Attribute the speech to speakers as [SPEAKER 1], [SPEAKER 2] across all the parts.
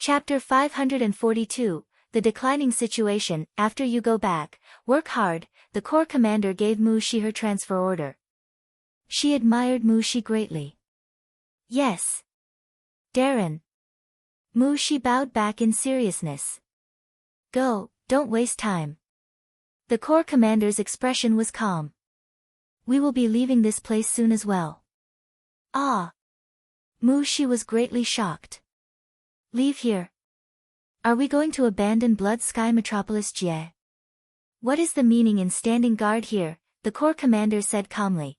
[SPEAKER 1] Chapter 542, The Declining Situation. After you go back, work hard, the Corps commander gave Mu Shi her transfer order. She admired Mu Shi greatly. Yes. Darren. Mu Shi bowed back in seriousness. Go, don't waste time. The Corps commander's expression was calm. We will be leaving this place soon as well. Ah. Mu Shi was greatly shocked. Leave here. Are we going to abandon Blood Sky Metropolis Jie? What is the meaning in standing guard here? The Corps commander said calmly.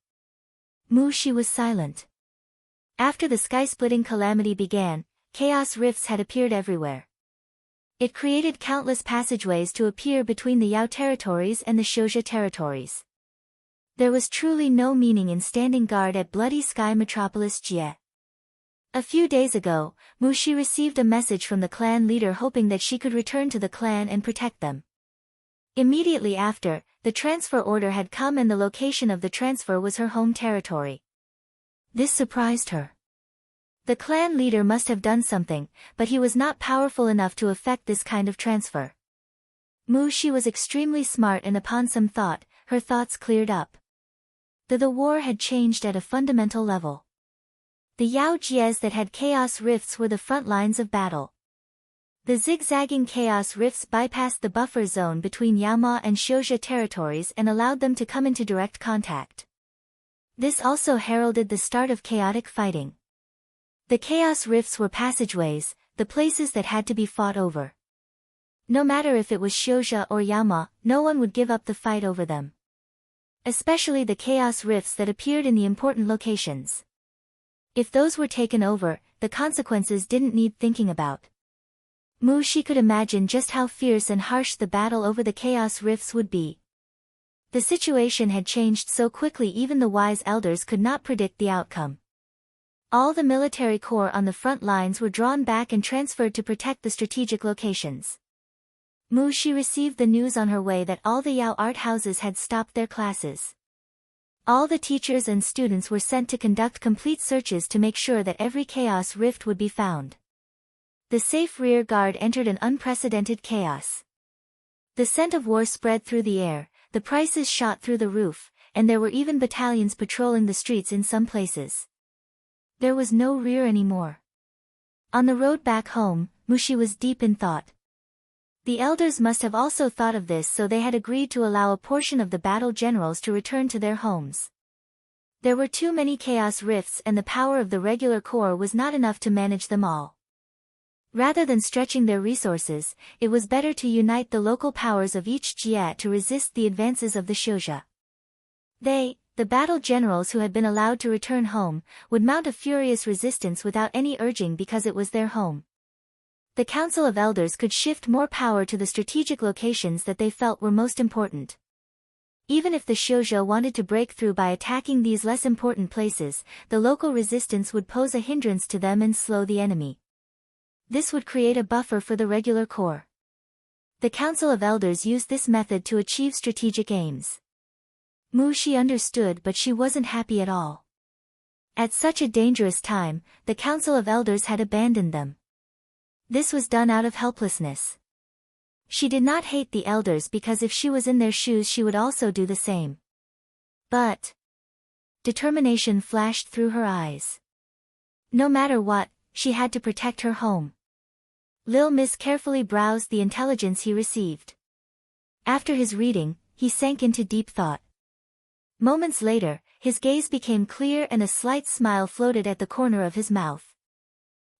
[SPEAKER 1] Mu Shi was silent. After the sky-splitting calamity began, chaos rifts had appeared everywhere. It created countless passageways to appear between the Yao territories and the Xiuzha territories. There was truly no meaning in standing guard at Bloody Sky Metropolis Jie. A few days ago, Mu Shi received a message from the clan leader hoping that she could return to the clan and protect them. Immediately after, the transfer order had come and the location of the transfer was her home territory. This surprised her. The clan leader must have done something, but he was not powerful enough to effect this kind of transfer. Mu Shi was extremely smart and upon some thought, her thoughts cleared up. The war had changed at a fundamental level. The Yao Jies that had chaos rifts were the front lines of battle. The zigzagging chaos rifts bypassed the buffer zone between Yaoma and Xiuzha territories and allowed them to come into direct contact. This also heralded the start of chaotic fighting. The chaos rifts were passageways, the places that had to be fought over. No matter if it was Xiuzha or Yaoma, no one would give up the fight over them. Especially the chaos rifts that appeared in the important locations. If those were taken over, the consequences didn't need thinking about. Mu Shi could imagine just how fierce and harsh the battle over the chaos rifts would be. The situation had changed so quickly even the wise elders could not predict the outcome. All the military corps on the front lines were drawn back and transferred to protect the strategic locations. Mu Shi received the news on her way that all the Yao art houses had stopped their classes. All the teachers and students were sent to conduct complete searches to make sure that every chaos rift would be found. The safe rear guard entered an unprecedented chaos. The scent of war spread through the air, the prices shot through the roof, and there were even battalions patrolling the streets in some places. There was no rear anymore. On the road back home, Mu Shi was deep in thought. The elders must have also thought of this, so they had agreed to allow a portion of the battle generals to return to their homes. There were too many chaos rifts and the power of the regular corps was not enough to manage them all. Rather than stretching their resources, it was better to unite the local powers of each jie to resist the advances of the Xiuzha. They, the battle generals who had been allowed to return home, would mount a furious resistance without any urging because it was their home. The Council of Elders could shift more power to the strategic locations that they felt were most important. Even if the Xiuzha wanted to break through by attacking these less important places, the local resistance would pose a hindrance to them and slow the enemy. This would create a buffer for the regular corps. The Council of Elders used this method to achieve strategic aims. Mu Shi understood, but she wasn't happy at all. At such a dangerous time, the Council of Elders had abandoned them. This was done out of helplessness. She did not hate the elders because if she was in their shoes she would also do the same. But determination flashed through her eyes. No matter what, she had to protect her home. Lil Miss carefully browsed the intelligence he received. After his reading, he sank into deep thought. Moments later, his gaze became clear and a slight smile floated at the corner of his mouth.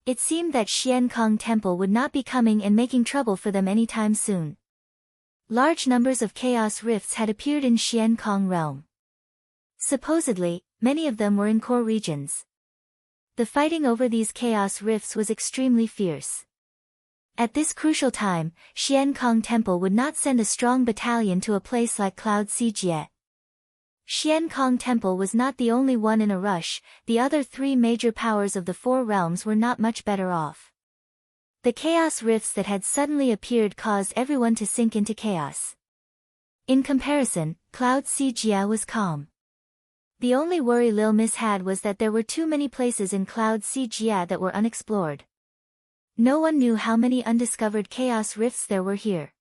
[SPEAKER 1] It seemed that Xian Kong Temple would not be coming and making trouble for them anytime soon. Large numbers of chaos rifts had appeared in Xian Kong realm. Supposedly, many of them were in core regions. The fighting over these chaos rifts was extremely fierce. At this crucial time, Xian Kong Temple would not send a strong battalion to a place like Cloud Sea Jie. Xian Kong Temple was not the only one in a rush, the other three major powers of the four realms were not much better off. The chaos rifts that had suddenly appeared caused everyone to sink into chaos. In comparison, Cloud Sea Jie was calm. The only worry Lil Miss had was that there were too many places in Cloud Sea Jie that were unexplored. No one knew how many undiscovered chaos rifts there were here.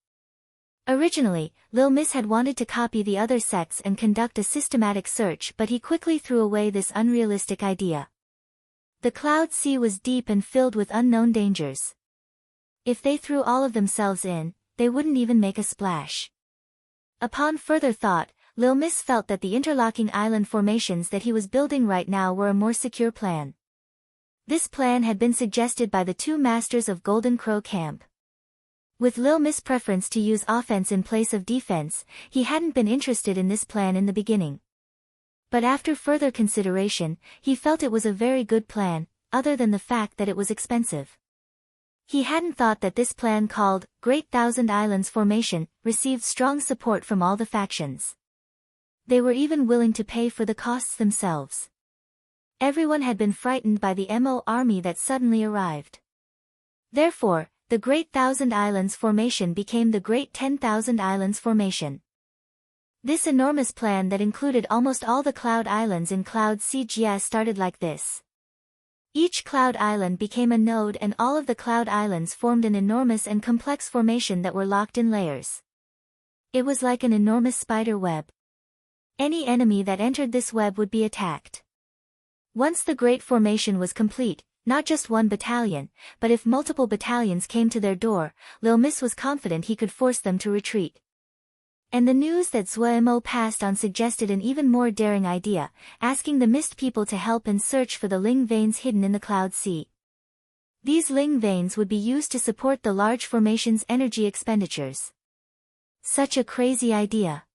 [SPEAKER 1] Originally, Lil Miss had wanted to copy the other sects and conduct a systematic search, but he quickly threw away this unrealistic idea. The Cloud Sea was deep and filled with unknown dangers. If they threw all of themselves in, they wouldn't even make a splash. Upon further thought, Lil Miss felt that the interlocking island formations that he was building right now were a more secure plan. This plan had been suggested by the two masters of Golden Crow Camp. With Lil Miss' preference to use offense in place of defense, he hadn't been interested in this plan in the beginning. But after further consideration, he felt it was a very good plan, other than the fact that it was expensive. He hadn't thought that this plan called Great Thousand Islands Formation received strong support from all the factions. They were even willing to pay for the costs themselves. Everyone had been frightened by the MO army that suddenly arrived. Therefore, the Great Thousand Islands Formation became the Great 10,000 Islands Formation. This enormous plan that included almost all the Cloud Islands in Cloud CGS started like this. Each Cloud Island became a node and all of the Cloud Islands formed an enormous and complex formation that were locked in layers. It was like an enormous spider web. Any enemy that entered this web would be attacked. Once the Great Formation was complete, not just one battalion, but if multiple battalions came to their door, Lil Miss was confident he could force them to retreat. And the news that Zhuemo passed on suggested an even more daring idea, asking the Mist people to help and search for the Ling veins hidden in the Cloud Sea. These Ling veins would be used to support the large formation's energy expenditures. Such a crazy idea.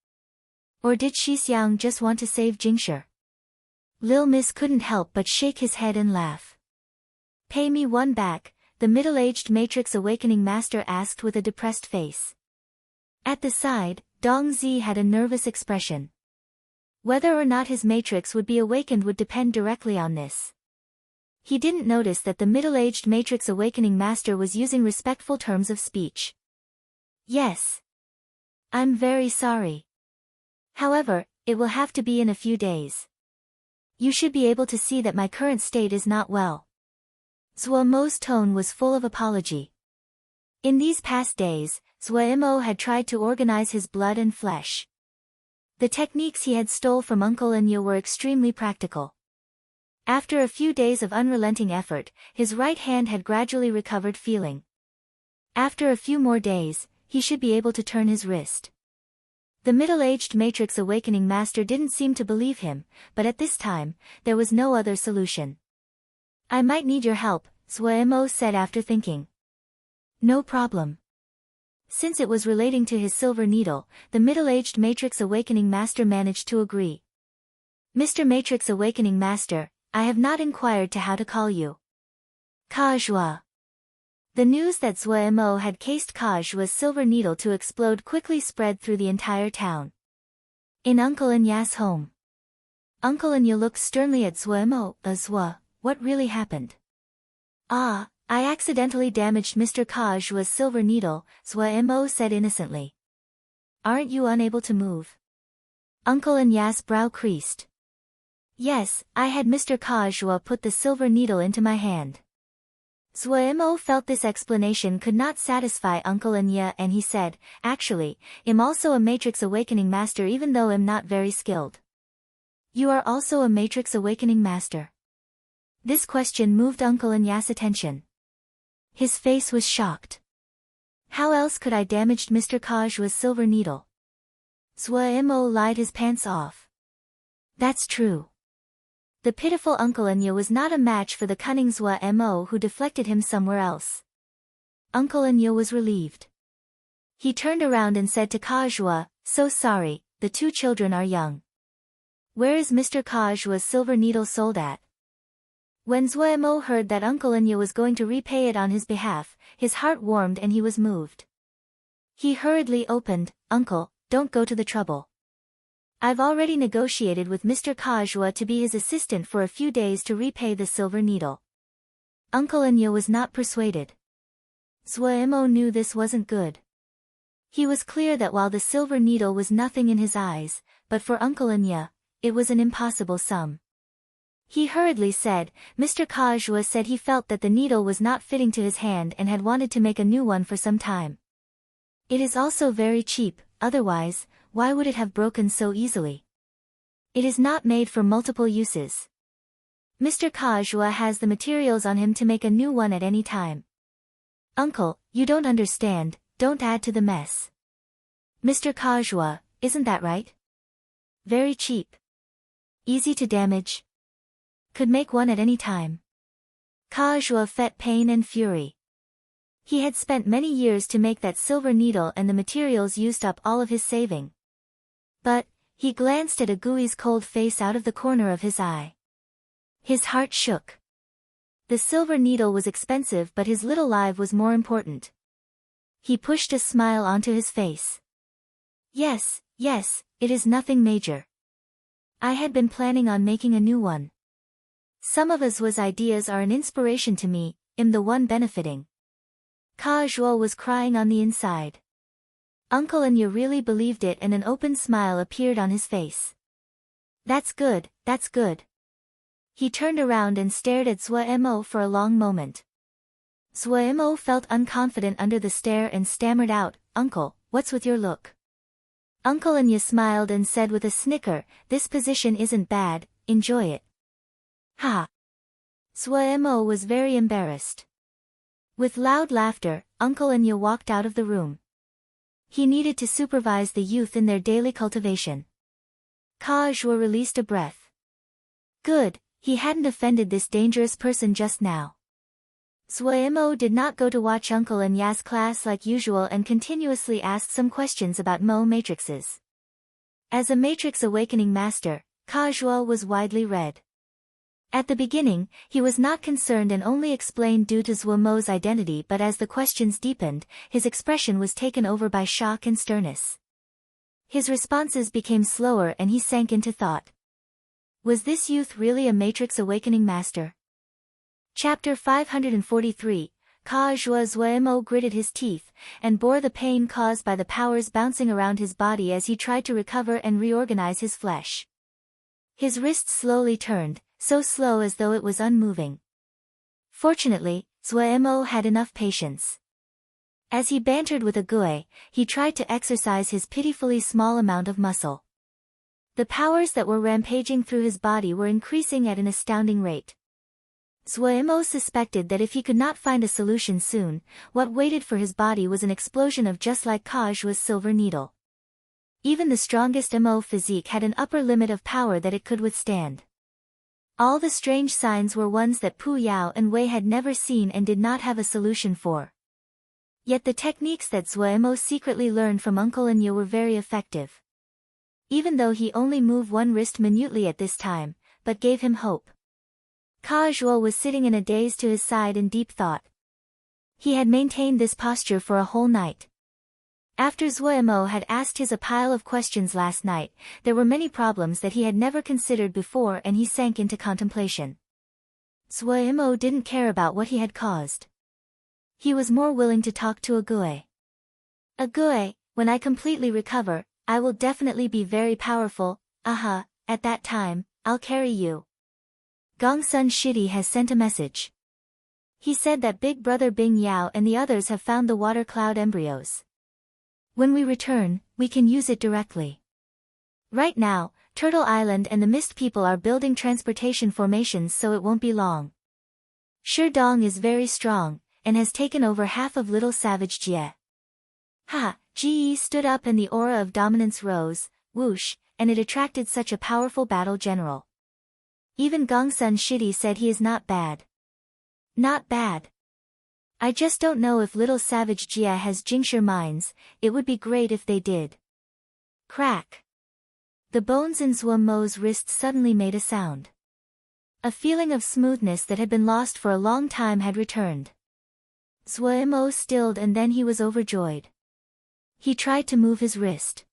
[SPEAKER 1] Or did Shixiang just want to save Jingshi? Lil Miss couldn't help but shake his head and laugh. Pay me one back, the middle-aged Matrix Awakening Master asked with a depressed face. At the side, Dong Zi had a nervous expression. Whether or not his Matrix would be awakened would depend directly on this. He didn't notice that the middle-aged Matrix Awakening Master was using respectful terms of speech. Yes. I'm very sorry. However, it will have to be in a few days. You should be able to see that my current state is not well. Zhuemo's tone was full of apology. In these past days, Zhuemo had tried to organize his blood and flesh. The techniques he had stole from Uncle Anya were extremely practical. After a few days of unrelenting effort, his right hand had gradually recovered feeling. After a few more days, he should be able to turn his wrist. The middle-aged Matrix Awakening Master didn't seem to believe him, but at this time, there was no other solution. I might need your help, Zhuemo said after thinking. No problem. Since it was relating to his silver needle, the middle-aged Matrix Awakening Master managed to agree. Mr. Matrix Awakening Master, I have not inquired to how to call you. Kajua. The news that Zhuemo had cased Kajua's silver needle to explode quickly spread through the entire town. In Uncle Anya's home. Uncle Anya looked sternly at Zhuemo. Zhua, what really happened? Ah, I accidentally damaged Mr. Kajua's silver needle, Zhuemo said innocently. Aren't you unable to move? Uncle Anya's brow creased. Yes, I had Mr. Kajua put the silver needle into my hand. Zhuemo felt this explanation could not satisfy Uncle Anya and he said, actually, I'm also a Matrix Awakening Master even though I'm not very skilled. You are also a Matrix Awakening Master. This question moved Uncle Anya's attention. His face was shocked. How else could I damage Mr. Kajua's silver needle? Zhuemo lied his pants off. That's true. The pitiful Uncle Anya was not a match for the cunning Zhuemo who deflected him somewhere else. Uncle Anya was relieved. He turned around and said to Kajua, so sorry, the two children are young. Where is Mr. Kajua's silver needle sold at? When Zhuemo heard that Uncle Anya was going to repay it on his behalf, his heart warmed and he was moved. He hurriedly opened, Uncle, don't go to the trouble. I've already negotiated with Mr. Kajua to be his assistant for a few days to repay the silver needle. Uncle Anya was not persuaded. Zhuemo knew this wasn't good. He was clear that while the silver needle was nothing in his eyes, but for Uncle Anya, it was an impossible sum. He hurriedly said, Mr. Kajua said he felt that the needle was not fitting to his hand and had wanted to make a new one for some time. It is also very cheap, otherwise, why would it have broken so easily? It is not made for multiple uses. Mr. Kajua has the materials on him to make a new one at any time. Uncle, you don't understand, don't add to the mess. Mr. Kajua, isn't that right? Very cheap. Easy to damage. Could make one at any time. Kajua felt pain and fury. He had spent many years to make that silver needle and the materials used up all of his saving. But, he glanced at Agui's cold face out of the corner of his eye. His heart shook. The silver needle was expensive but his little life was more important. He pushed a smile onto his face. Yes, it is nothing major. I had been planning on making a new one. Some of Azua's ideas are an inspiration to me, I'm the one benefiting. Kajua was crying on the inside. Uncle Anya really believed it and an open smile appeared on his face. That's good, that's good. He turned around and stared at Zuemo for a long moment. Zuemo felt unconfident under the stare and stammered out, Uncle, what's with your look? Uncle Anya smiled and said with a snicker, this position isn't bad, enjoy it. Ha! Zuemo was very embarrassed. With loud laughter, Uncle Anya walked out of the room. He needed to supervise the youth in their daily cultivation. Kajua released a breath. Good, he hadn't offended this dangerous person just now. Zuemo did not go to watch Uncle Anya's class like usual and continuously asked some questions about Mo matrices. As a matrix awakening master, Kajua was widely read. At the beginning, he was not concerned and only explained due to Zuemo's identity, but as the questions deepened, his expression was taken over by shock and sternness. His responses became slower and he sank into thought. Was this youth really a matrix awakening master? Chapter 543, Kajua Zuemo gritted his teeth, and bore the pain caused by the powers bouncing around his body as he tried to recover and reorganize his flesh. His wrists slowly turned, so slow as though it was unmoving. Fortunately, Zuemo had enough patience. As he bantered with Ague, he tried to exercise his pitifully small amount of muscle. The powers that were rampaging through his body were increasing at an astounding rate. Zuemo suspected that if he could not find a solution soon, what waited for his body was an explosion of just like Kajua's silver needle. Even the strongest Mo physique had an upper limit of power that it could withstand. All the strange signs were ones that Pu Yao and Wei had never seen and did not have a solution for. Yet the techniques that Zuemo secretly learned from Uncle Anya were very effective. Even though he only moved one wrist minutely at this time, but gave him hope. Kajua was sitting in a daze to his side in deep thought. He had maintained this posture for a whole night. After Zuemo had asked his a pile of questions last night, there were many problems that he had never considered before and he sank into contemplation. Zuemo didn't care about what he had caused. He was more willing to talk to Ague. Ague, when I completely recover, I will definitely be very powerful, at that time, I'll carry you. Gongsun Shidi has sent a message. He said that Big Brother Bing Yao and the others have found the water cloud embryos. When we return, we can use it directly. Right now, Turtle Island and the Mist People are building transportation formations so it won't be long. Shi Dong is very strong, and has taken over half of Little Savage Jie. Ji stood up and the aura of dominance rose, whoosh, and it attracted such a powerful battle general. Even Gongsun Shidi said he is not bad. Not bad. I just don't know if Little Savage Jia has Jingshi mines, it would be great if they did. Crack. The bones in Zuemo's wrist suddenly made a sound. A feeling of smoothness that had been lost for a long time had returned. Zuemo stilled and then he was overjoyed. He tried to move his wrist.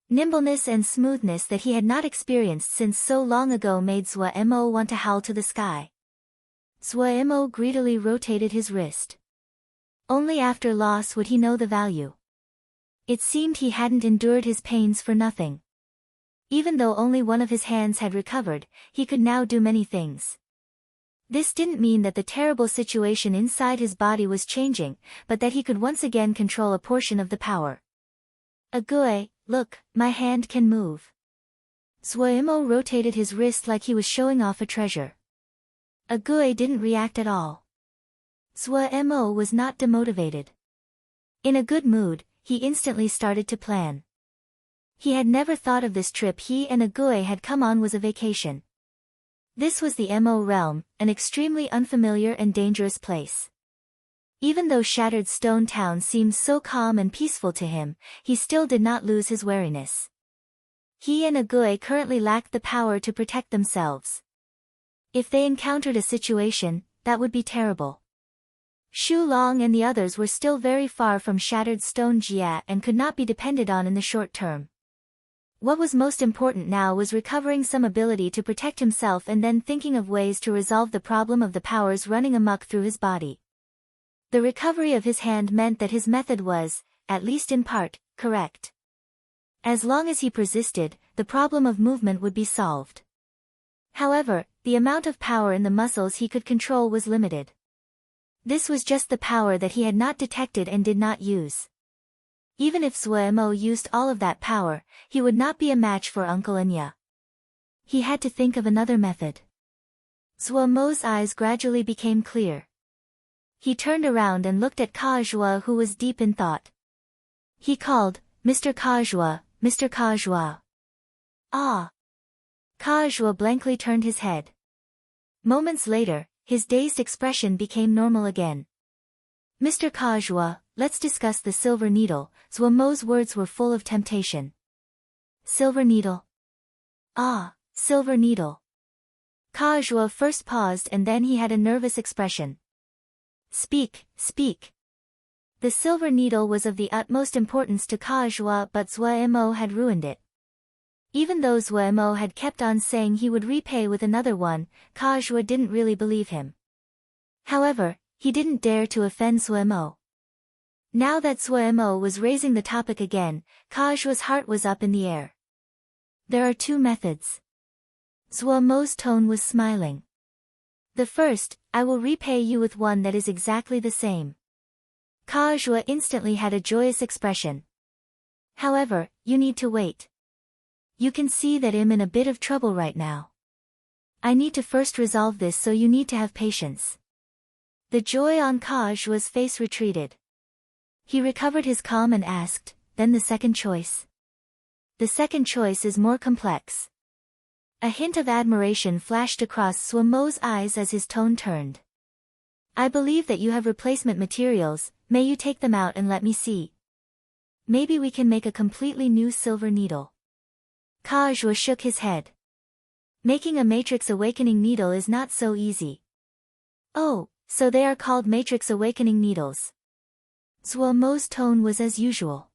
[SPEAKER 1] Nimbleness and smoothness that he had not experienced since so long ago made Zuemo want to howl to the sky. Zuemo greedily rotated his wrist. Only after loss would he know the value. It seemed he hadn't endured his pains for nothing. Even though only one of his hands had recovered, he could now do many things. This didn't mean that the terrible situation inside his body was changing, but that he could once again control a portion of the power. Ague, look, my hand can move. Suemo rotated his wrist like he was showing off a treasure. Ague didn't react at all. Suemo was not demotivated. In a good mood, he instantly started to plan. He had never thought of this trip he and Ague had come on was a vacation. This was the Mo realm, an extremely unfamiliar and dangerous place. Even though Shattered Stone Town seemed so calm and peaceful to him, he still did not lose his wariness. He and Ague currently lacked the power to protect themselves. If they encountered a situation, that would be terrible. Shu Long and the others were still very far from Shattered Stone Jia and could not be depended on in the short term. What was most important now was recovering some ability to protect himself and then thinking of ways to resolve the problem of the powers running amok through his body. The recovery of his hand meant that his method was, at least in part, correct. As long as he persisted, the problem of movement would be solved. However, the amount of power in the muscles he could control was limited. This was just the power that he had not detected and did not use. Even if Suemo used all of that power, he would not be a match for Uncle Anya. He had to think of another method. Suemo's eyes gradually became clear. He turned around and looked at Kajua, who was deep in thought. He called, "Mr. Kajua, Mr. Kajua." Ah! Kajua blankly turned his head. Moments later, his dazed expression became normal again. "Mr. Kajua, let's discuss the silver needle." Suemo's words were full of temptation. Silver needle? Ah, silver needle. Kajua first paused and then he had a nervous expression. Speak, speak. The silver needle was of the utmost importance to Kajua, but Suemo had ruined it. Even though Suemo had kept on saying he would repay with another one, Kajua didn't really believe him. However, he didn't dare to offend Suemo. Now that Suemo was raising the topic again, Kajua's heart was up in the air. There are two methods. Suemo's tone was smiling. The first, I will repay you with one that is exactly the same. Kajua instantly had a joyous expression. However, you need to wait. You can see that I'm in a bit of trouble right now. I need to first resolve this, so you need to have patience. The joy on Kajua's face retreated. He recovered his calm and asked, then the second choice? The second choice is more complex. A hint of admiration flashed across Suemo's eyes as his tone turned. I believe that you have replacement materials, may you take them out and let me see. Maybe we can make a completely new silver needle. Kajua shook his head. Making a Matrix Awakening needle is not so easy. Oh, so they are called Matrix Awakening needles. Suemo's tone was as usual.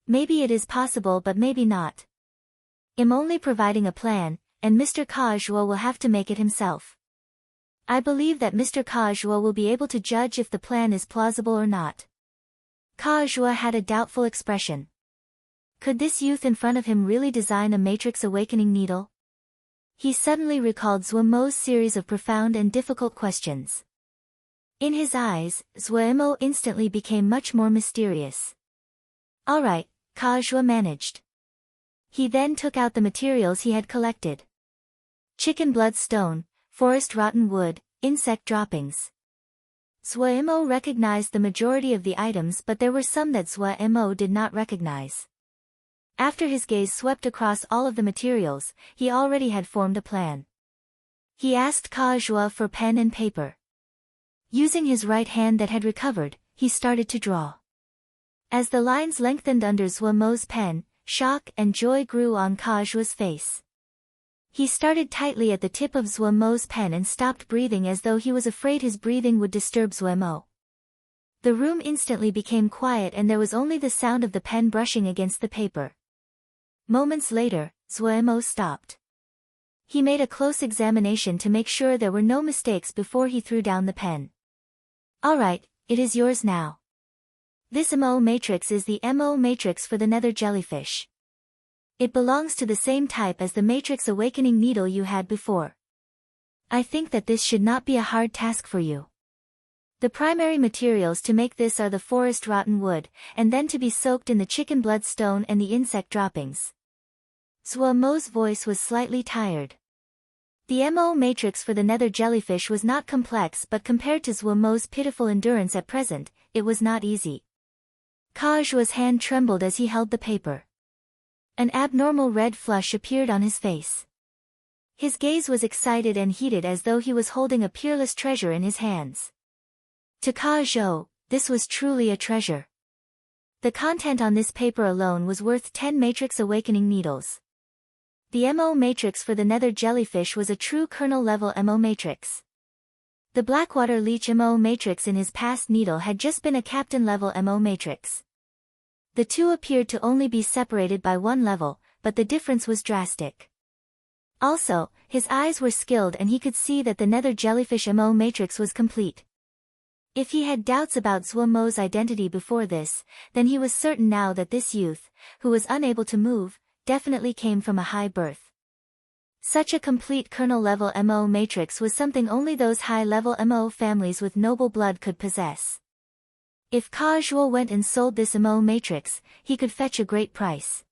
[SPEAKER 1] Maybe it is possible, but maybe not. I'm only providing a plan, and Mr. Kajua will have to make it himself. I believe that Mr. Kajua will be able to judge if the plan is plausible or not. Kajua had a doubtful expression. Could this youth in front of him really design a Matrix Awakening needle? He suddenly recalled Suemo's series of profound and difficult questions. In his eyes, Suemo instantly became much more mysterious. All right, Kajua managed. He then took out the materials he had collected. Chicken blood stone, forest rotten wood, insect droppings. Suemo recognized the majority of the items, but there were some that Suemo did not recognize. After his gaze swept across all of the materials, he already had formed a plan. He asked Kajua for pen and paper. Using his right hand that had recovered, he started to draw. As the lines lengthened under Suemo's pen, shock and joy grew on Kajua's face. He started tightly at the tip of Suemo's pen and stopped breathing as though he was afraid his breathing would disturb Suemo. The room instantly became quiet and there was only the sound of the pen brushing against the paper. Moments later, Suemo stopped. He made a close examination to make sure there were no mistakes before he threw down the pen. All right, it is yours now. This MO matrix is the MO matrix for the nether jellyfish. It belongs to the same type as the Matrix Awakening needle you had before. I think that this should not be a hard task for you. The primary materials to make this are the forest rotten wood, and then to be soaked in the chicken blood stone and the insect droppings. Zhuo Mo's voice was slightly tired. The MO matrix for the nether jellyfish was not complex, but compared to Zhuo Mo's pitiful endurance at present, it was not easy. Ka Zhuo's hand trembled as he held the paper. An abnormal red flush appeared on his face. His gaze was excited and heated as though he was holding a peerless treasure in his hands. To Ka Zhou, this was truly a treasure. The content on this paper alone was worth 10 Matrix Awakening needles. The MO matrix for the nether jellyfish was a true kernel-level MO matrix. The Blackwater Leech MO matrix in his past needle had just been a captain-level MO matrix. The two appeared to only be separated by one level, but the difference was drastic. Also, his eyes were skilled and he could see that the nether jellyfish MO matrix was complete. If he had doubts about Zhuo Mo's identity before this, then he was certain now that this youth, who was unable to move, definitely came from a high birth. Such a complete kernel-level MO matrix was something only those high-level MO families with noble blood could possess. If Ka Zhuo went and sold this MO matrix, he could fetch a great price.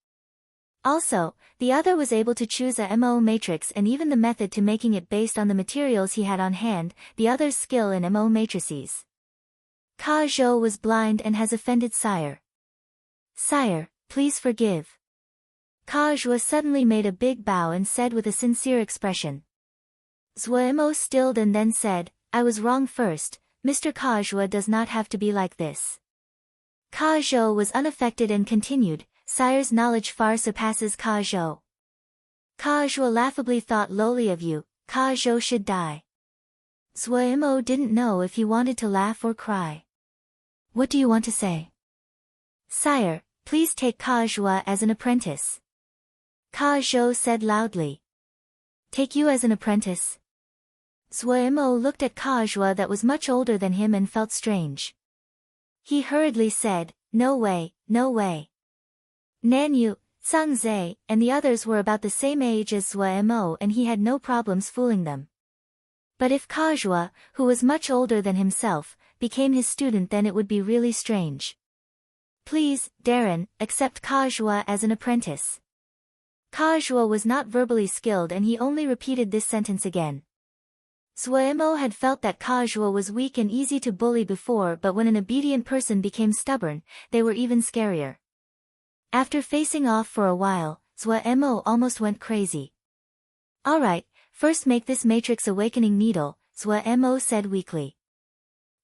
[SPEAKER 1] Also, the other was able to choose a MO matrix and even the method to making it based on the materials he had on hand, the other's skill in MO matrices. Ka Zhou was blind and has offended sire. Sire, please forgive. Ka Zhuo suddenly made a big bow and said with a sincere expression. Zhuo Mo stilled and then said, I was wrong first, Mr. Ka Zhuo does not have to be like this. Ka Zhou was unaffected and continued, Sire's knowledge far surpasses Ka Zhou. Ka Zhuo laughably thought lowly of you, Ka Zhou should die. Zhuo Mo didn't know if he wanted to laugh or cry. What do you want to say? Sire, please take Ka Zhuo as an apprentice. Ka Zhou said loudly. Take you as an apprentice? Zhuo Mo looked at Ka Zhuo that was much older than him and felt strange. He hurriedly said, no way, no way. Nan Yu, Zhang Zhe, and the others were about the same age as Zhuo Mo and he had no problems fooling them. But if Ka Zhuo, who was much older than himself, became his student, then it would be really strange. Please, Darren, accept Ka Zhuo as an apprentice. Ka Zhuo was not verbally skilled and he only repeated this sentence again. Zhuo Mo had felt that Ka Zhuo was weak and easy to bully before, but when an obedient person became stubborn, they were even scarier. After facing off for a while, Zhuo Mo almost went crazy. Alright, first make this Matrix Awakening needle, Zhuo Mo said weakly.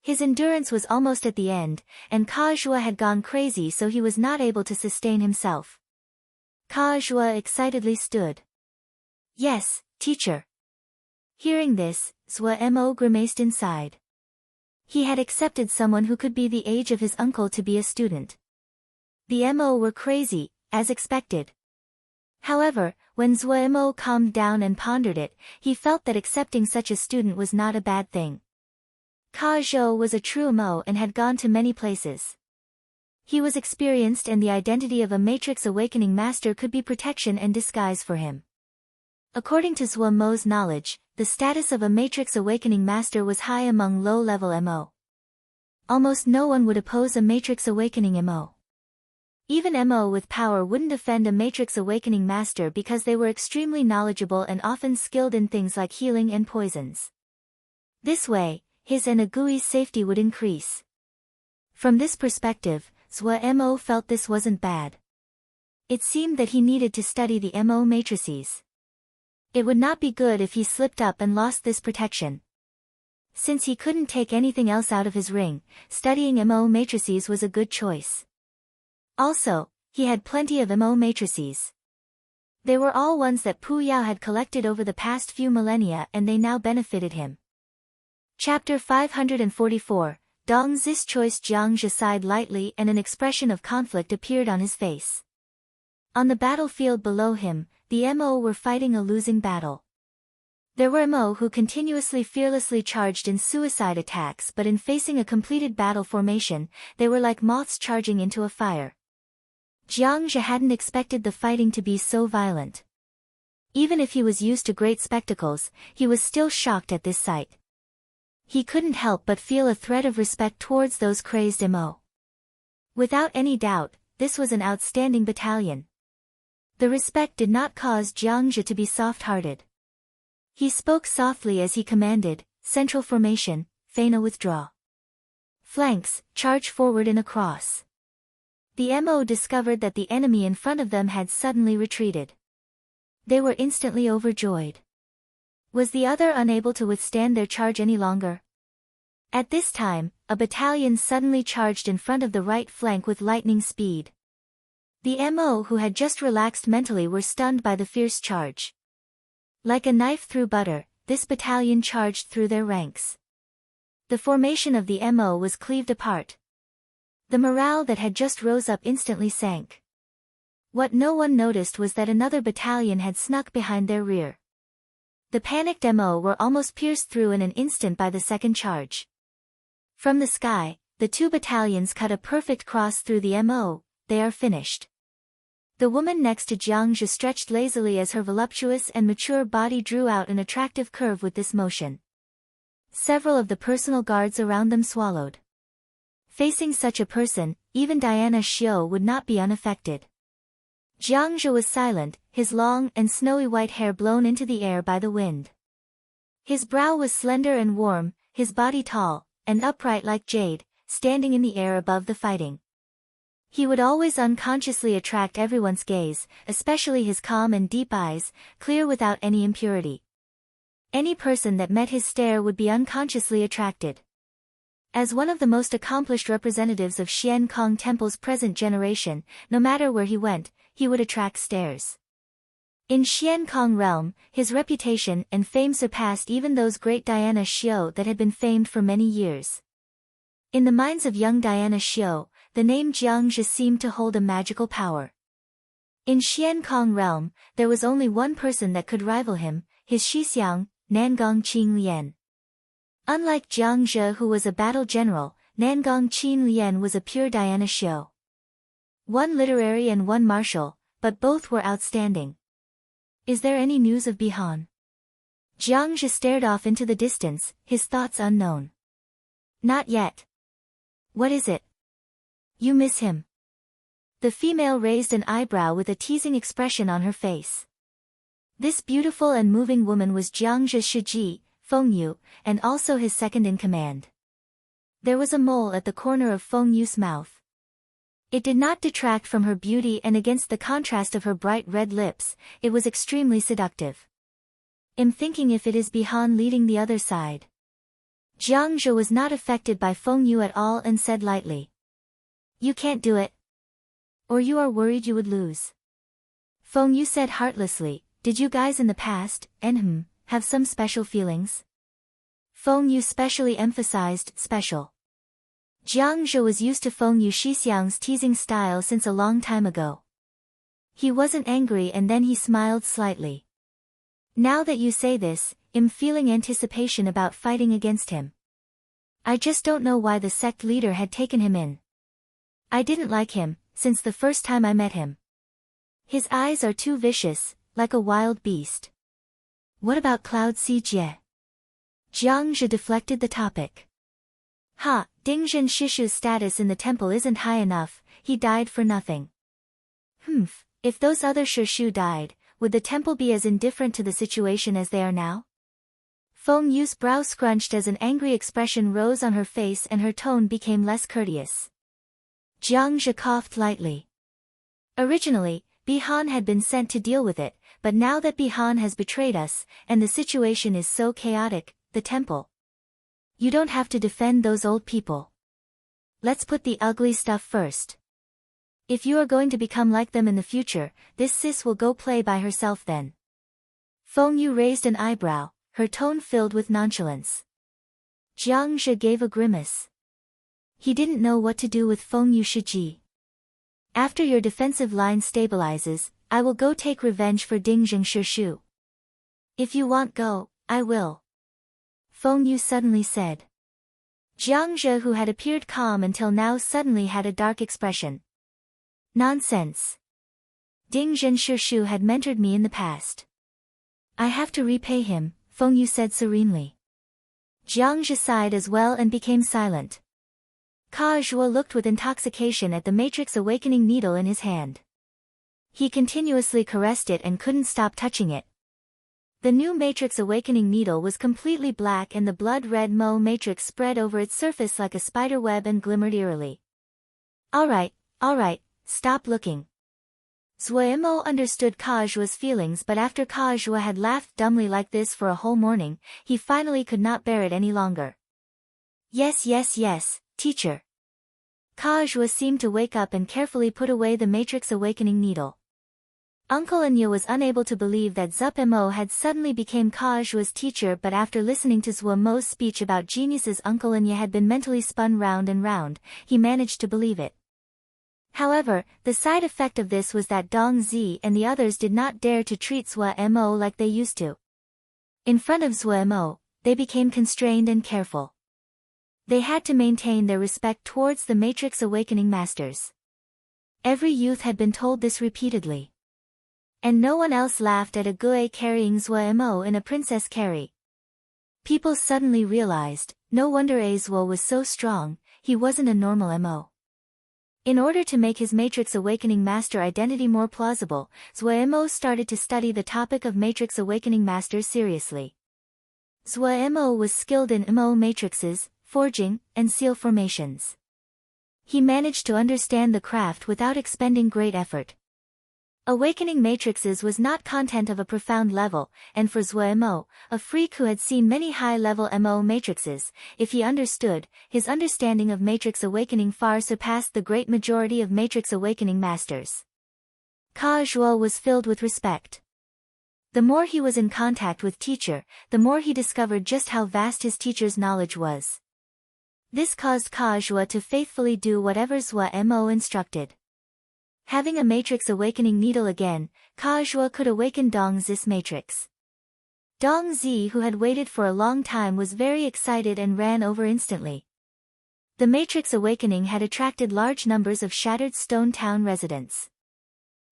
[SPEAKER 1] His endurance was almost at the end, and Ka Zhuo had gone crazy so he was not able to sustain himself. Ka Zhuo excitedly stood. Yes, teacher. Hearing this, Zhuo Mo grimaced inside. He had accepted someone who could be the age of his uncle to be a student. The Mo were crazy, as expected. However, when Zhuo Mo calmed down and pondered it, he felt that accepting such a student was not a bad thing. Ka Zhou was a true Mo and had gone to many places. He was experienced and the identity of a Matrix Awakening Master could be protection and disguise for him. According to Zhuo Mo's knowledge, the status of a Matrix Awakening Master was high among low-level MO. Almost no one would oppose a Matrix Awakening MO. Even MO with power wouldn't offend a Matrix Awakening Master because they were extremely knowledgeable and often skilled in things like healing and poisons. This way, his and Agui's safety would increase. From this perspective, Zhuo Mo felt this wasn't bad. It seemed that he needed to study the MO matrices. It would not be good if he slipped up and lost this protection. Since he couldn't take anything else out of his ring, studying MO matrices was a good choice. Also, he had plenty of MO matrices. They were all ones that Pu Yao had collected over the past few millennia and they now benefited him. Chapter 544, Dong Zis choice. Jiang Zhi sighed lightly and an expression of conflict appeared on his face. On the battlefield below him, the MO were fighting a losing battle. There were MO who continuously fearlessly charged in suicide attacks, but in facing a completed battle formation, they were like moths charging into a fire. Jiang Zhe hadn't expected the fighting to be so violent. Even if he was used to great spectacles, he was still shocked at this sight. He couldn't help but feel a thread of respect towards those crazed mo. Without any doubt, this was an outstanding battalion. The respect did not cause Jiang Zhe to be soft-hearted. He spoke softly as he commanded, "Central formation, feign a withdraw. Flanks, charge forward in a cross." The mo discovered that the enemy in front of them had suddenly retreated. They were instantly overjoyed. Was the other unable to withstand their charge any longer? At this time, a battalion suddenly charged in front of the right flank with lightning speed. The mo who had just relaxed mentally were stunned by the fierce charge. Like a knife through butter, this battalion charged through their ranks. The formation of the mo was cleaved apart. The morale that had just rose up instantly sank. What no one noticed was that another battalion had snuck behind their rear. The panicked mo were almost pierced through in an instant by the second charge. From the sky, the two battalions cut a perfect cross through the mo. "They are finished." The woman next to Jiang Zhe stretched lazily as her voluptuous and mature body drew out an attractive curve with this motion. Several of the personal guards around them swallowed. Facing such a person, even Diana Xiao would not be unaffected. Jiang Zhe was silent, his long and snowy white hair blown into the air by the wind. His brow was slender and warm, his body tall, and upright like jade, standing in the air above the fighting. He would always unconsciously attract everyone's gaze, especially his calm and deep eyes, clear without any impurity. Any person that met his stare would be unconsciously attracted. As one of the most accomplished representatives of Xian Kong Temple's present generation, no matter where he went, he would attract stares. In Xian Kong realm, his reputation and fame surpassed even those great Diana Xiao that had been famed for many years. In the minds of young Diana Xiao, the name Jiang Zhe seemed to hold a magical power. In Xian Kong realm, there was only one person that could rival him, his Shixiang, Nangong Qin Lian. Unlike Jiang Zhe who was a battle general, Nangong Qin Lian was a pure Diana Xiao. One literary and one martial, but both were outstanding. "Is there any news of Bihan?" Jiang Zhe stared off into the distance, his thoughts unknown. "Not yet." "What is it?" "You miss him." The female raised an eyebrow with a teasing expression on her face. This beautiful and moving woman was Jiang Zhe's Shiji, Feng Yu, and also his second in command. There was a mole at the corner of Feng Yu's mouth. It did not detract from her beauty, and against the contrast of her bright red lips, it was extremely seductive. "I'm thinking if it is Bihan leading the other side." Jiang Zhe was not affected by Feng Yu at all and said lightly. "You can't do it. Or you are worried you would lose." Feng Yu said heartlessly, "Did you guys in the past, have some special feelings?" Feng Yu specially emphasized special. Jiang Zhe was used to Feng Yu Shixiang's teasing style since a long time ago. He wasn't angry, and then he smiled slightly. "Now that you say this, I'm feeling anticipation about fighting against him. I just don't know why the sect leader had taken him in. I didn't like him, since the first time I met him. His eyes are too vicious, like a wild beast." "What about Cloud Si Jie?" Jiang Zhe deflected the topic. Ding Zhen Shishu's status in the temple isn't high enough, he died for nothing." If those other Shishu died, would the temple be as indifferent to the situation as they are now?" Feng Yu's brow scrunched as an angry expression rose on her face and her tone became less courteous. Jiang Zhe coughed lightly. Originally, Bihan had been sent to deal with it, but now that Bihan has betrayed us, and the situation is so chaotic, the temple. You don't have to defend those old people. Let's put the ugly stuff first. If you are going to become like them in the future, this sis will go play by herself then." Feng Yu raised an eyebrow, her tone filled with nonchalance. Jiang Zhe gave a grimace. He didn't know what to do with Feng Yu Shiji. "After your defensive line stabilizes, I will go take revenge for Ding Zhen Shishu." "If you want go, I will," Feng Yu suddenly said. Jiang Zhe, who had appeared calm until now, suddenly had a dark expression. Nonsense. Ding Zhenshushu had mentored me in the past. I have to repay him, Feng Yu said serenely. Jiang Zhe sighed as well and became silent. Ka Zhuo looked with intoxication at the Matrix Awakening needle in his hand. He continuously caressed it and couldn't stop touching it. The new Matrix Awakening needle was completely black and the blood-red Mo matrix spread over its surface like a spider web and glimmered eerily. All right, stop looking. Zuemo understood Ka Zhuo's feelings, but after Ka Zhuo had laughed dumbly like this for a whole morning, he finally could not bear it any longer. Yes, teacher. Ka Zhuo seemed to wake up and carefully put away the Matrix Awakening needle. Uncle Anya was unable to believe that Zuemo had suddenly become Ka Zhuo's teacher, but after listening to Zuemo's speech about geniuses Uncle Anya had been mentally spun round and round, he managed to believe it. However, the side effect of this was that Dong Zi and the others did not dare to treat Zuemo like they used to. In front of Zuemo, they became constrained and careful. They had to maintain their respect towards the Matrix Awakening Masters. Every youth had been told this repeatedly. And no one else laughed at a Gue carrying Zuemo in a princess carry. People suddenly realized, no wonder Azuo was so strong, he wasn't a normal Mo. In order to make his Matrix Awakening Master identity more plausible, Zuemo started to study the topic of Matrix Awakening Masters seriously. Zuemo was skilled in Mo matrices, forging, and seal formations. He managed to understand the craft without expending great effort. Awakening matrices was not content of a profound level, and for Zuemo, a freak who had seen many high-level Mo matrices, if he understood, his understanding of Matrix Awakening far surpassed the great majority of Matrix Awakening masters. Ka Zhuo was filled with respect. The more he was in contact with teacher, the more he discovered just how vast his teacher's knowledge was. This caused Ka Zhuo to faithfully do whatever Zuemo instructed. Having a Matrix Awakening needle again, Ka Zhuo could awaken Dong Zi's matrix. Dong Zi, who had waited for a long time, was very excited and ran over instantly. The Matrix Awakening had attracted large numbers of Shattered Stone Town residents.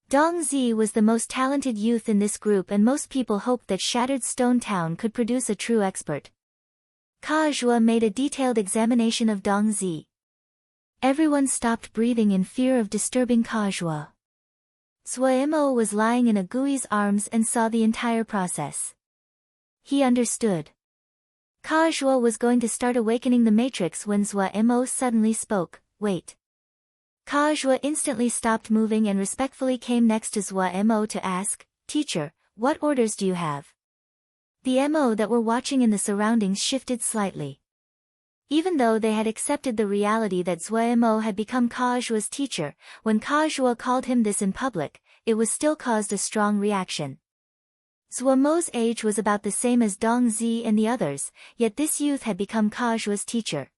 [SPEAKER 1] Dong Zi was the most talented youth in this group, and most people hoped that Shattered Stone Town could produce a true expert. Ka Zhuo made a detailed examination of Dong Zi. Everyone stopped breathing in fear of disturbing Ka Zhuo. Zuemo was lying in a Gui's arms and saw the entire process. He understood. Ka Zhuo was going to start awakening the matrix when Zuemo suddenly spoke, "Wait." Ka Zhuo instantly stopped moving and respectfully came next to Zuemo to ask, "Teacher, what orders do you have?" The Mo that were watching in the surroundings shifted slightly. Even though they had accepted the reality that Zuemo had become Ka Zhuo's teacher, when Ka Zhuo called him this in public, it was still caused a strong reaction. Zuemo's age was about the same as Dong Zi and the others, yet this youth had become Ka Zhuo's teacher.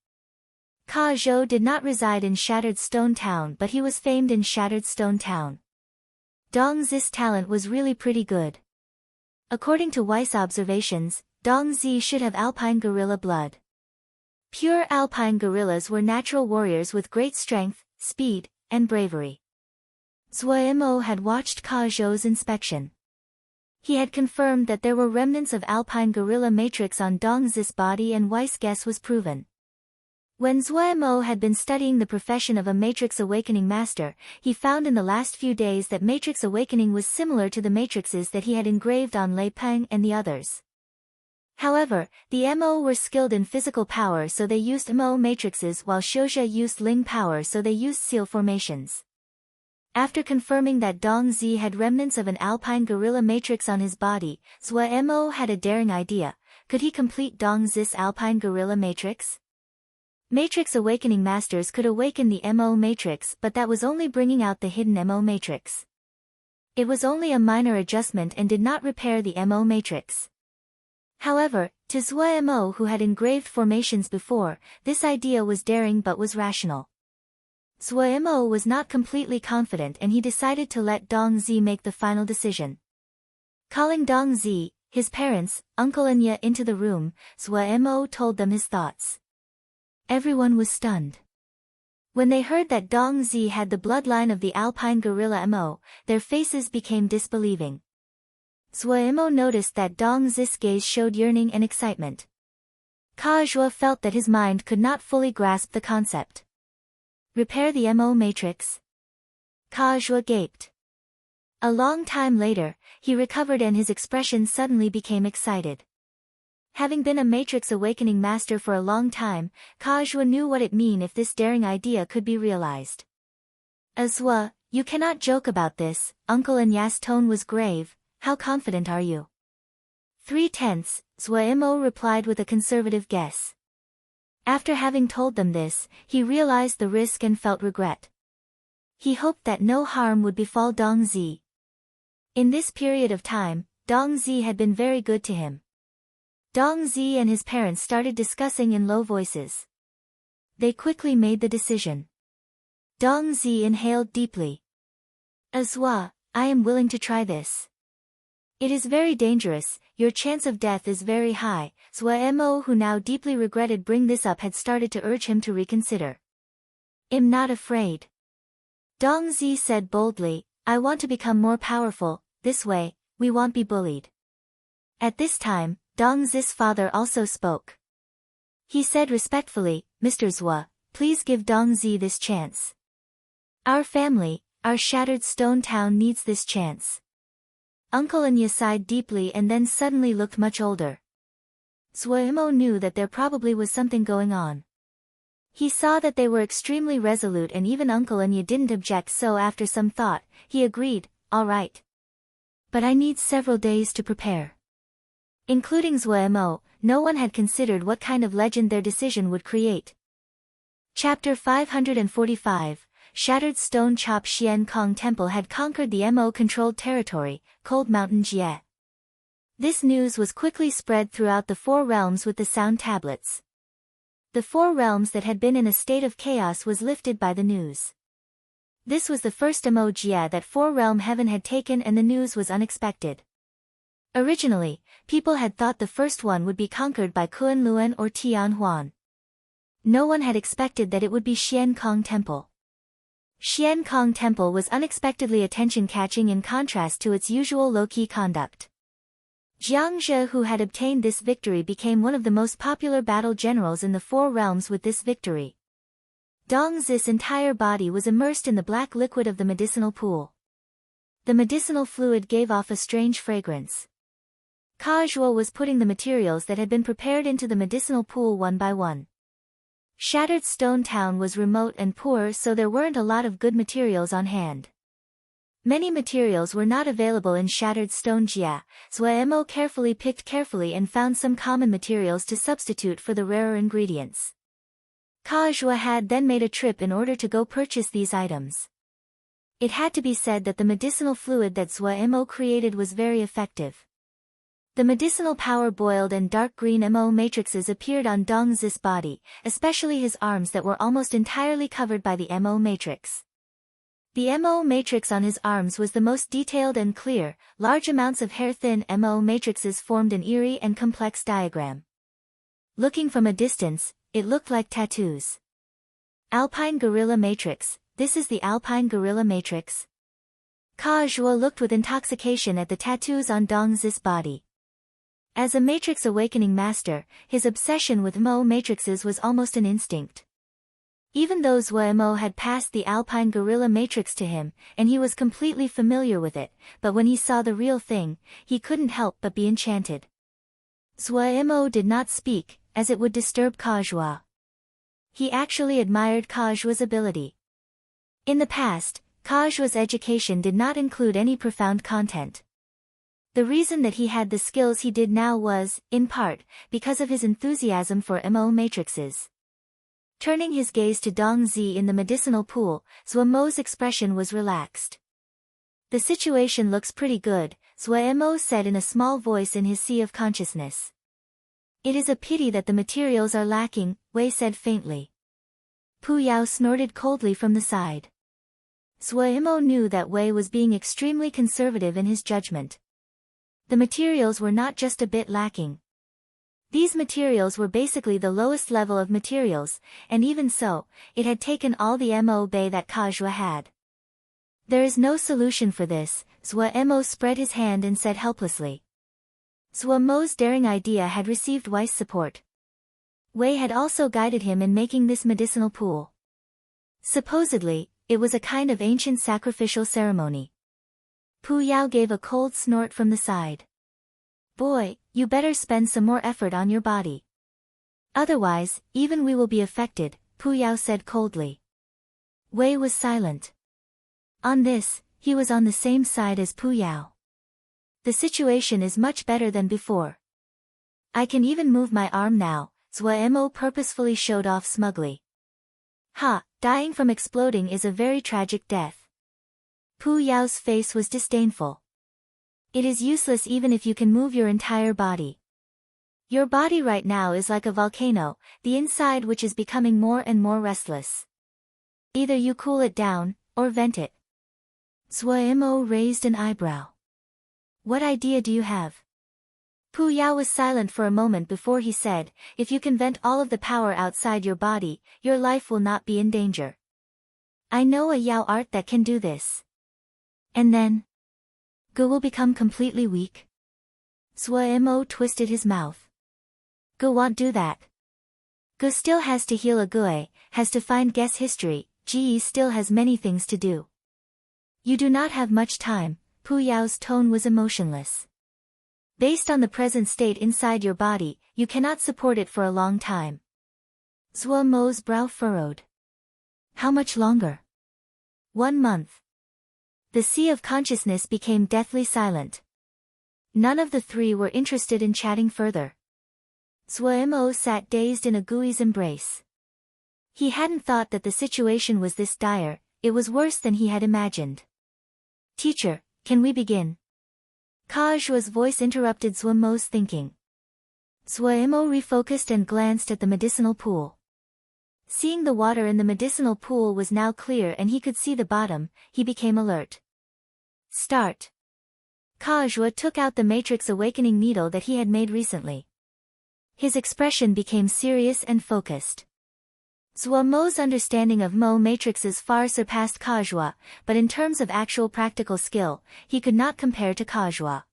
[SPEAKER 1] Ka Zhuo did not reside in Shattered Stone Town, but he was famed in Shattered Stone Town. Dong Zi's talent was really pretty good. According to Weiss observations, Dong Zi should have alpine gorilla blood. Pure alpine gorillas were natural warriors with great strength, speed, and bravery. Zuemo had watched Ka Zhuo's inspection. He had confirmed that there were remnants of alpine gorilla matrix on Dong Zi's body, and Weiss' guess was proven. When Zuemo had been studying the profession of a Matrix Awakening Master, he found in the last few days that Matrix Awakening was similar to the matrices that he had engraved on Lei Peng and the others. However, the Mo were skilled in physical power, so they used Mo matrices, while Shouja used Ling power, so they used seal formations. After confirming that Dong Zi had remnants of an alpine gorilla matrix on his body, Zuemo had a daring idea. Could he complete Dong Zi's alpine gorilla matrix? Matrix Awakening Masters could awaken the Mo matrix, but that was only bringing out the hidden Mo matrix. It was only a minor adjustment and did not repair the Mo matrix. However, to Zuemo, who had engraved formations before, this idea was daring but was rational. Zuemo was not completely confident, and he decided to let Dong Zi make the final decision. Calling Dong Zi, his parents, Uncle Anya into the room, Zuemo told them his thoughts. Everyone was stunned. When they heard that Dong Zi had the bloodline of the alpine gorilla Mo, their faces became disbelieving. Zhuo Mo noticed that Dong Zi's gaze showed yearning and excitement. Ka Zhuo felt that his mind could not fully grasp the concept. Repair the Mo matrix? Ka Zhuo gaped. A long time later, he recovered and his expression suddenly became excited. Having been a Matrix Awakening Master for a long time, Ka Zhuo knew what it meant if this daring idea could be realized. Azwa, you cannot joke about this, Uncle Anya's tone was grave. How confident are you? 3/10, Zhuo Mo replied with a conservative guess. After having told them this, he realized the risk and felt regret. He hoped that no harm would befall Dong Zi. In this period of time, Dong Zi had been very good to him. Dong Zi and his parents started discussing in low voices. They quickly made the decision. Dong Zi inhaled deeply. Azwa, I am willing to try this. It is very dangerous, your chance of death is very high. Zhuo Mo, who now deeply regretted bringing this up, had started to urge him to reconsider. I'm not afraid. Dong Zi said boldly, I want to become more powerful, this way, we won't be bullied. At this time, Dong Zi's father also spoke. He said respectfully, Mr. Zhuo, please give Dong Zi this chance. Our family, our shattered stone town needs this chance. Uncle Anya sighed deeply and then suddenly looked much older. Zhuo Mo knew that there probably was something going on. He saw that they were extremely resolute and even Uncle Anya didn't object, so after some thought, he agreed, all right. But I need several days to prepare. Including Zhuo Mo, no one had considered what kind of legend their decision would create. Chapter 545, Shattered Stone Chop. Xian Kong Temple had conquered the Mo-controlled territory, Cold Mountain Jie. This news was quickly spread throughout the four realms with the sound tablets. The four realms that had been in a state of chaos was lifted by the news. This was the first Mo Jie that four realm heaven had taken, and the news was unexpected. Originally, people had thought the first one would be conquered by Kuan Luan or Tian Huan. No one had expected that it would be Xian Kong Temple. Xian Kong Temple was unexpectedly attention-catching in contrast to its usual low-key conduct. Jiang Zhe, who had obtained this victory, became one of the most popular battle generals in the four realms with this victory. Dong Zi's entire body was immersed in the black liquid of the medicinal pool. The medicinal fluid gave off a strange fragrance. Ka Zhuo was putting the materials that had been prepared into the medicinal pool one by one. Shattered Stone Town was remote and poor, so there weren't a lot of good materials on hand. Many materials were not available in Shattered Stone Jia. Zhuo Mo carefully picked and found some common materials to substitute for the rarer ingredients. Ka Zhuo had then made a trip in order to go purchase these items. It had to be said that the medicinal fluid that Zhuo Mo created was very effective. The medicinal power boiled and dark green Mo matrices appeared on Dong Zi's body, especially his arms that were almost entirely covered by the Mo matrix. The Mo matrix on his arms was the most detailed and clear. Large amounts of hair-thin Mo matrices formed an eerie and complex diagram. Looking from a distance, it looked like tattoos. Alpine Gorilla Matrix, this is the Alpine Gorilla Matrix? Ka Zhuo looked with intoxication at the tattoos on Dong Zi's body. As a Matrix Awakening Master, his obsession with Mo matrices was almost an instinct. Even though Zhuo Mo had passed the Alpine Gorilla Matrix to him, and he was completely familiar with it, but when he saw the real thing, he couldn't help but be enchanted. Zhuo Mo did not speak, as it would disturb Ka Zhuo. He actually admired Ka Zhuo's ability. In the past, Ka Zhuo's education did not include any profound content. The reason that he had the skills he did now was, in part, because of his enthusiasm for Mo matrices. Turning his gaze to Dong Zi in the medicinal pool, Zhuo Mo's expression was relaxed. The situation looks pretty good, Zhuo Mo said in a small voice in his sea of consciousness. It is a pity that the materials are lacking, Wei said faintly. Pu Yao snorted coldly from the side. Zhuo Mo knew that Wei was being extremely conservative in his judgment. The materials were not just a bit lacking. These materials were basically the lowest level of materials, and even so, it had taken all the mo bay that Kajua had. There is no solution for this, Zua Mo spread his hand and said helplessly. Zua Mo's daring idea had received wise support. Wei had also guided him in making this medicinal pool. Supposedly, it was a kind of ancient sacrificial ceremony. Pu Yao gave a cold snort from the side. Boy, you better spend some more effort on your body. Otherwise, even we will be affected, Pu Yao said coldly. Wei was silent. On this, he was on the same side as Pu Yao. The situation is much better than before. I can even move my arm now, Zua Mo purposefully showed off smugly. Ha, dying from exploding is a very tragic death. Pu Yao's face was disdainful. It is useless even if you can move your entire body. Your body right now is like a volcano, the inside which is becoming more and more restless. Either you cool it down, or vent it. Zua Mo raised an eyebrow. What idea do you have? Pu Yao was silent for a moment before he said, if you can vent all of the power outside your body, your life will not be in danger. I know a Yao art that can do this. And then? Gu will become completely weak. Zua Mo twisted his mouth. Gu won't do that. Gu still has to heal a Gue, has to find guess history, Ji still has many things to do. You do not have much time, Pu Yao's tone was emotionless. Based on the present state inside your body, you cannot support it for a long time. Zua Mo's brow furrowed. How much longer? 1 month. The sea of consciousness became deathly silent. None of the three were interested in chatting further. Zua Mo sat dazed in a Gui's embrace. He hadn't thought that the situation was this dire, it was worse than he had imagined. Teacher, can we begin? Kajua's voice interrupted Zua Mo's thinking. Zua Mo refocused and glanced at the medicinal pool. Seeing the water in the medicinal pool was now clear and he could see the bottom, he became alert. Start. Kajua took out the Matrix Awakening needle that he had made recently. His expression became serious and focused. Zua Mo's understanding of Mo matrices far surpassed Kajua, but in terms of actual practical skill, he could not compare to Kajua.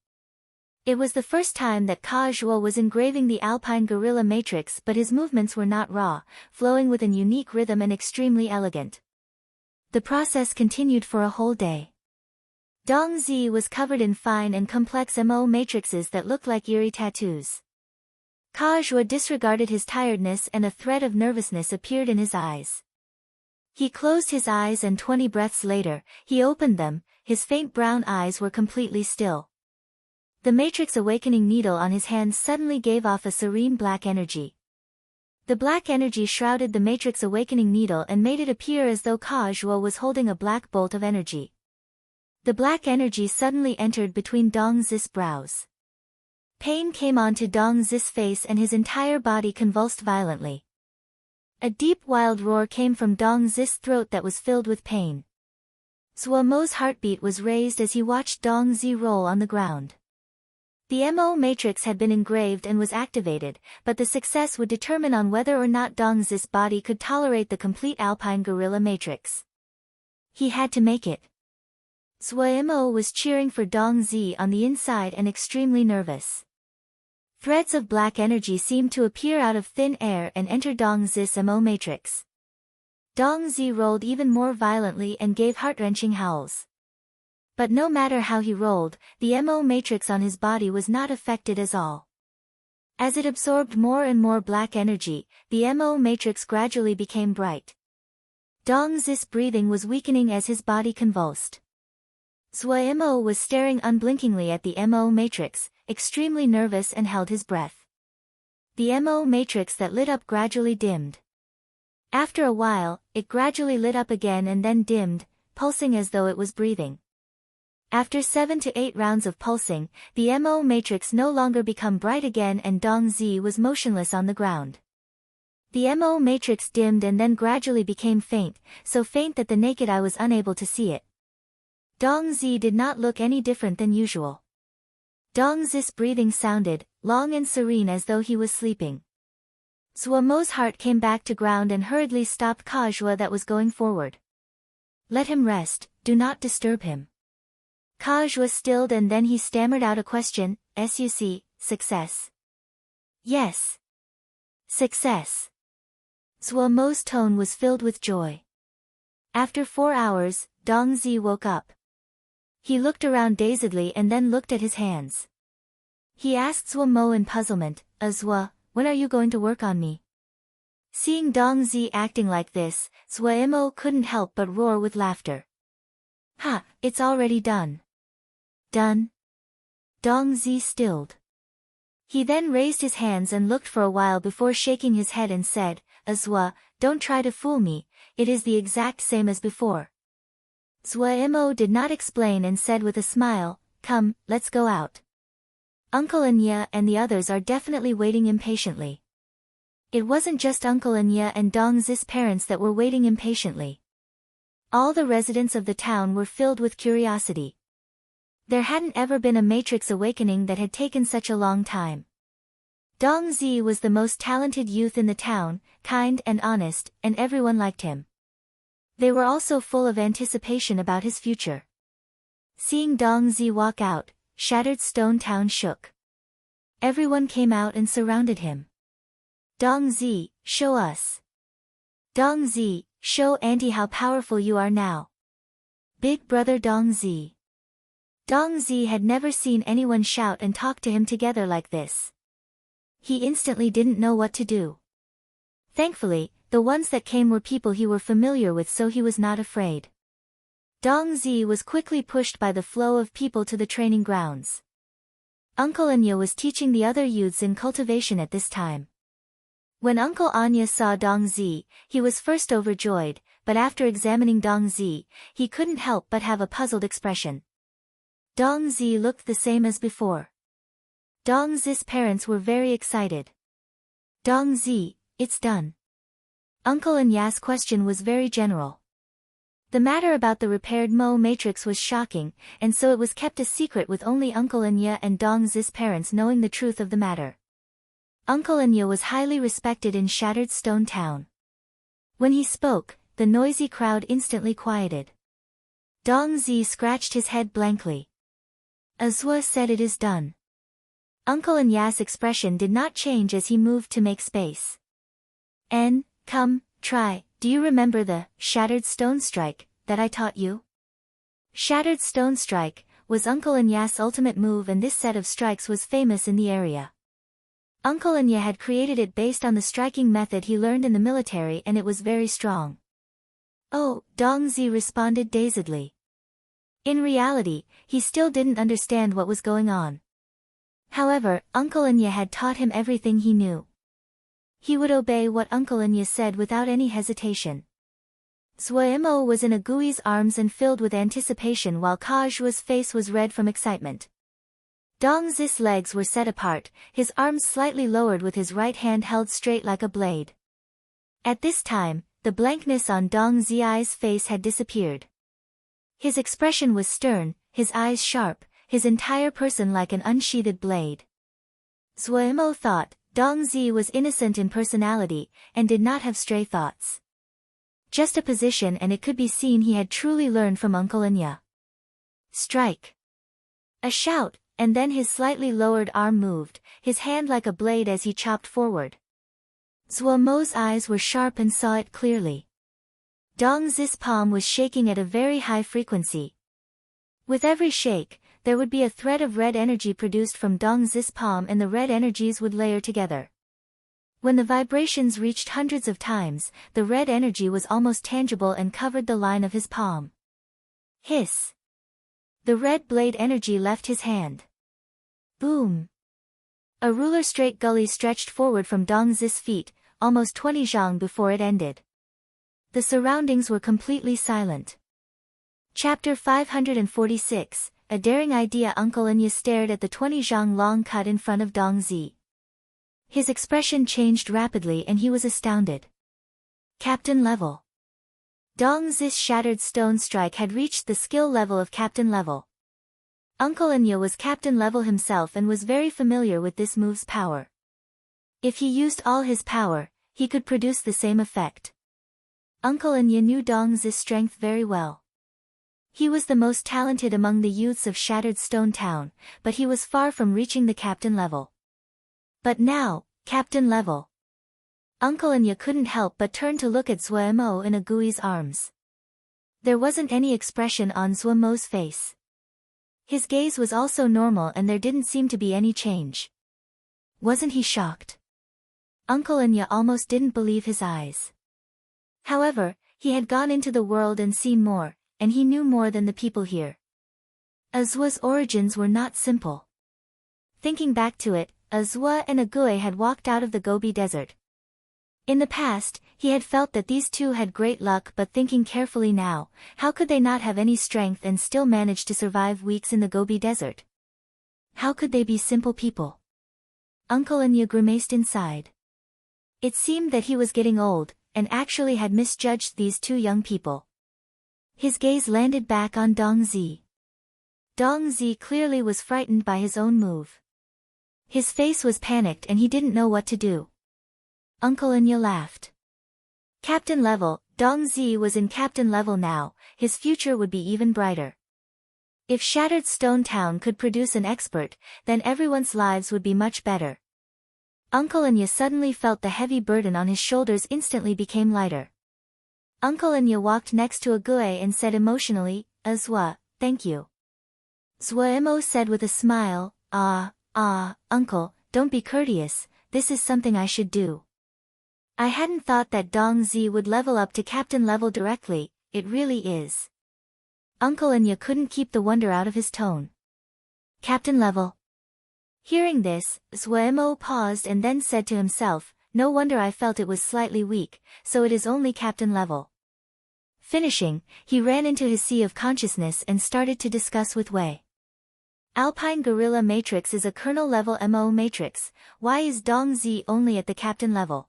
[SPEAKER 1] It was the first time that Kajua was engraving the Alpine Gorilla matrix, but his movements were not raw, flowing with an unique rhythm and extremely elegant. The process continued for a whole day. Dong Zi was covered in fine and complex Mo matrices that looked like eerie tattoos. Kajua disregarded his tiredness and a thread of nervousness appeared in his eyes. He closed his eyes and 20 breaths later, he opened them, his faint brown eyes were completely still. The Matrix Awakening needle on his hand suddenly gave off a serene black energy. The black energy shrouded the Matrix Awakening needle and made it appear as though Kajua was holding a black bolt of energy. The black energy suddenly entered between Dong Zi's brows. Pain came onto Dong Zi's face and his entire body convulsed violently. A deep wild roar came from Dong Zi's throat that was filled with pain. Zua Mo's heartbeat was raised as he watched Dong Zi roll on the ground. The Mo matrix had been engraved and was activated, but the success would determine on whether or not Dong Zi's body could tolerate the complete Alpine Gorilla matrix. He had to make it. Zua Mo was cheering for Dong Zi on the inside and extremely nervous. Threads of black energy seemed to appear out of thin air and enter Dong Zi's Mo matrix. Dong Zi rolled even more violently and gave heart-wrenching howls. But no matter how he rolled, the Mo matrix on his body was not affected at all. As it absorbed more and more black energy, the Mo matrix gradually became bright. Dong Zi's breathing was weakening as his body convulsed. Zua Mo was staring unblinkingly at the Mo matrix, extremely nervous and held his breath. The Mo matrix that lit up gradually dimmed. After a while, it gradually lit up again and then dimmed, pulsing as though it was breathing. After 7 to 8 rounds of pulsing, the Mo matrix no longer became bright again and Dong Zi was motionless on the ground. The Mo matrix dimmed and then gradually became faint, so faint that the naked eye was unable to see it. Dong Zi did not look any different than usual. Dong Zi's breathing sounded, long and serene as though he was sleeping. Zuomo's heart came back to ground and hurriedly stopped Kajua that was going forward. Let him rest, do not disturb him. Kajua stilled and then he stammered out a question, "Suc, success?" "Yes. Success." Zuomo's tone was filled with joy. After 4 hours, Dongzi woke up. He looked around dazedly and then looked at his hands. He asked Zuomo in puzzlement, "Zua, when are you going to work on me?" Seeing Dongzi acting like this, Zuomo couldn't help but roar with laughter. "Ha, it's already done." "Done?" Dongzi stilled. He then raised his hands and looked for a while before shaking his head and said, "Zua, don't try to fool me, it is the exact same as before." Zuomo did not explain and said with a smile, "Come, let's go out. Uncle Anya and the others are definitely waiting impatiently." It wasn't just Uncle Anya and Dongzi's parents that were waiting impatiently. All the residents of the town were filled with curiosity. There hadn't ever been a matrix awakening that had taken such a long time. Dongzi was the most talented youth in the town, kind and honest, and everyone liked him. They were also full of anticipation about his future. Seeing Dongzi walk out, Shattered Stone Town shook. Everyone came out and surrounded him. "Dongzi, show us. Dongzi, show Auntie how powerful you are now. Big brother Dongzi." Dongzi had never seen anyone shout and talk to him together like this. He instantly didn't know what to do. Thankfully, the ones that came were people he were familiar with, so he was not afraid. Dongzi was quickly pushed by the flow of people to the training grounds. Uncle Anya was teaching the other youths in cultivation at this time. When Uncle Anya saw Dongzi, he was first overjoyed, but after examining Dongzi, he couldn't help but have a puzzled expression. Dongzi looked the same as before. Dongzi's parents were very excited. "Dongzi, it's done." Uncle Anya's question was very general. The matter about the repaired Mo matrix was shocking, and so it was kept a secret with only Uncle Anya and Dongzi's parents knowing the truth of the matter. Uncle Anya was highly respected in Shattered Stone Town. When he spoke, the noisy crowd instantly quieted. Dongzi scratched his head blankly. "Azua said it is done." Uncle Anya's expression did not change as he moved to make space. Come, try, do you remember the Shattered Stone Strike that I taught you?" Shattered Stone Strike was Uncle Anya's ultimate move, and this set of strikes was famous in the area. Uncle Anya had created it based on the striking method he learned in the military, and it was very strong. "Oh," Dongzi responded dazedly. In reality, he still didn't understand what was going on. However, Uncle Anya had taught him everything he knew. He would obey what Uncle Anya said without any hesitation. Zuomo was in Agui's arms and filled with anticipation, while Kajua's face was red from excitement. Dongzi's legs were set apart, his arms slightly lowered with his right hand held straight like a blade. At this time, the blankness on Dongzi's face had disappeared. His expression was stern, his eyes sharp, his entire person like an unsheathed blade. Zuomo thought Dongzi was innocent in personality, and did not have stray thoughts. Just a position, and it could be seen he had truly learned from Uncle Anya. "Strike!" A shout, and then his slightly lowered arm moved, his hand like a blade as he chopped forward. Zuomo's eyes were sharp and saw it clearly. Dongzi's palm was shaking at a very high frequency. With every shake, there would be a thread of red energy produced from Dongzi's palm, and the red energies would layer together. When the vibrations reached hundreds of times, the red energy was almost tangible and covered the line of his palm. Hiss! The red blade energy left his hand. Boom! A ruler-straight gully stretched forward from Dongzi's feet, almost 20 zhang before it ended. The surroundings were completely silent. Chapter 546, A Daring Idea. Uncle Anya stared at the 20 zhang long cut in front of Dongzi. His expression changed rapidly and he was astounded. Captain level. Dongzi's Shattered Stone Strike had reached the skill level of captain level. Uncle Enya was captain level himself and was very familiar with this move's power. If he used all his power, he could produce the same effect. Uncle Enya knew Dong's strength very well. He was the most talented among the youths of Shattered Stone Town, but he was far from reaching the captain level. But now, captain level. Uncle Enya couldn't help but turn to look at Zuemo in Agui's arms. There wasn't any expression on Zuemo's face. His gaze was also normal and there didn't seem to be any change. Wasn't he shocked? Uncle Enya almost didn't believe his eyes. However, he had gone into the world and seen more, and he knew more than the people here. Azua's origins were not simple. Thinking back to it, Azua and Agui had walked out of the Gobi Desert. In the past, he had felt that these two had great luck, but thinking carefully now, how could they not have any strength and still manage to survive weeks in the Gobi Desert? How could they be simple people? Uncle Enya grimaced inside. It seemed that he was getting old, and actually had misjudged these two young people. His gaze landed back on Dongzi. Dongzi clearly was frightened by his own move. His face was panicked and he didn't know what to do. Uncle Enya laughed. Captain level, Dongzi was in captain level now, his future would be even brighter. If Shattered Stone Town could produce an expert, then everyone's lives would be much better. Uncle Enya suddenly felt the heavy burden on his shoulders instantly became lighter. Uncle Enya walked next to Agui and said emotionally, Azua, thank you. Zuemo said with a smile, uncle, don't be courteous, this is something I should do. I hadn't thought that Dongzi would level up to captain level directly, it really is. Uncle Enya couldn't keep the wonder out of his tone. Captain level. Hearing this, Zuemo paused and then said to himself, no wonder I felt it was slightly weak, so it is only captain level. Finishing, he ran into his sea of consciousness and started to discuss with Wei. Alpine Gorilla Matrix is a kernel level MO matrix, why is Dongzi only at the captain level?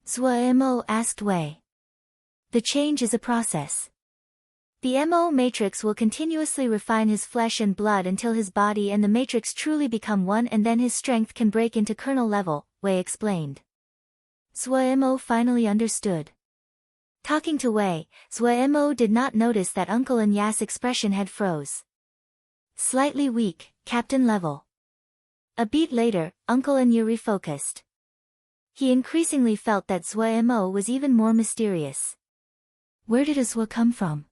[SPEAKER 1] Zuemo asked Wei. The change is a process. The MO matrix will continuously refine his flesh and blood until his body and the matrix truly become one and then his strength can break into kernel level, Wei explained. Zuemo finally understood. Talking to Wei, Zuemo did not notice that Uncle Enya's expression had froze. Slightly weak, captain level. A beat later, Uncle Enya refocused. He increasingly felt that Zuemo was even more mysterious. Where did Azua come from?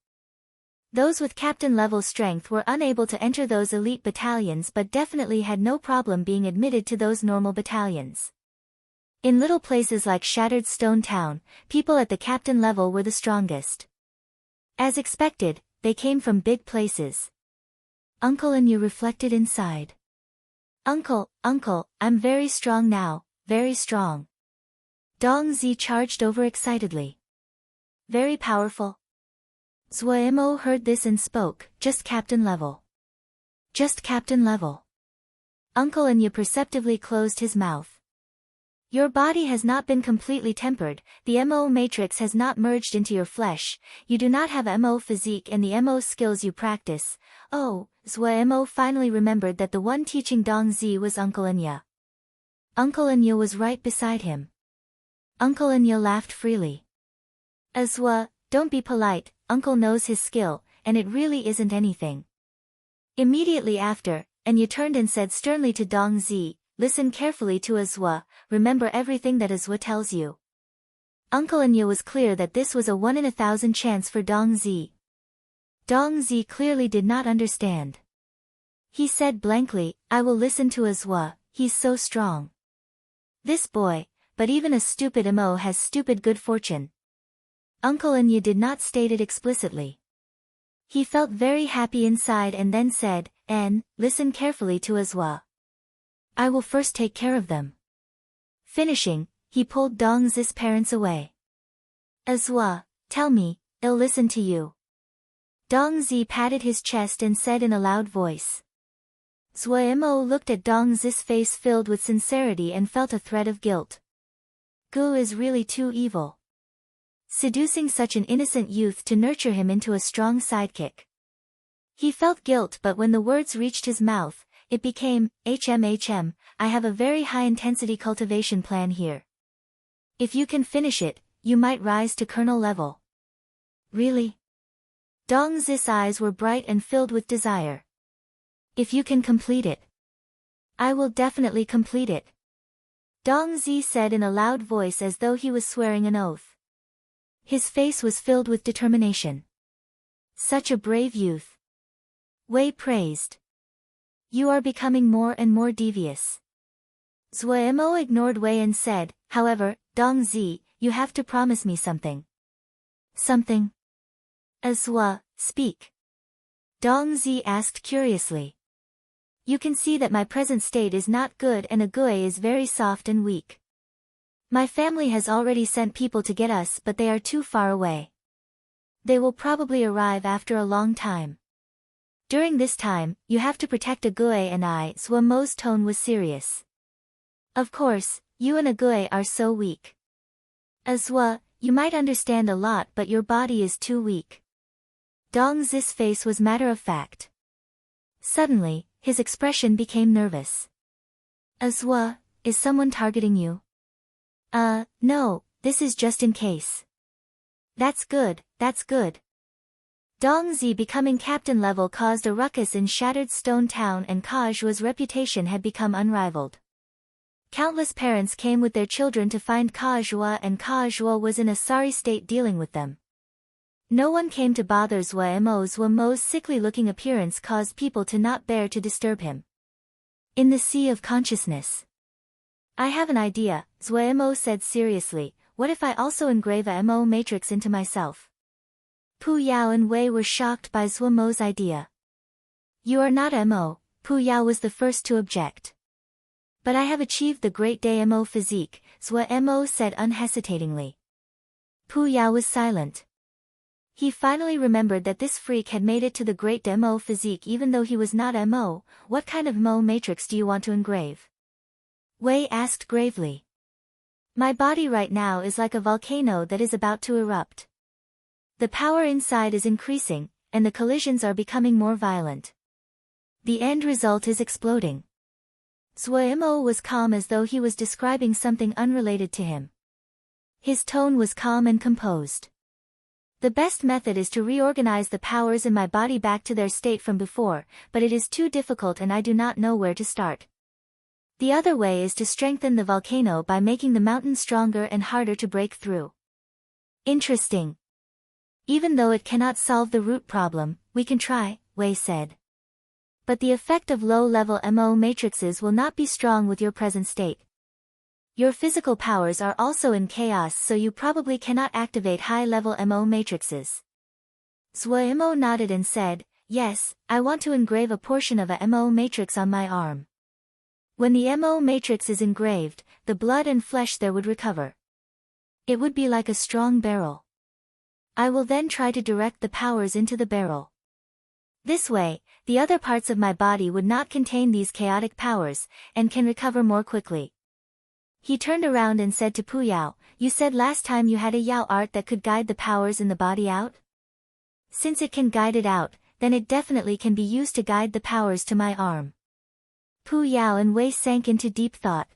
[SPEAKER 1] Those with captain-level strength were unable to enter those elite battalions but definitely had no problem being admitted to those normal battalions. In little places like Shattered Stone Town, people at the captain level were the strongest. As expected, they came from big places. Uncle Enya reflected inside. Uncle, I'm very strong now, very strong. Dongzi charged over excitedly. Very powerful. Zuemo heard this and spoke, just captain level. Just captain level. Uncle Enya perceptibly closed his mouth. Your body has not been completely tempered, the MO matrix has not merged into your flesh, you do not have MO physique and the MO skills you practice. Oh, Zuemo finally remembered that the one teaching Dongzi was Uncle Enya. Uncle Enya was right beside him. Uncle Enya laughed freely. Azua, don't be polite, Uncle knows his skill, and it really isn't anything. Immediately after, Enya turned and said sternly to Dongzi, listen carefully to Azua, remember everything that Azua tells you. Uncle Enya was clear that this was a 1 in 1,000 chance for Dongzi. Dongzi clearly did not understand. He said blankly, I will listen to Azua, he's so strong. This boy, but even a stupid MO has stupid good fortune. Uncle Enya did not state it explicitly. He felt very happy inside and then said, listen carefully to Azua. I will first take care of them. Finishing, he pulled Dongzi's parents away. Azua, tell me, I'll listen to you. Dongzi patted his chest and said in a loud voice. Zuemo looked at Dongzi's face filled with sincerity and felt a thread of guilt. Gu is really too evil. Seducing such an innocent youth to nurture him into a strong sidekick. He felt guilt, but when the words reached his mouth, it became, I have a very high-intensity cultivation plan here. If you can finish it, you might rise to colonel level. Really? Dong Zis' eyes were bright and filled with desire. If you can complete it. I will definitely complete it. Dong Zi said in a loud voice as though he was swearing an oath. His face was filled with determination. Such a brave youth. Wei praised. You are becoming more and more devious. Zuemo ignored Wei and said, however, Dong Zi, you have to promise me something. Something? Azua, speak. Dong Zi asked curiously. You can see that my present state is not good and Agui is very soft and weak. My family has already sent people to get us, but they are too far away. They will probably arrive after a long time. During this time, you have to protect Agui and I. Zuemo's tone was serious. Of course, you and Agui are so weak. Azua, you might understand a lot but your body is too weak. Dong Zis' face was matter-of-fact. Suddenly, his expression became nervous. Azua, is someone targeting you? No, this is just in case. That's good, that's good. Dong Zi becoming captain level caused a ruckus in Shattered Stone Town and Kajua's reputation had become unrivaled. Countless parents came with their children to find Kajua and Kajua was in a sorry state dealing with them. No one came to bother Zuemo's sickly-looking appearance caused people to not bear to disturb him. In the sea of consciousness. I have an idea, Zuemo said seriously, what if I also engrave a Mo matrix into myself? Pu Yao and Wei were shocked by Zuemo's idea. You are not Mo, Pu Yao was the first to object. But I have achieved the great day Mo physique, Zuemo said unhesitatingly. Pu Yao was silent. He finally remembered that this freak had made it to the great Mo physique even though he was not Mo. What kind of Mo matrix do you want to engrave? Wei asked gravely. My body right now is like a volcano that is about to erupt. The power inside is increasing, and the collisions are becoming more violent. The end result is exploding. Zuemo was calm as though he was describing something unrelated to him. His tone was calm and composed. The best method is to reorganize the powers in my body back to their state from before, but it is too difficult and I do not know where to start. The other way is to strengthen the volcano by making the mountain stronger and harder to break through. Interesting. Even though it cannot solve the root problem, we can try, Wei said. But the effect of low-level Mo matrices will not be strong with your present state. Your physical powers are also in chaos so you probably cannot activate high-level Mo matrices. Zuemo nodded and said, yes, I want to engrave a portion of a Mo matrix on my arm. When the Mo matrix is engraved, the blood and flesh there would recover. It would be like a strong barrel. I will then try to direct the powers into the barrel. This way, the other parts of my body would not contain these chaotic powers, and can recover more quickly. He turned around and said to Pu Yao, you said last time you had a Yao art that could guide the powers in the body out? Since it can guide it out, then it definitely can be used to guide the powers to my arm. Pu Yao and Wei sank into deep thought.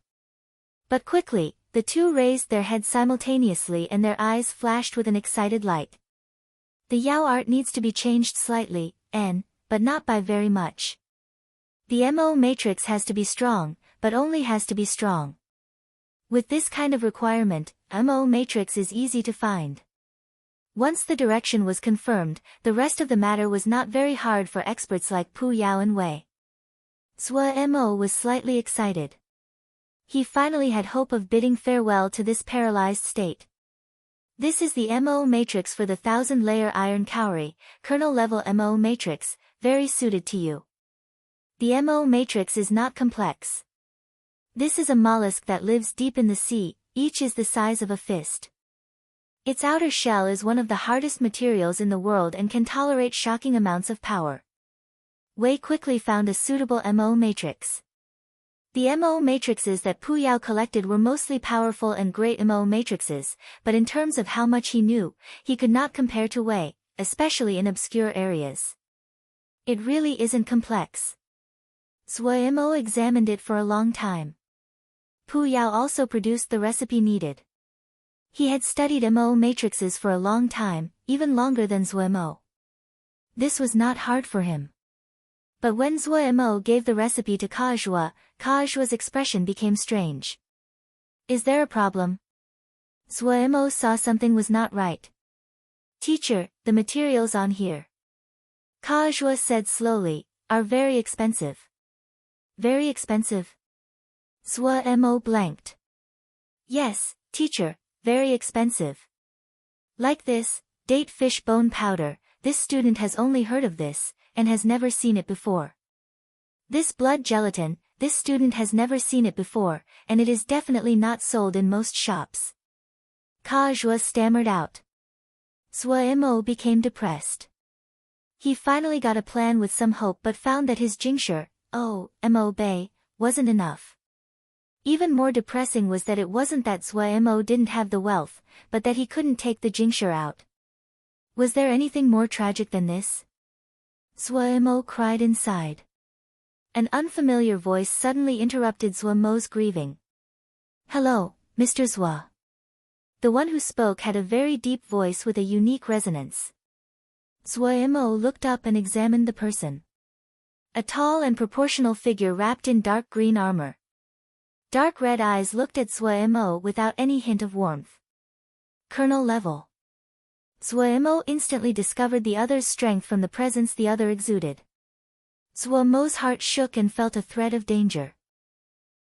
[SPEAKER 1] But quickly, the two raised their heads simultaneously and their eyes flashed with an excited light. The Yao art needs to be changed slightly, but not by very much. The Mo matrix has to be strong, but only has to be strong. With this kind of requirement, Mo matrix is easy to find. Once the direction was confirmed, the rest of the matter was not very hard for experts like Pu Yao and Wei. Zuemo was slightly excited. He finally had hope of bidding farewell to this paralyzed state. This is the Mo matrix for the 1000-layer iron cowrie, kernel-level Mo matrix, very suited to you. The Mo matrix is not complex. This is a mollusk that lives deep in the sea, each is the size of a fist. Its outer shell is one of the hardest materials in the world and can tolerate shocking amounts of power. Wei quickly found a suitable Mo matrix. The Mo matrices that Pu Yao collected were mostly powerful and great Mo matrices, but in terms of how much he knew, he could not compare to Wei, especially in obscure areas. It really isn't complex. Zhuo examined it for a long time. Pu Yao also produced the recipe needed. He had studied Mo matrices for a long time, even longer than Zhuo. This was not hard for him. But when Zhuo gave the recipe to Kajua's expression became strange. Is there a problem? Zhuo saw something was not right. Teacher, the materials on here, Kajua said slowly, are very expensive. Very expensive? Zhuo blanked. Yes, teacher, very expensive. Like this, date fish bone powder, this student has only heard of this, and has never seen it before. This blood gelatin, this student has never seen it before, and it is definitely not sold in most shops. Kajua stammered out. Zhuo became depressed. He finally got a plan with some hope but found that his Jingsher, Mo Bei, wasn't enough. Even more depressing was that it wasn't that Zhuo didn't have the wealth, but that he couldn't take the Jingsher out. Was there anything more tragic than this? Zhuo cried inside. An unfamiliar voice suddenly interrupted Zhuo's grieving. Hello, Mr. Zhuo. The one who spoke had a very deep voice with a unique resonance. Zhuo looked up and examined the person. A tall and proportional figure wrapped in dark green armor. Dark red eyes looked at Zhuo without any hint of warmth. Colonel level. Zhuo instantly discovered the other's strength from the presence the other exuded. Zhuo's heart shook and felt a threat of danger.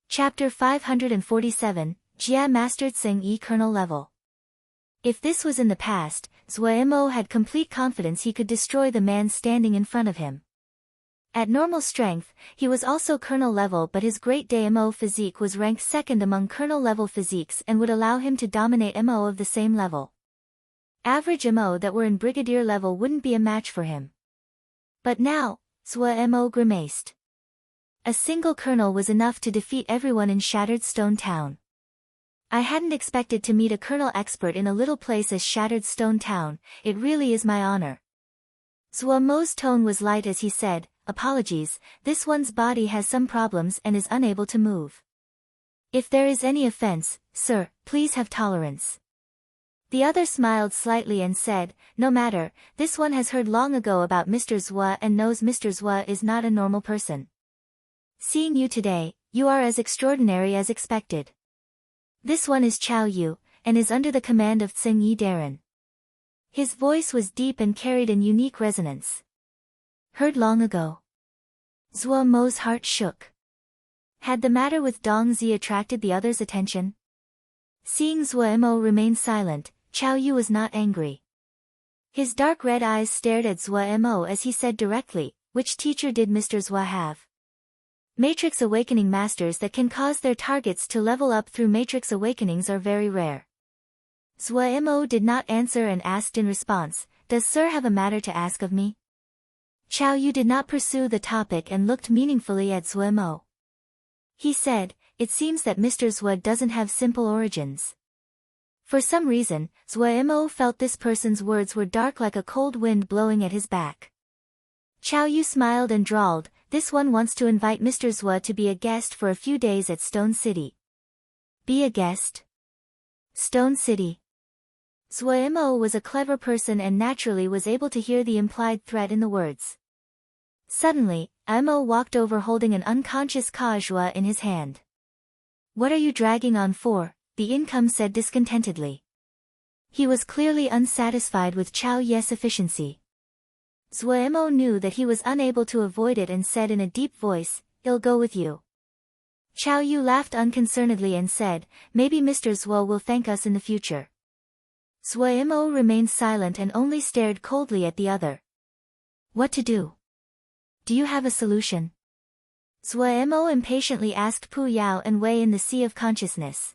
[SPEAKER 1] Chapter 547, Jia mastered Tsing Yi Colonel level. If this was in the past, Zhuo had complete confidence he could destroy the man standing in front of him. At normal strength, he was also colonel level, but his great Mo physique was ranked second among colonel level physiques and would allow him to dominate Mo of the same level. Average Mo that were in brigadier level wouldn't be a match for him. But now, Zhuo grimaced. A single colonel was enough to defeat everyone in Shattered Stone Town. I hadn't expected to meet a colonel expert in a little place as Shattered Stone Town, it really is my honor. Zhuo's tone was light as he said, apologies, this one's body has some problems and is unable to move. If there is any offense, sir, please have tolerance. The other smiled slightly and said, no matter, this one has heard long ago about Mr. Zhuo and knows Mr. Zhuo is not a normal person. Seeing you today, you are as extraordinary as expected. This one is Chao Yu, and is under the command of Tsing Yi Darren. His voice was deep and carried an unique resonance. Heard long ago. Zhuo's heart shook. Had the matter with Dong Zi attracted the other's attention? Seeing Zhuo remain silent, Chao Yu was not angry. His dark red eyes stared at Zhuo as he said directly, which teacher did Mr. Zhuo have? Matrix awakening masters that can cause their targets to level up through matrix awakenings are very rare. Zhuo did not answer and asked in response, does sir have a matter to ask of me? Chao Yu did not pursue the topic and looked meaningfully at Zhuo. He said, it seems that Mr. Zhuo doesn't have simple origins. For some reason, Zhuo felt this person's words were dark like a cold wind blowing at his back. Chao Yu smiled and drawled, this one wants to invite Mr. Zhuo to be a guest for a few days at Stone City. Be a guest? Stone City. Zhuo was a clever person and naturally was able to hear the implied threat in the words. Suddenly, Mo walked over holding an unconscious Kajua in his hand. What are you dragging on for? The income said discontentedly. He was clearly unsatisfied with Chao Yu's efficiency. Zhuo knew that he was unable to avoid it and said in a deep voice, I'll go with you. Chao Yu laughed unconcernedly and said, maybe Mr. Zhuo will thank us in the future. Zhuo remained silent and only stared coldly at the other. What to do? Do you have a solution? Zhuo impatiently asked Pu Yao and Wei in the Sea of Consciousness.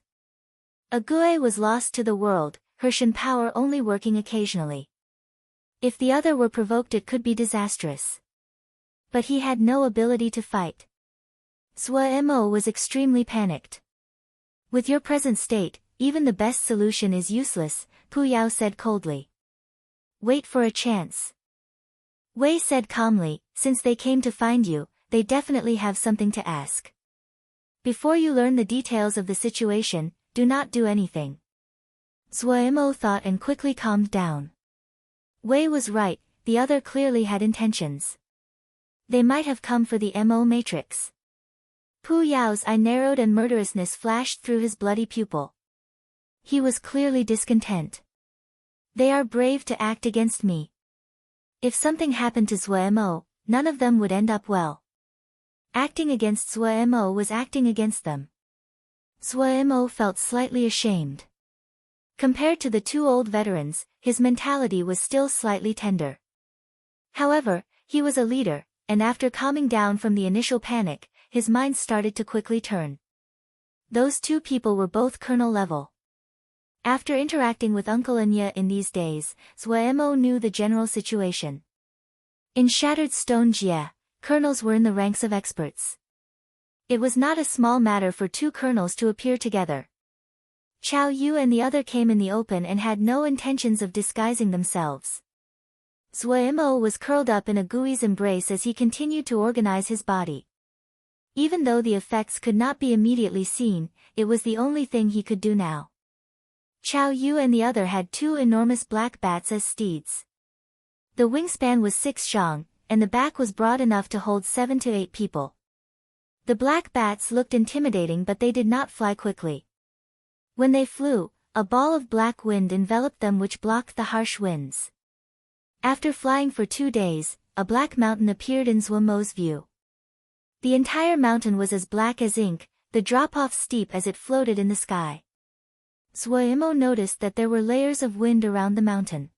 [SPEAKER 1] Ague was lost to the world, her Shen power only working occasionally. If the other were provoked it could be disastrous. But he had no ability to fight. Zhuo was extremely panicked. With your present state, even the best solution is useless, Pu Yao said coldly. Wait for a chance. Wei said calmly, since they came to find you, they definitely have something to ask. Before you learn the details of the situation, do not do anything. Zuo thought and quickly calmed down. Wei was right, the other clearly had intentions. They might have come for the Mo matrix. Pu Yao's eye narrowed and murderousness flashed through his bloody pupil. He was clearly discontent. They are brave to act against me. If something happened to Zuo, none of them would end up well. Acting against Zuo was acting against them. Zuo felt slightly ashamed. Compared to the two old veterans, his mentality was still slightly tender. However, he was a leader, and after calming down from the initial panic, his mind started to quickly turn. Those two people were both colonel level. After interacting with Uncle Anya in these days, Zuo knew the general situation. In Shattered Stone Jia, colonels were in the ranks of experts. It was not a small matter for two colonels to appear together. Chao Yu and the other came in the open and had no intentions of disguising themselves. Zuo was curled up in a Gui's embrace as he continued to organize his body. Even though the effects could not be immediately seen, it was the only thing he could do now. Chao Yu and the other had two enormous black bats as steeds. The wingspan was 6 zhang, and the back was broad enough to hold 7 to 8 people. The black bats looked intimidating, but they did not fly quickly. When they flew, a ball of black wind enveloped them which blocked the harsh winds. After flying for 2 days, a black mountain appeared in Zuomo's view. The entire mountain was as black as ink, the drop-off steep as it floated in the sky. Zuo noticed that there were layers of wind around the mountain.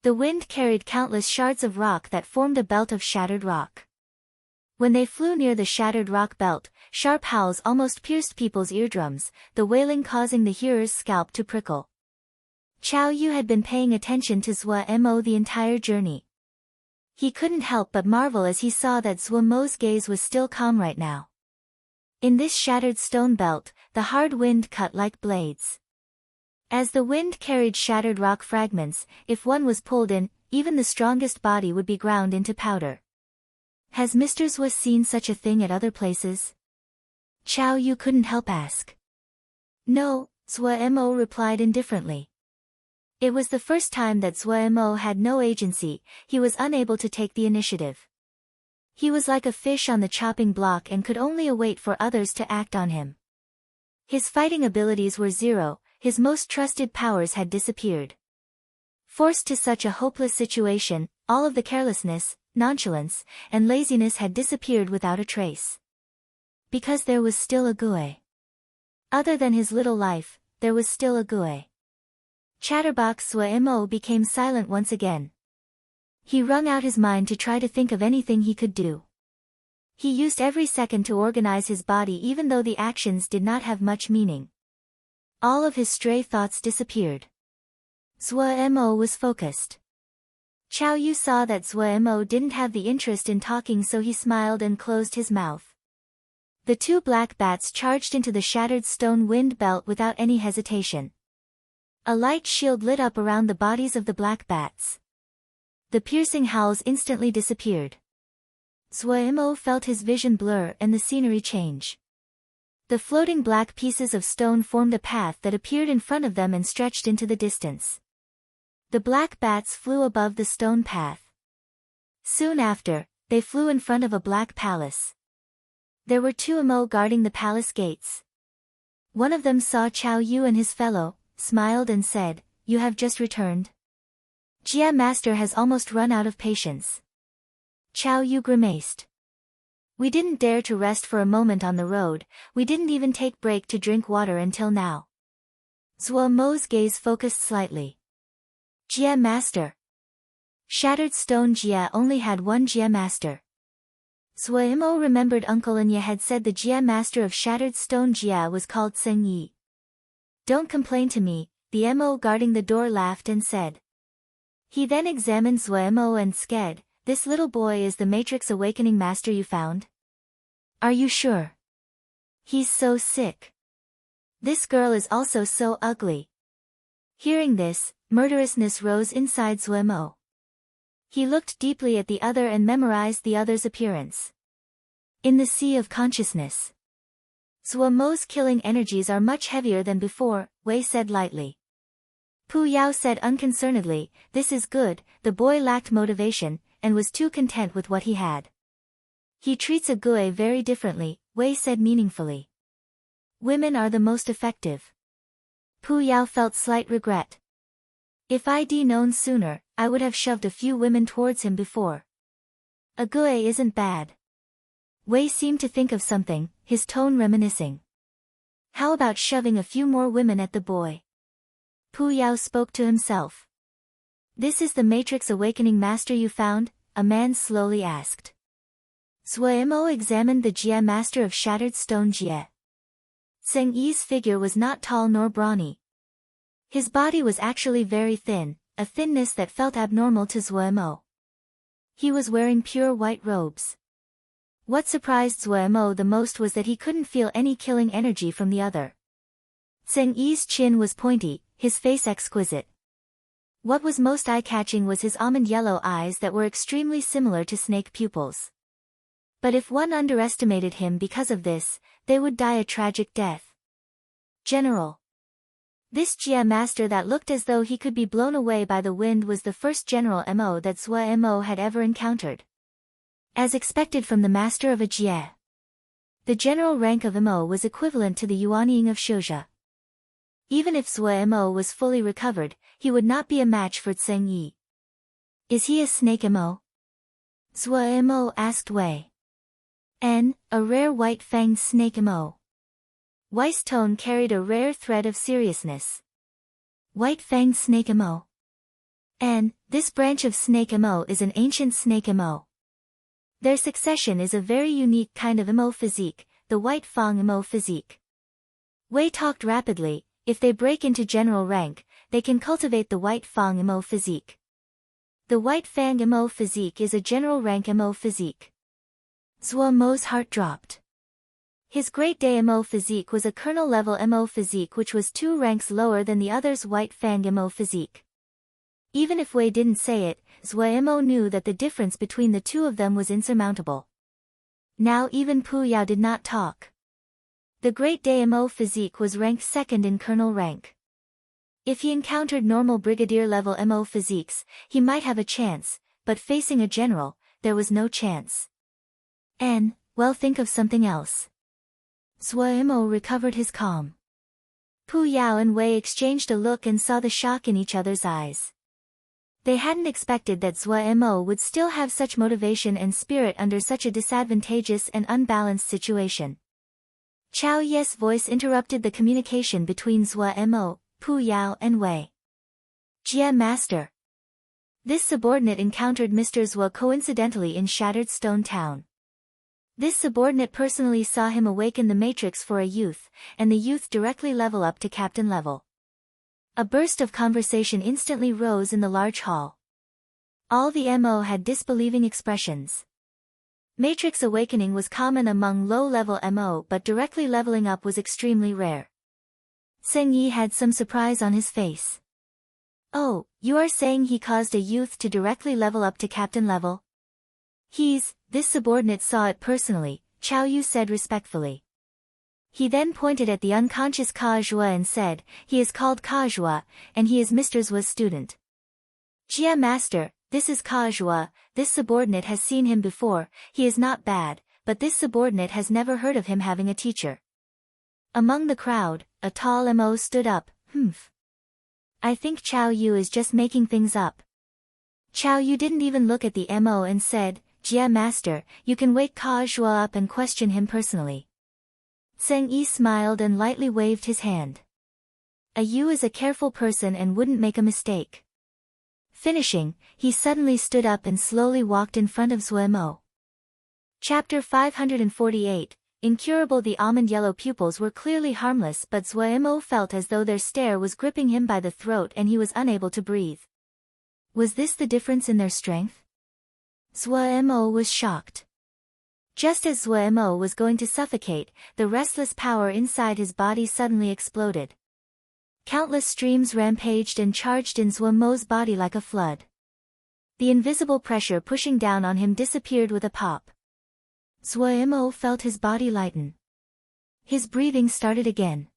[SPEAKER 1] The wind carried countless shards of rock that formed a belt of shattered rock. When they flew near the shattered rock belt, sharp howls almost pierced people's eardrums, the wailing causing the hearer's scalp to prickle. Chao Yu had been paying attention to Zuo the entire journey. He couldn't help but marvel as he saw that Zuo's gaze was still calm right now. In this shattered stone belt, the hard wind cut like blades. As the wind carried shattered rock fragments, if one was pulled in, even the strongest body would be ground into powder. Has Mr. Zuo seen such a thing at other places? Chao Yu couldn't help ask. No, Zuo replied indifferently. It was the first time that Zuo had no agency, he was unable to take the initiative. He was like a fish on the chopping block and could only await for others to act on him. His fighting abilities were zero, his most trusted powers had disappeared. Forced to such a hopeless situation, all of the carelessness, nonchalance, and laziness had disappeared without a trace. Because there was still a Gui. Other than his little life, there was still a Gui. Chatterbox Zuo became silent once again. He wrung out his mind to try to think of anything he could do. He used every second to organize his body even though the actions did not have much meaning. All of his stray thoughts disappeared. Zuo was focused. Chao Yu saw that Zuo didn't have the interest in talking, so he smiled and closed his mouth. The two black bats charged into the shattered stone wind belt without any hesitation. A light shield lit up around the bodies of the black bats. The piercing howls instantly disappeared. Zuo felt his vision blur and the scenery change. The floating black pieces of stone formed a path that appeared in front of them and stretched into the distance. The black bats flew above the stone path. Soon after, they flew in front of a black palace. There were two Mo guarding the palace gates. One of them saw Chao Yu and his fellow, smiled and said, "You have just returned? Jia Master has almost run out of patience." Chao Yu grimaced. "We didn't dare to rest for a moment on the road, we didn't even take break to drink water until now." Zuo's gaze focused slightly. Jia Master. Shattered Stone Jia only had one Jia Master. Zuo remembered Uncle Anya had said the Jia Master of Shattered Stone Jia was called Seng Yi. "Don't complain to me," the Mo guarding the door laughed and said. He then examined Zuo and said, "This little boy is the Matrix Awakening Master you found? Are you sure? He's so sick. This girl is also so ugly." Hearing this, murderousness rose inside Zuo. He looked deeply at the other and memorized the other's appearance. In the sea of consciousness. Zhuo Mo's killing energies are much heavier than before, Wei said lightly. Pu Yao said unconcernedly, this is good. The boy lacked motivation, and was too content with what he had. He treats a Gui very differently, Wei said meaningfully. Women are the most effective. Pu Yao felt slight regret. If I'd known sooner, I would have shoved a few women towards him before. A Gui isn't bad. Wei seemed to think of something, his tone reminiscing. How about shoving a few more women at the boy? Pu Yao spoke to himself. This is the Matrix Awakening Master you found? A man slowly asked. Zhuo Mo examined the Jie Master of Shattered Stone Jie. Zheng Yi's figure was not tall nor brawny. His body was actually very thin, a thinness that felt abnormal to Zhuo Mo. He was wearing pure white robes. What surprised Zhuo Mo the most was that he couldn't feel any killing energy from the other. Zheng Yi's chin was pointy, his face exquisite. What was most eye-catching was his almond yellow eyes that were extremely similar to snake pupils. But if one underestimated him because of this, they would die a tragic death. General. This Jie master that looked as though he could be blown away by the wind was the first General Mo that Zhuo Mo had ever encountered. As expected from the master of a Jie. The general rank of Mo was equivalent to the Yuanying of Shouja. Even if Zhuo Mo was fully recovered, he would not be a match for Zheng Yi. Is he a snake Mo? Zhuo Mo asked Wei. A rare white-fanged snake Mo. Wei's tone carried a rare thread of seriousness. White-fanged snake Mo. This branch of snake Mo is an ancient snake Mo. Their succession is a very unique kind of Mo physique, the White Fang Mo physique. Wei talked rapidly. If they break into general rank, they can cultivate the White Fang Mo physique. The White Fang Mo physique is a general rank Mo physique. Zhuo Mo's heart dropped. His Great Day Mo physique was a colonel-level Mo physique which was 2 ranks lower than the other's White Fang Mo physique. Even if Wei didn't say it, Zhuo Mo knew that the difference between the two of them was insurmountable. Now even Pu Yao did not talk. The Great Day Mo physique was ranked 2nd in colonel rank. If he encountered normal brigadier-level Mo physiques, he might have a chance, but facing a general, there was no chance. Well, think of something else. Zhuo Mo recovered his calm. Pu Yao and Wei exchanged a look and saw the shock in each other's eyes. They hadn't expected that Zhuo Mo would still have such motivation and spirit under such a disadvantageous and unbalanced situation. Chao Ye's voice interrupted the communication between Zhuo Mo, Pu Yao and Wei. Jie Master. This subordinate encountered Mr. Zhuo coincidentally in Shattered Stone Town. This subordinate personally saw him awaken the matrix for a youth, and the youth directly level up to captain level. A burst of conversation instantly rose in the large hall. All the Mo had disbelieving expressions. Matrix awakening was common among low-level Mo, but directly leveling up was extremely rare. Zheng Yi had some surprise on his face. Oh, you are saying he caused a youth to directly level up to captain level? This subordinate saw it personally, Chao Yu said respectfully. He then pointed at the unconscious Ka Zhua and said, he is called Ka Zhua, and he is Mr. Zhua's student. Jie Master, this is Ka Zhua. This subordinate has seen him before. He is not bad, but this subordinate has never heard of him having a teacher. Among the crowd, a tall Mo stood up. I think Chao Yu is just making things up. Chao Yu didn't even look at the Mo and said, Jie Master, you can wake Ka Zhua up and question him personally. Zheng Yi smiled and lightly waved his hand. A Yu is a careful person and wouldn't make a mistake. Finishing, he suddenly stood up and slowly walked in front of Zhuo Mo. Chapter 548, Incurable. The almond yellow pupils were clearly harmless, but Zhuo Mo felt as though their stare was gripping him by the throat and he was unable to breathe. Was this the difference in their strength? Zhuo Mo was shocked. Just as Zhuo Mo was going to suffocate, the restless power inside his body suddenly exploded. Countless streams rampaged and charged in Zhuo Mo's body like a flood. The invisible pressure pushing down on him disappeared with a pop. Zhuo felt his body lighten. His breathing started again.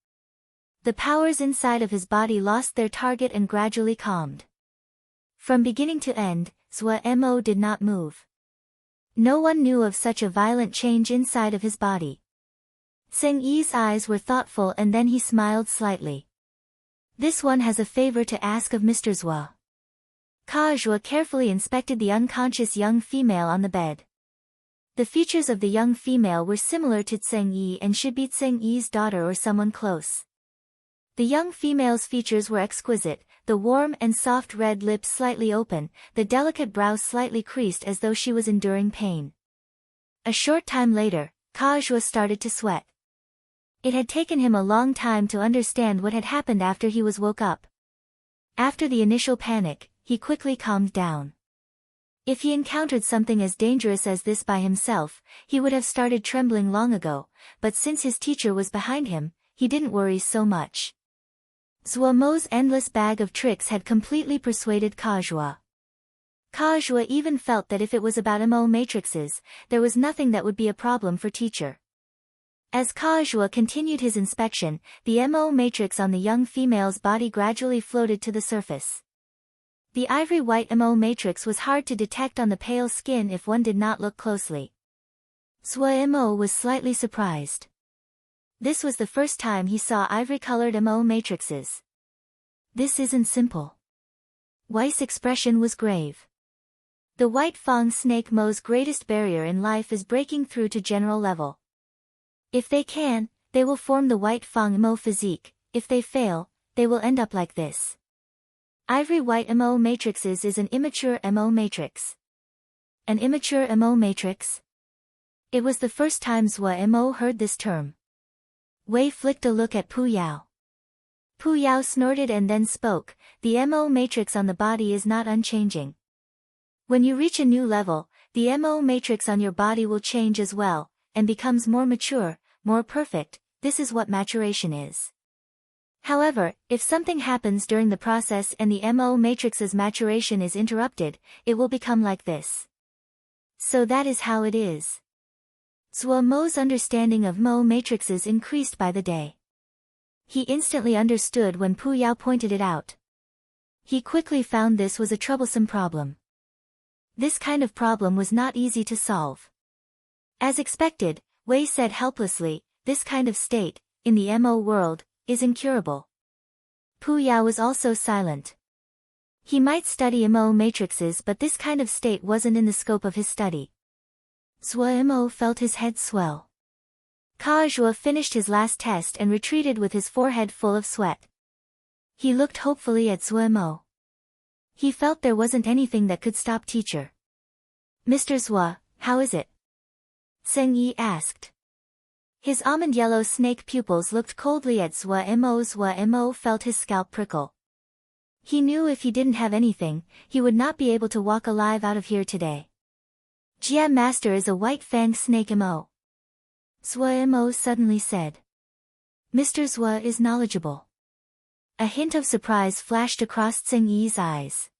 [SPEAKER 1] The powers inside of his body lost their target and gradually calmed. From beginning to end, Zhuo did not move. No one knew of such a violent change inside of his body. Zheng Yi's eyes were thoughtful and then he smiled slightly. This one has a favor to ask of Mr. Zhuo. Zhuo carefully inspected the unconscious young female on the bed. The features of the young female were similar to Zheng Yi and should be Zheng Yi's daughter or someone close. The young female's features were exquisite, the warm and soft red lips slightly open, the delicate brows slightly creased as though she was enduring pain. A short time later, Zhuo started to sweat. It had taken him a long time to understand what had happened after he was woke up. After the initial panic, he quickly calmed down. If he encountered something as dangerous as this by himself, he would have started trembling long ago, but since his teacher was behind him, he didn't worry so much. Zhuo's endless bag of tricks had completely persuaded Zhuo. Zhuo even felt that if it was about MO matrices, there was nothing that would be a problem for teacher. As Zhuo continued his inspection, the MO matrix on the young female's body gradually floated to the surface. The ivory-white MO matrix was hard to detect on the pale skin if one did not look closely. Zhuo was slightly surprised. This was the first time he saw ivory-colored MO matrices. This isn't simple. Wei's expression was grave. The white fang snake Mo's greatest barrier in life is breaking through to general level. If they can, they will form the white fang Mo physique; if they fail, they will end up like this. Ivory-white MO matrices is an immature MO matrix. An immature MO matrix? It was the first time Zhuo heard this term. Wei flicked a look at Pu Yao. Pu Yao snorted and then spoke, the MO matrix on the body is not unchanging. When you reach a new level, the MO matrix on your body will change as well, and becomes more mature, more perfect. This is what maturation is. However, if something happens during the process and the MO matrix's maturation is interrupted, it will become like this. So that is how it is. Zhuo's understanding of MO matrices increased by the day. He instantly understood when Pu Yao pointed it out. He quickly found this was a troublesome problem. This kind of problem was not easy to solve. As expected, Wei said helplessly, this kind of state, in the MO world, is incurable. Pu Yao was also silent. He might study MO matrices but this kind of state wasn't in the scope of his study. Zhuo felt his head swell. Zhuo finished his last test and retreated with his forehead full of sweat. He looked hopefully at Zhuo. He felt there wasn't anything that could stop teacher. Mr. Zhuo, how is it? Zheng Yi asked. His almond yellow snake pupils looked coldly at Zhuo. Zhuo felt his scalp prickle. He knew if he didn't have anything, he would not be able to walk alive out of here today. Jia Master is a white fang snake Mo. Zhuo suddenly said. Mr. Zhuo is knowledgeable. A hint of surprise flashed across Zheng Yi's eyes.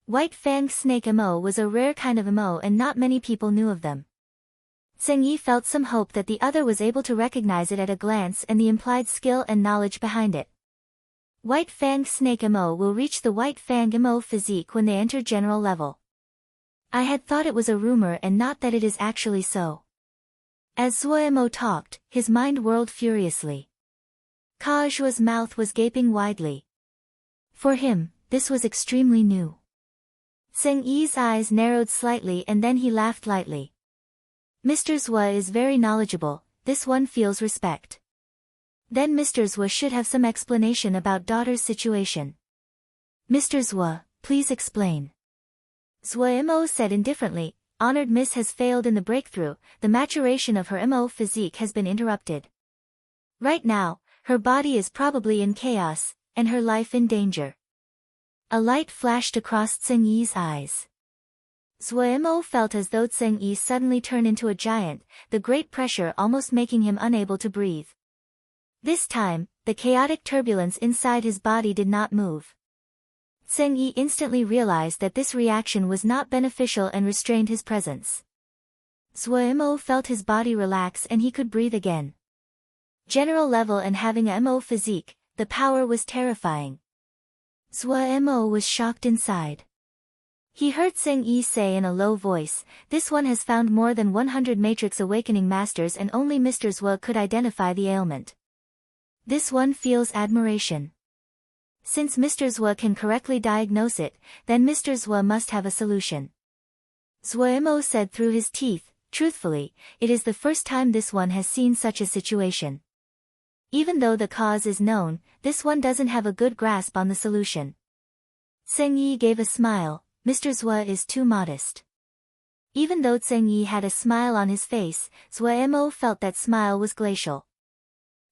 [SPEAKER 1] White fang snake Mo was a rare kind of Mo and not many people knew of them. Zheng Yi felt some hope that the other was able to recognize it at a glance and the implied skill and knowledge behind it. White fang snake Mo will reach the white fang Mo physique when they enter general level. I had thought it was a rumor and not that it is actually so. As Zhuo talked, his mind whirled furiously. Zhuo's mouth was gaping widely. For him, this was extremely new. Zheng Yi's eyes narrowed slightly and then he laughed lightly. Mr. Zhuo is very knowledgeable, this one feels respect. Then Mr. Zhuo should have some explanation about daughter's situation. Mr. Zhuo, please explain. Zhuo said indifferently, honored miss has failed in the breakthrough, the maturation of her Mo physique has been interrupted. Right now, her body is probably in chaos, and her life in danger. A light flashed across Zheng Yi's eyes. Zhuo felt as though Zheng Yi suddenly turned into a giant, the great pressure almost making him unable to breathe. This time, the chaotic turbulence inside his body did not move. Seng Yi instantly realized that this reaction was not beneficial and restrained his presence. Zhuo felt his body relax and he could breathe again. General level and having a Mo physique, the power was terrifying. Zhuo was shocked inside. He heard Seng Yi say in a low voice, "This one has found more than 100 Matrix Awakening Masters and only Mr. Zhuo could identify the ailment. This one feels admiration. Since Mr. Zhuo can correctly diagnose it, then Mr. Zhuo must have a solution." Zhuo said through his teeth, "Truthfully, it is the first time this one has seen such a situation. Even though the cause is known, this one doesn't have a good grasp on the solution." Seng Yi gave a smile. Mr. Zhuo is too modest. Even though Seng Yi had a smile on his face, Zhuo felt that smile was glacial.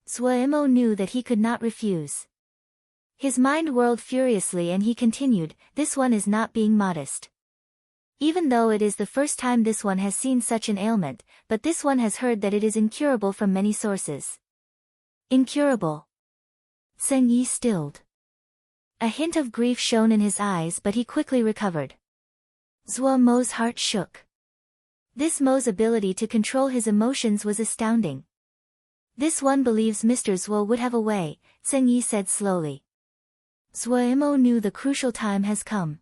[SPEAKER 1] Zhuo knew that he could not refuse. His mind whirled furiously and he continued, "This one is not being modest. Even though it is the first time this one has seen such an ailment, but this one has heard that it is incurable from many sources." Incurable. Seng Yi stilled. A hint of grief shone in his eyes but he quickly recovered. Zhuo's heart shook. This Mo's ability to control his emotions was astounding. "This one believes Mr. Zhuo would have a way," Seng Yi said slowly. Zhuo knew the crucial time has come.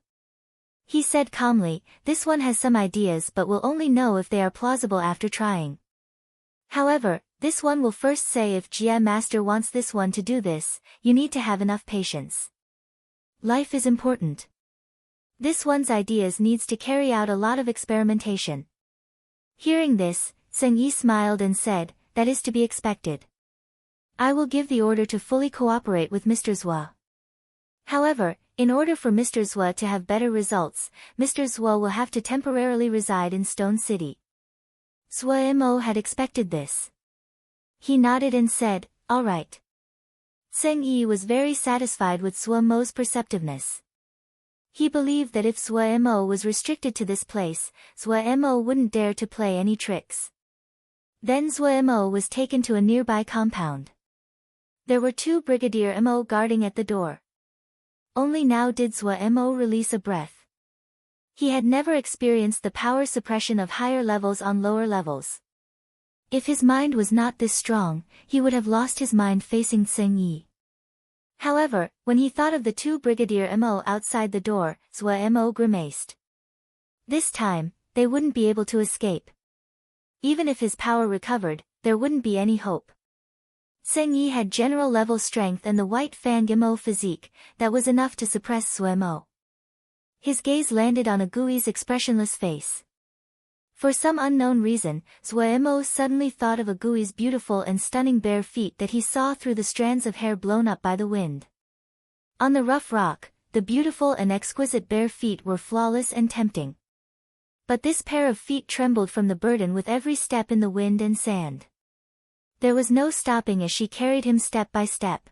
[SPEAKER 1] He said calmly, "This one has some ideas but will only know if they are plausible after trying. However, this one will first say if Jia Master wants this one to do this, you need to have enough patience. Life is important. This one's ideas needs to carry out a lot of experimentation." Hearing this, Seng Yi smiled and said, "That is to be expected. I will give the order to fully cooperate with Mr. Zhuo. However, in order for Mr. Zhuo to have better results, Mr. Zhuo will have to temporarily reside in Stone City." Zhuo had expected this. He nodded and said, "All right." Seng Yi was very satisfied with Zhuo's perceptiveness. He believed that if Zhuo was restricted to this place, Zhuo wouldn't dare to play any tricks. Then Zhuo was taken to a nearby compound. There were 2 Brigadier Mo guarding at the door. Only now did Zhuo release a breath. He had never experienced the power suppression of higher levels on lower levels. If his mind was not this strong, he would have lost his mind facing Seng Yi. However, when he thought of the 2 Brigadier Mo outside the door, Zhuo grimaced. This time, they wouldn't be able to escape. Even if his power recovered, there wouldn't be any hope. Seng Yi had general level strength and the white Fang Mo physique, that was enough to suppress Zhuo. His gaze landed on Agui's expressionless face. For some unknown reason, Zhuo suddenly thought of Agui's beautiful and stunning bare feet that he saw through the strands of hair blown up by the wind. On the rough rock, the beautiful and exquisite bare feet were flawless and tempting. But this pair of feet trembled from the burden with every step in the wind and sand. There was no stopping as she carried him step by step.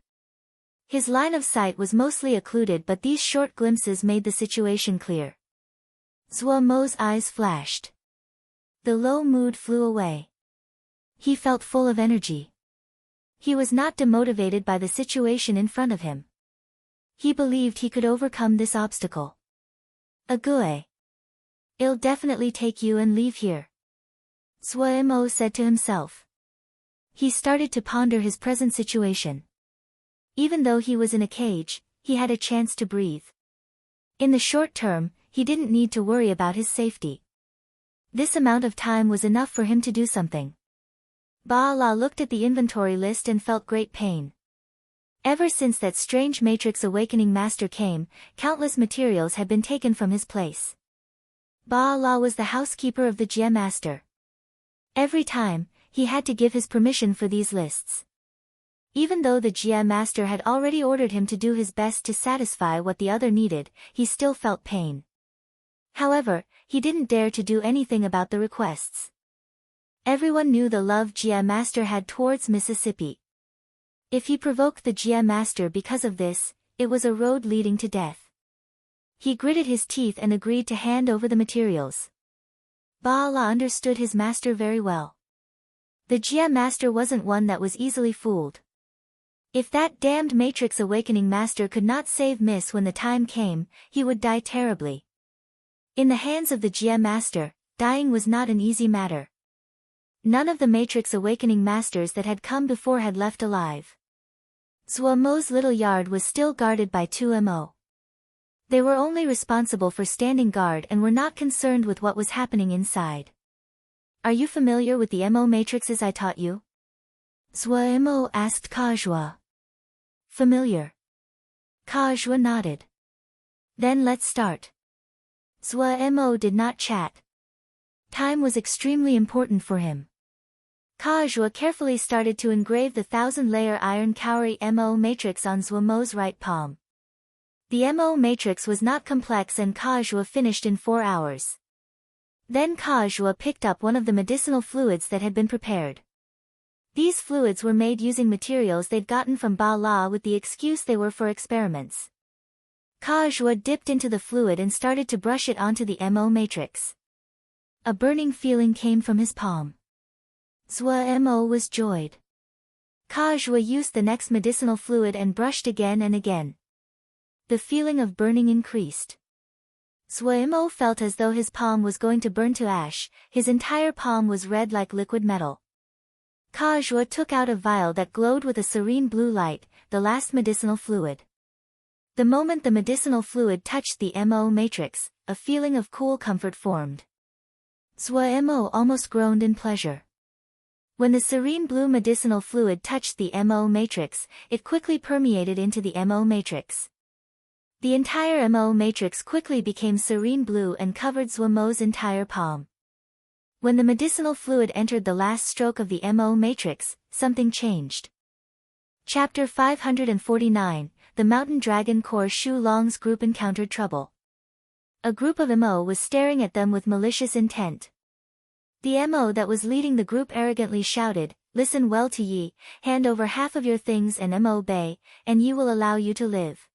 [SPEAKER 1] His line of sight was mostly occluded but these short glimpses made the situation clear. Zhuo's eyes flashed. The low mood flew away. He felt full of energy. He was not demotivated by the situation in front of him. He believed he could overcome this obstacle. "Agui. I'll definitely take you and leave here," Zhuo said to himself. He started to ponder his present situation. Even though he was in a cage, he had a chance to breathe. In the short term, he didn't need to worry about his safety. This amount of time was enough for him to do something. Ba La looked at the inventory list and felt great pain. Ever since that strange Matrix Awakening Master came, countless materials had been taken from his place. Ba La was the housekeeper of the Jia Master. Every time, he had to give his permission for these lists. Even though the Jia Master had already ordered him to do his best to satisfy what the other needed, he still felt pain. However, he didn't dare to do anything about the requests. Everyone knew the love Jia Master had towards Mississippi. If he provoked the Jia Master because of this, it was a road leading to death. He gritted his teeth and agreed to hand over the materials. Ba La understood his master very well. The Jia Master wasn't one that was easily fooled. If that damned Matrix Awakening Master could not save Miss when the time came, he would die terribly. In the hands of the Jia Master, dying was not an easy matter. None of the Matrix Awakening Masters that had come before had left alive. Zhuo Mo's little yard was still guarded by 2 Mo. They were only responsible for standing guard and were not concerned with what was happening inside. Are you familiar with the Mo matrices I taught you? Zhuo Mo asked Kajua. Familiar. Kajua nodded. Then let's start. Zhuo Mo did not chat. Time was extremely important for him. Kajua carefully started to engrave the 1,000-layer iron Kaori Mo matrix on Zhuo Mo's right palm. The Mo matrix was not complex and Kajua finished in 4 hours. Then Kajua picked up one of the medicinal fluids that had been prepared. These fluids were made using materials they'd gotten from Ba La with the excuse they were for experiments. Kajua dipped into the fluid and started to brush it onto the Mo matrix. A burning feeling came from his palm. Zhuo Mo was joyed. Kajua used the next medicinal fluid and brushed again and again. The feeling of burning increased. Zhuo Mo felt as though his palm was going to burn to ash, his entire palm was red like liquid metal. Kajua took out a vial that glowed with a serene blue light, the last medicinal fluid. The moment the medicinal fluid touched the Mo matrix, a feeling of cool comfort formed. Zhuo Mo almost groaned in pleasure. When the serene blue medicinal fluid touched the Mo matrix, it quickly permeated into the Mo matrix. The entire Mo matrix quickly became serene blue and covered Zhuo Mo's entire palm. When the medicinal fluid entered the last stroke of the Mo matrix, something changed. Chapter 549, The Mountain Dragon Corps. Shu Long's group encountered trouble. A group of Mo was staring at them with malicious intent. The Mo that was leading the group arrogantly shouted, "Listen well to Yi, hand over half of your things and Mo Bay, and Yi will allow you to live.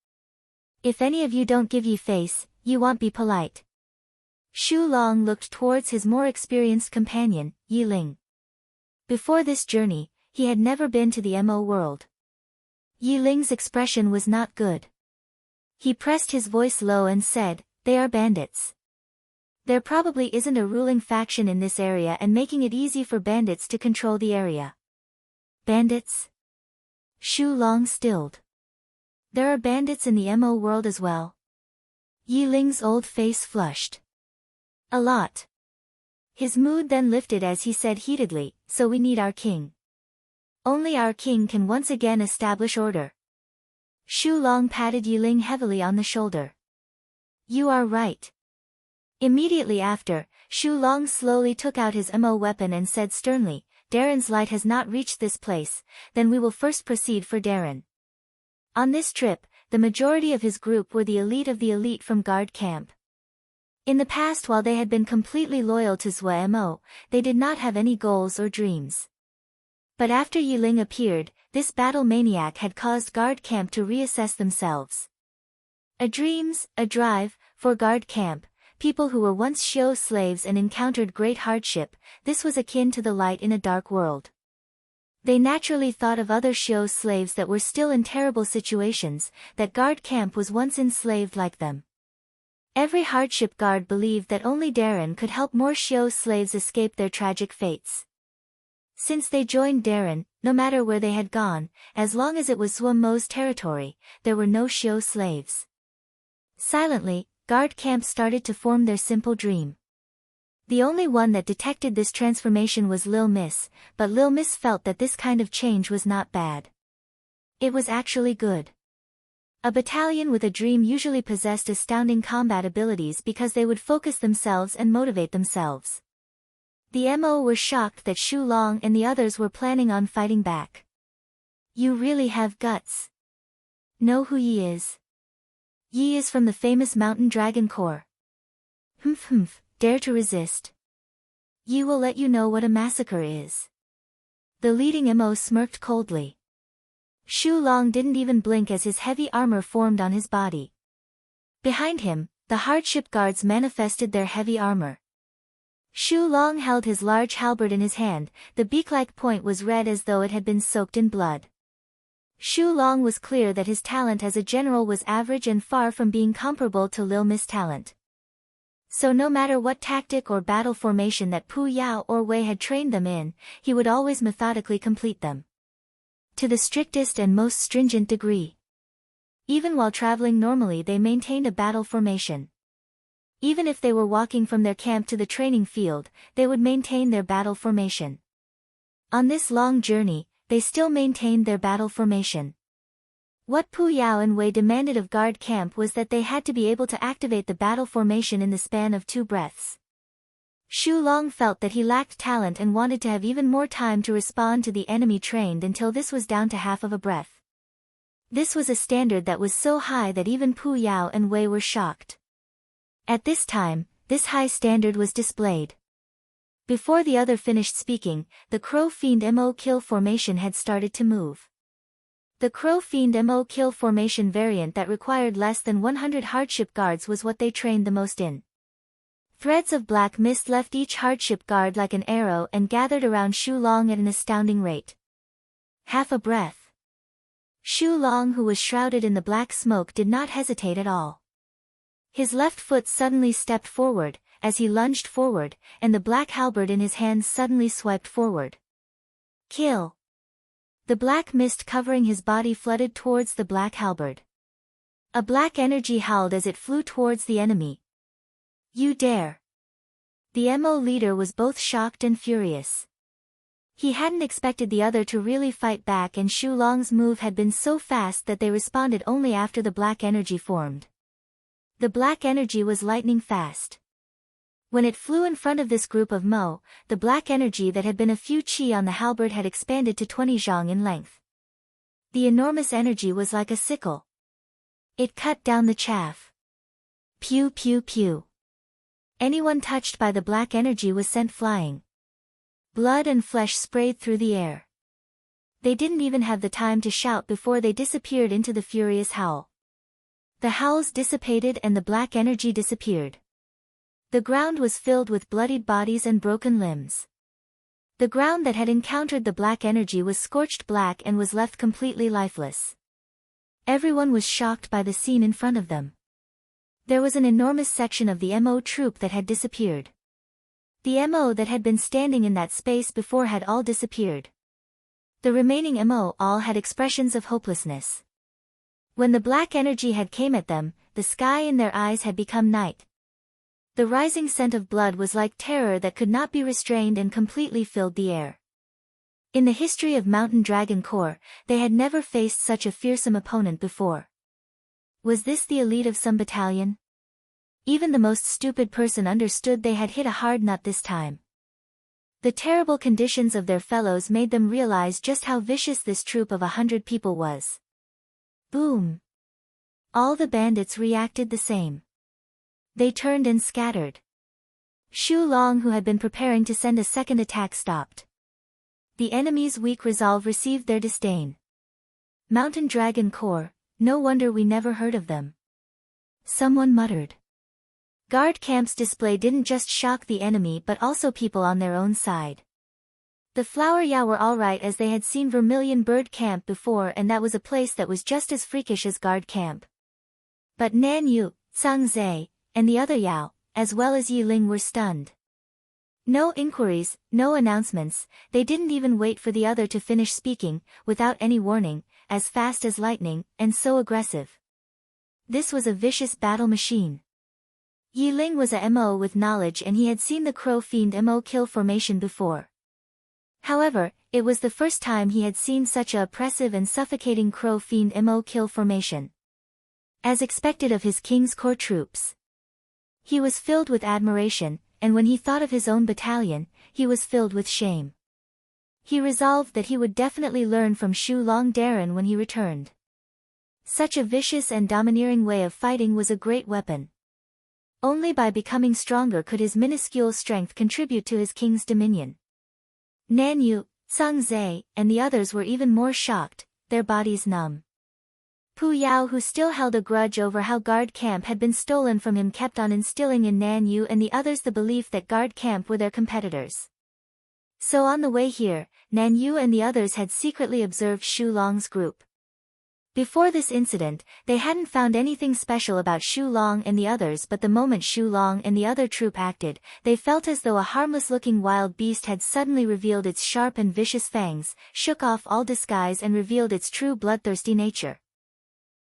[SPEAKER 1] If any of you don't give Yi face, Yi won't be polite." Shu Long looked towards his more experienced companion, Yi Ling. Before this journey, he had never been to the Mo world. Yi Ling's expression was not good. He pressed his voice low and said, "They are bandits. There probably isn't a ruling faction in this area and making it easy for bandits to control the area." Bandits? Shu Long stilled. There are bandits in the Mo world as well. Yi Ling's old face flushed. A lot. His mood then lifted as he said heatedly, "So we need our king. Only our king can once again establish order." Shu Long patted Yi Ling heavily on the shoulder. "You are right." Immediately after, Shu Long slowly took out his Mo weapon and said sternly, "Darren's light has not reached this place, then we will first proceed for Darren." On this trip, the majority of his group were the elite from guard camp. In the past, while they had been completely loyal to Zhuo Mo, they did not have any goals or dreams. But after Yi Ling appeared, this battle maniac had caused guard camp to reassess themselves. A drive, for guard camp, people who were once Xiu slaves and encountered great hardship, this was akin to the light in a dark world. They naturally thought of other Xiu slaves that were still in terrible situations, that guard camp was once enslaved like them. Every hardship guard believed that only Darren could help more Xiu slaves escape their tragic fates. Since they joined Darren, no matter where they had gone, as long as it was Zhuo Mo's territory, there were no Xiu slaves. Silently, guard camp started to form their simple dream. The only one that detected this transformation was Lil Miss, but Lil Miss felt that this kind of change was not bad. It was actually good. A battalion with a dream usually possessed astounding combat abilities because they would focus themselves and motivate themselves. The Mo were shocked that Shu Long and the others were planning on fighting back. "You really have guts. Know who Yi is?" "Yi is from the famous Mountain Dragon Corps." Humph, dare to resist. Yi will let you know what a massacre is." The leading Mo smirked coldly. Shu Long didn't even blink as his heavy armor formed on his body. Behind him, the hardship guards manifested their heavy armor. Shu Long held his large halberd in his hand, the beak-like point was red as though it had been soaked in blood. Xu Long was clear that his talent as a general was average and far from being comparable to Lil Mi's talent. So no matter what tactic or battle formation that Pu Yao or Wei had trained them in, he would always methodically complete them. To the strictest and most stringent degree. Even while traveling normally they maintained a battle formation. Even if they were walking from their camp to the training field, they would maintain their battle formation. On this long journey, they still maintained their battle formation. What Pu Yao and Wei demanded of guard camp was that they had to be able to activate the battle formation in the span of 2 breaths. Xu Long felt that he lacked talent and wanted to have even more time to respond to the enemy trained until this was down to half of a breath. This was a standard that was so high that even Pu Yao and Wei were shocked. At this time, this high standard was displayed. Before the other finished speaking, the Crow Fiend Mo Kill formation had started to move. The Crow Fiend Mo Kill formation variant that required less than 100 hardship guards was what they trained the most in. Threads of black mist left each hardship guard like an arrow and gathered around Xu Long at an astounding rate. Half a breath. Xu Long, who was shrouded in the black smoke, did not hesitate at all. His left foot suddenly stepped forward, as he lunged forward, and the black halberd in his hands suddenly swiped forward. Kill! The black mist covering his body flooded towards the black halberd. A black energy howled as it flew towards the enemy. You dare! The MO leader was both shocked and furious. He hadn't expected the other to really fight back, and Xu Long's move had been so fast that they responded only after the black energy formed. The black energy was lightning fast. When it flew in front of this group of Mo, the black energy that had been a few chi on the halberd had expanded to 20 zhang in length. The enormous energy was like a sickle. It cut down the chaff. Pew pew pew. Anyone touched by the black energy was sent flying. Blood and flesh sprayed through the air. They didn't even have the time to shout before they disappeared into the furious howl. The howls dissipated and the black energy disappeared. The ground was filled with bloodied bodies and broken limbs. The ground that had encountered the black energy was scorched black and was left completely lifeless. Everyone was shocked by the scene in front of them. There was an enormous section of the MO troop that had disappeared. The MO that had been standing in that space before had all disappeared. The remaining MO all had expressions of hopelessness. When the black energy had came at them, the sky in their eyes had become night. The rising scent of blood was like terror that could not be restrained and completely filled the air. In the history of Mountain Dragon Corps, they had never faced such a fearsome opponent before. Was this the elite of some battalion? Even the most stupid person understood they had hit a hard nut this time. The terrible conditions of their fellows made them realize just how vicious this troop of 100 people was. Boom! All the bandits reacted the same. They turned and scattered. Xu Long, who had been preparing to send a second attack, stopped. The enemy's weak resolve received their disdain. Mountain Dragon Corps, no wonder we never heard of them. Someone muttered. Guard camp's display didn't just shock the enemy but also people on their own side. The Flower Ya were alright, as they had seen Vermilion Bird Camp before, and that was a place that was just as freakish as Guard Camp. But Nan Yu, Sang Zhe, and the other Yao, as well as Yi Ling, were stunned. No inquiries, no announcements, they didn't even wait for the other to finish speaking, without any warning, as fast as lightning, and so aggressive. This was a vicious battle machine. Yi Ling was a MO with knowledge, and he had seen the Crow Fiend MO kill formation before. However, it was the first time he had seen such a oppressive and suffocating Crow Fiend MO kill formation. As expected of his King's Corps troops, he was filled with admiration, and when he thought of his own battalion, he was filled with shame. He resolved that he would definitely learn from Xu Long Darren when he returned. Such a vicious and domineering way of fighting was a great weapon. Only by becoming stronger could his minuscule strength contribute to his king's dominion. Nan Yu, Sang Zhe, and the others were even more shocked, their bodies numb. Pu Yao, who still held a grudge over how Guard Camp had been stolen from him, kept on instilling in Nan Yu and the others the belief that Guard Camp were their competitors. So on the way here, Nan Yu and the others had secretly observed Xu Long's group. Before this incident, they hadn't found anything special about Shu Long and the others, but the moment Shu Long and the other troop acted, they felt as though a harmless-looking wild beast had suddenly revealed its sharp and vicious fangs, shook off all disguise and revealed its true bloodthirsty nature.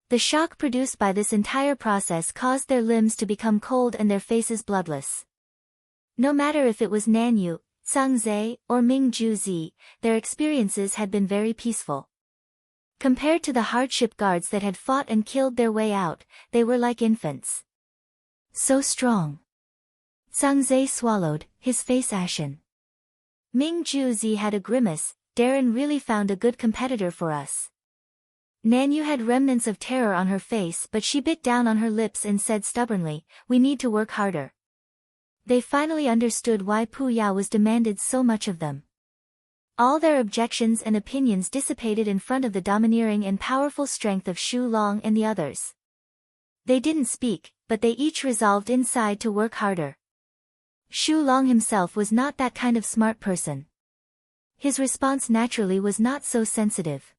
[SPEAKER 1] The shock produced by this entire process caused their limbs to become cold and their faces bloodless. No matter if it was Nanyu, Zhangzhe, or Ming Juzi, their experiences had been very peaceful. Compared to the hardship guards that had fought and killed their way out, they were like infants. So strong. Zhangzhe swallowed, his face ashen. Ming Juzi had a grimace. Darren really found a good competitor for us. Nanyu had remnants of terror on her face, but she bit down on her lips and said stubbornly, "We need to work harder." They finally understood why Puya was demanded so much of them. All their objections and opinions dissipated in front of the domineering and powerful strength of Shu Long and the others. They didn't speak, but they each resolved inside to work harder. Shu Long himself was not that kind of smart person. His response naturally was not so sensitive.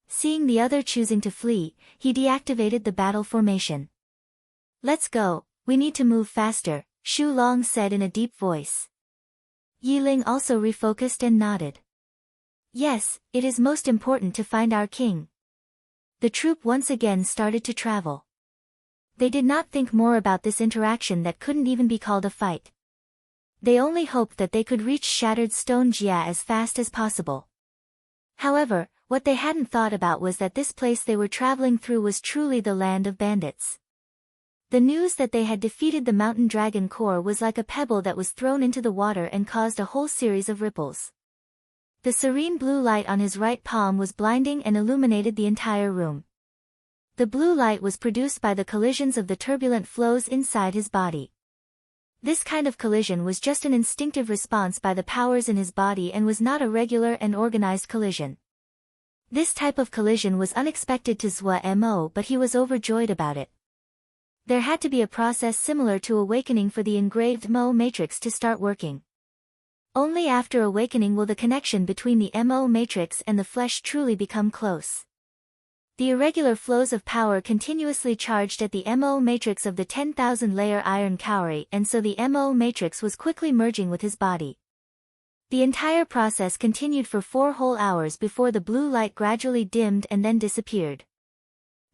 [SPEAKER 1] Seeing the other choosing to flee, he deactivated the battle formation. "Let's go, we need to move faster," Shu Long said in a deep voice. Yiling also refocused and nodded. "Yes, it is most important to find our king." The troop once again started to travel. They did not think more about this interaction that couldn't even be called a fight. They only hoped that they could reach Shattered Stone Jia as fast as possible. However, what they hadn't thought about was that this place they were traveling through was truly the land of bandits. The news that they had defeated the mountain dragon core was like a pebble that was thrown into the water and caused a whole series of ripples. The serene blue light on his right palm was blinding and illuminated the entire room. The blue light was produced by the collisions of the turbulent flows inside his body. This kind of collision was just an instinctive response by the powers in his body and was not a regular and organized collision. This type of collision was unexpected to Zhou Mo, but he was overjoyed about it. There had to be a process similar to awakening for the engraved Mo matrix to start working. Only after awakening will the connection between the Mo matrix and the flesh truly become close. The irregular flows of power continuously charged at the Mo matrix of the 10,000 layer iron cowrie, and so the Mo matrix was quickly merging with his body. The entire process continued for 4 whole hours before the blue light gradually dimmed and then disappeared.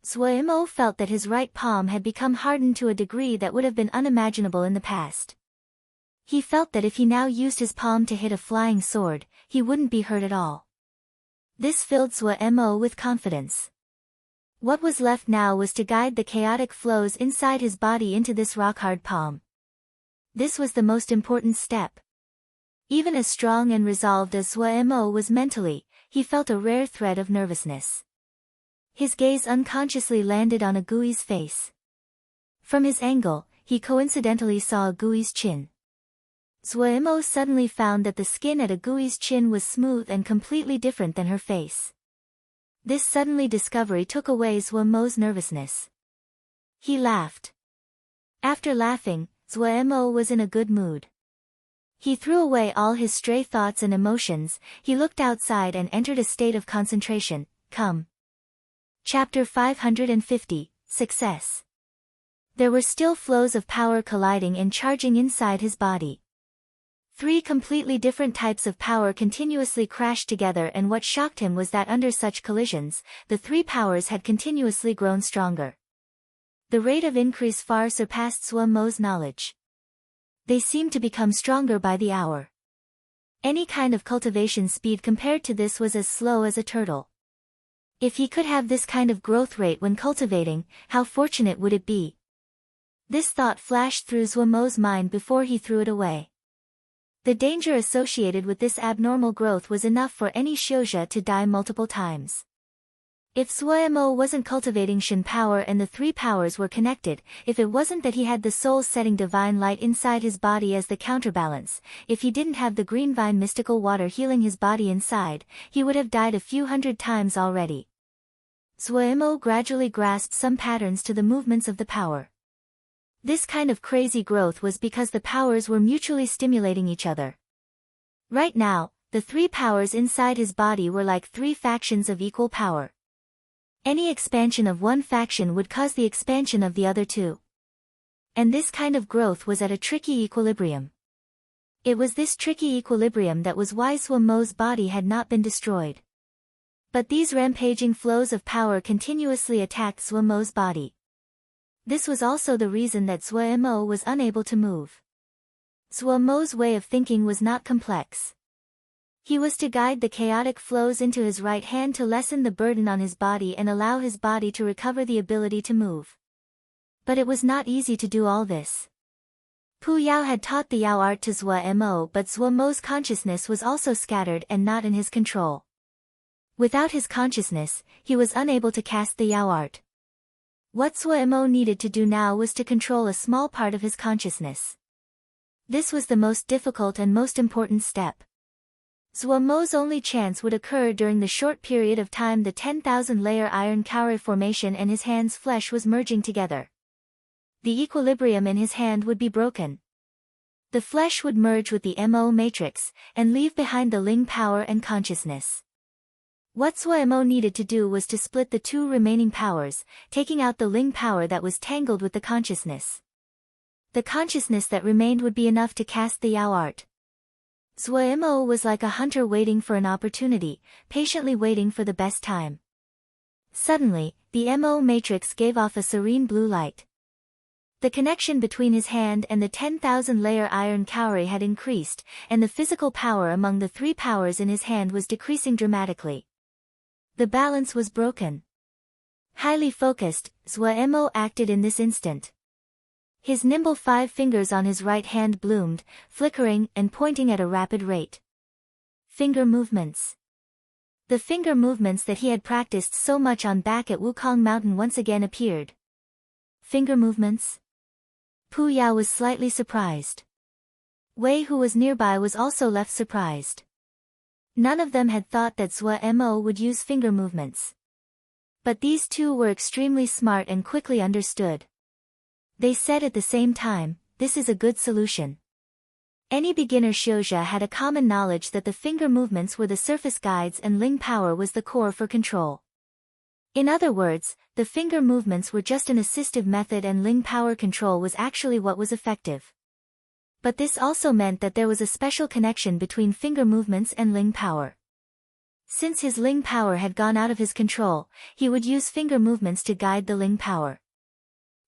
[SPEAKER 1] Zhou Mo felt that his right palm had become hardened to a degree that would have been unimaginable in the past. He felt that if he now used his palm to hit a flying sword, he wouldn't be hurt at all. This filled Zhou Mo with confidence. What was left now was to guide the chaotic flows inside his body into this rock-hard palm. This was the most important step. Even as strong and resolved as Zhou Mo was mentally, he felt a rare thread of nervousness. His gaze unconsciously landed on Agui's face. From his angle, he coincidentally saw Agui's chin. Zhou Mo suddenly found that the skin at Agui's chin was smooth and completely different than her face. This suddenly discovery took away Zhou Mo's nervousness. He laughed. After laughing, Zhou Mo was in a good mood. He threw away all his stray thoughts and emotions, he looked outside and entered a state of concentration. Come. Chapter 550, Success. There were still flows of power colliding and charging inside his body. 3 completely different types of power continuously crashed together, and what shocked him was that under such collisions, the 3 powers had continuously grown stronger. The rate of increase far surpassed Zhou Mo's knowledge. They seemed to become stronger by the hour. Any kind of cultivation speed compared to this was as slow as a turtle. If he could have this kind of growth rate when cultivating, how fortunate would it be? This thought flashed through Zhou Mo's mind before he threw it away. The danger associated with this abnormal growth was enough for any Xiuzhe to die multiple times. If Zhou Mo wasn't cultivating Shen power and the 3 powers were connected, if it wasn't that he had the soul-setting divine light inside his body as the counterbalance, if he didn't have the green vine mystical water healing his body inside, he would have died a few hundred times already. Zhou Mo gradually grasped some patterns to the movements of the power. This kind of crazy growth was because the powers were mutually stimulating each other. Right now, the 3 powers inside his body were like 3 factions of equal power. Any expansion of one faction would cause the expansion of the other two. And this kind of growth was at a tricky equilibrium. It was this tricky equilibrium that was why Suomo's body had not been destroyed. But these rampaging flows of power continuously attacked Suomo's body. This was also the reason that Suomo was unable to move. Suomo's way of thinking was not complex. He was to guide the chaotic flows into his right hand to lessen the burden on his body and allow his body to recover the ability to move. But it was not easy to do all this. Pu Yao had taught the Yao art to Suomo, but Suomo's consciousness was also scattered and not in his control. Without his consciousness, he was unable to cast the Yao art. What Suomo needed to do now was to control a small part of his consciousness. This was the most difficult and most important step. Suomo's only chance would occur during the short period of time the 10,000-layer iron kauri formation and his hand's flesh was merging together. The equilibrium in his hand would be broken. The flesh would merge with the Mo matrix, and leave behind the Ling power and consciousness. What Suomo needed to do was to split the two remaining powers, taking out the Ling power that was tangled with the consciousness. The consciousness that remained would be enough to cast the Yao art. Suomo was like a hunter waiting for an opportunity, patiently waiting for the best time. Suddenly, the Mo matrix gave off a serene blue light. The connection between his hand and the 10,000-layer iron kauri had increased, and the physical power among the three powers in his hand was decreasing dramatically. The balance was broken. Highly focused, Suomo acted in this instant. His nimble 5 fingers on his right hand bloomed, flickering and pointing at a rapid rate. Finger movements. The finger movements that he had practiced so much on back at Wukong Mountain once again appeared. Finger movements? Pu Yao was slightly surprised. Wei, who was nearby, was also left surprised. None of them had thought that Suomo would use finger movements. But these two were extremely smart and quickly understood. They said at the same time, "This is a good solution." Any beginner Xiuzha had a common knowledge that the finger movements were the surface guides and Ling power was the core for control. In other words, the finger movements were just an assistive method and Ling power control was actually what was effective. But this also meant that there was a special connection between finger movements and Ling power. Since his Ling power had gone out of his control, he would use finger movements to guide the Ling power.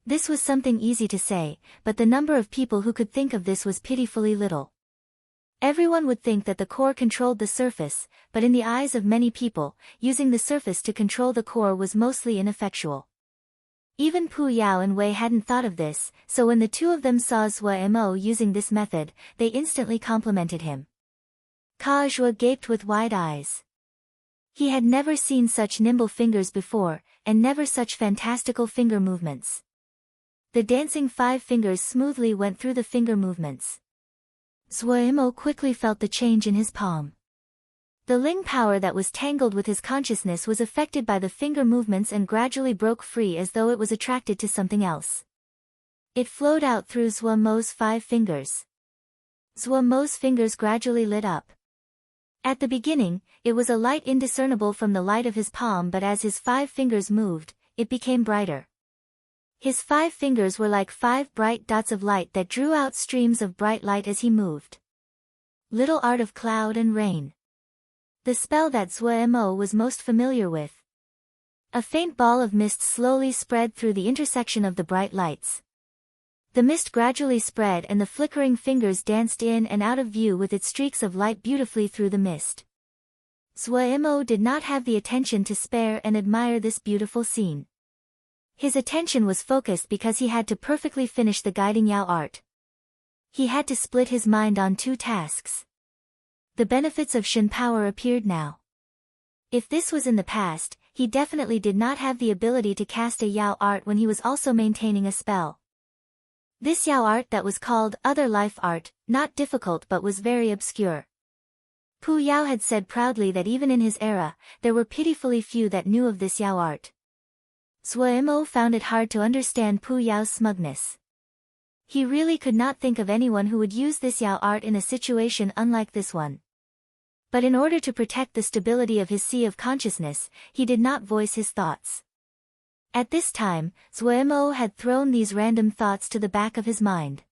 [SPEAKER 1] This was something easy to say, but the number of people who could think of this was pitifully little. Everyone would think that the core controlled the surface, but in the eyes of many people, using the surface to control the core was mostly ineffectual. Even Pu Yao and Wei hadn't thought of this, so when the two of them saw Suomo using this method, they instantly complimented him. Ka Zhuo gaped with wide eyes. He had never seen such nimble fingers before, and never such fantastical finger movements. The dancing 5 fingers smoothly went through the finger movements. Suomo quickly felt the change in his palm. The Ling power that was tangled with his consciousness was affected by the finger movements and gradually broke free as though it was attracted to something else. It flowed out through Suomo's 5 fingers. Suomo's fingers gradually lit up. At the beginning, it was a light indiscernible from the light of his palm, but as his 5 fingers moved, it became brighter. His 5 fingers were like 5 bright dots of light that drew out streams of bright light as he moved. Little art of cloud and rain. The spell that Suomo was most familiar with. A faint ball of mist slowly spread through the intersection of the bright lights. The mist gradually spread and the flickering fingers danced in and out of view with its streaks of light beautifully through the mist. Suomo did not have the attention to spare and admire this beautiful scene. His attention was focused because he had to perfectly finish the guiding Yao art. He had to split his mind on 2 tasks. The benefits of Shen power appeared now. If this was in the past, he definitely did not have the ability to cast a Yao art when he was also maintaining a spell. This Yao art that was called Other Life Art, not difficult but was very obscure. Pu Yao had said proudly that even in his era, there were pitifully few that knew of this Yao art. Suomo found it hard to understand Pu Yao's smugness. He really could not think of anyone who would use this Yao art in a situation unlike this one. But in order to protect the stability of his sea of consciousness, he did not voice his thoughts. At this time, Zuemo had thrown these random thoughts to the back of his mind.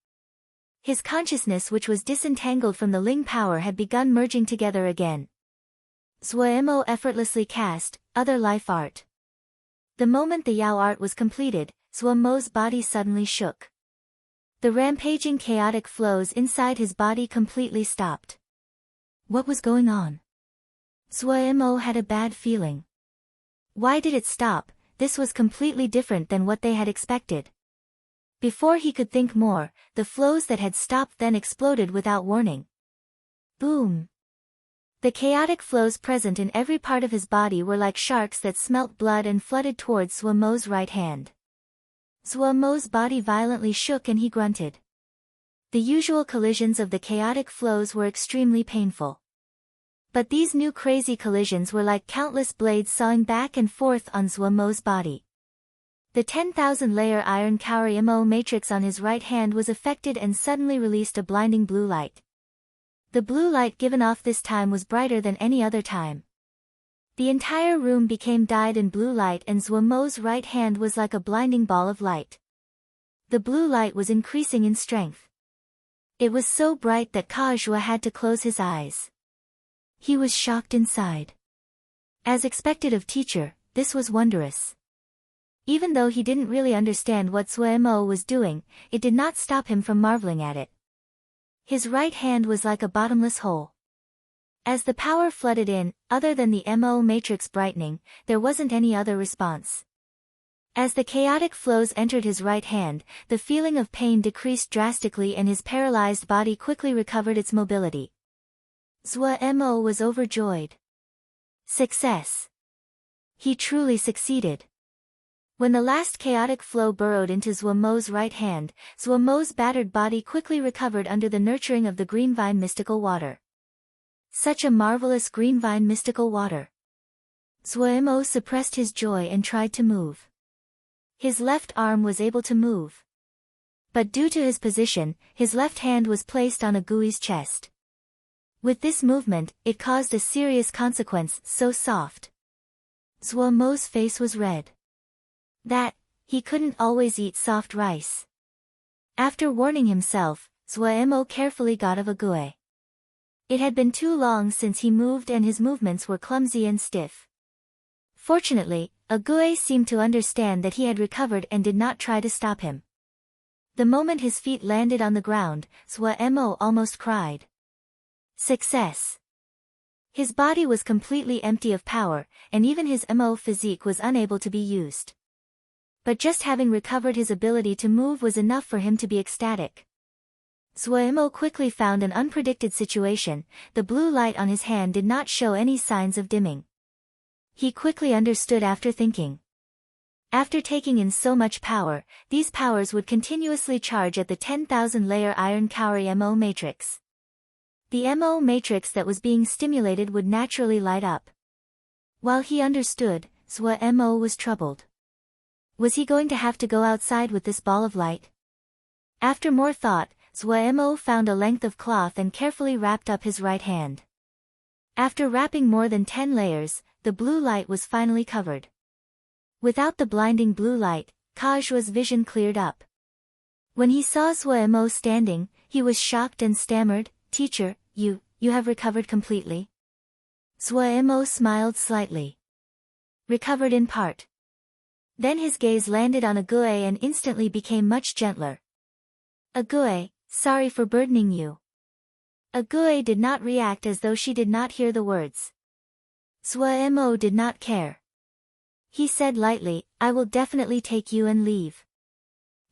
[SPEAKER 1] His consciousness, which was disentangled from the Ling power, had begun merging together again. Zuemo effortlessly cast other life art. The moment the Yao art was completed, Zuemo's body suddenly shook. The rampaging chaotic flows inside his body completely stopped. What was going on? Zuemo had a bad feeling. Why did it stop? This was completely different than what they had expected. Before he could think more, the flows that had stopped then exploded without warning. Boom! The chaotic flows present in every part of his body were like sharks that smelt blood and flooded towards Zuemo's right hand. Zuemo's body violently shook and he grunted. The usual collisions of the chaotic flows were extremely painful. But these new crazy collisions were like countless blades sawing back and forth on Zuemo's body. The 10,000-layer iron Kaori Mo matrix on his right hand was affected and suddenly released a blinding blue light. The blue light given off this time was brighter than any other time. The entire room became dyed in blue light and Zuemo's right hand was like a blinding ball of light. The blue light was increasing in strength. It was so bright that Kajua had to close his eyes. He was shocked inside. As expected of teacher, this was wondrous. Even though he didn't really understand what Zuemo was doing, it did not stop him from marveling at it. His right hand was like a bottomless hole. As the power flooded in, other than the Mo matrix brightening, there wasn't any other response. As the chaotic flows entered his right hand, the feeling of pain decreased drastically and his paralyzed body quickly recovered its mobility. Zuemo was overjoyed. Success! He truly succeeded. When the last chaotic flow burrowed into Zuemo's right hand, Zuemo's battered body quickly recovered under the nurturing of the green vine mystical water. Such a marvelous green vine mystical water! Zuemo suppressed his joy and tried to move. His left arm was able to move. But due to his position, his left hand was placed on a Gui's chest. With this movement, it caused a serious consequence, so soft. Zuemo's face was red. He couldn't always eat soft rice. After warning himself, Zuemo carefully got of a Gui. It had been too long since he moved and his movements were clumsy and stiff. Fortunately, a Gui seemed to understand that he had recovered and did not try to stop him. The moment his feet landed on the ground, Zuemo almost cried. Success! His body was completely empty of power, and even his Mo physique was unable to be used. But just having recovered his ability to move was enough for him to be ecstatic. Zuemo quickly found an unpredicted situation. The blue light on his hand did not show any signs of dimming. He quickly understood after thinking. After taking in so much power, these powers would continuously charge at the 10,000-layer iron Kaori Mo matrix. The Mo matrix that was being stimulated would naturally light up. While he understood, Zuemo was troubled. Was he going to have to go outside with this ball of light? After more thought, Zuemo found a length of cloth and carefully wrapped up his right hand. After wrapping more than 10 layers, the blue light was finally covered. Without the blinding blue light, Kajua's vision cleared up. When he saw Zuemo standing, he was shocked and stammered, "Teacher, you have recovered completely?" Zuemo smiled slightly. Recovered in part. Then his gaze landed on Ague and instantly became much gentler. Ague, sorry for burdening you. Ague did not react as though she did not hear the words. Zuemo did not care. He said lightly, I will definitely take you and leave.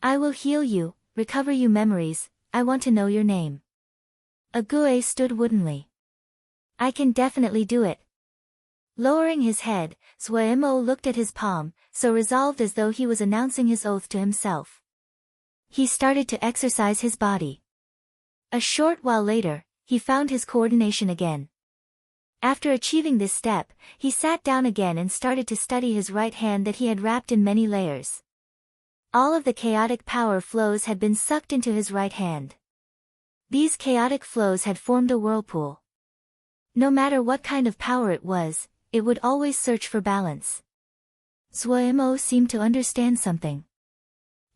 [SPEAKER 1] I will heal you, recover you memories, I want to know your name. Ague stood woodenly. I can definitely do it. Lowering his head, Zuemo looked at his palm, so resolved as though he was announcing his oath to himself. He started to exercise his body. A short while later, he found his coordination again. After achieving this step, he sat down again and started to study his right hand that he had wrapped in many layers. All of the chaotic power flows had been sucked into his right hand. These chaotic flows had formed a whirlpool. No matter what kind of power it was, it would always search for balance. Zuo seemed to understand something.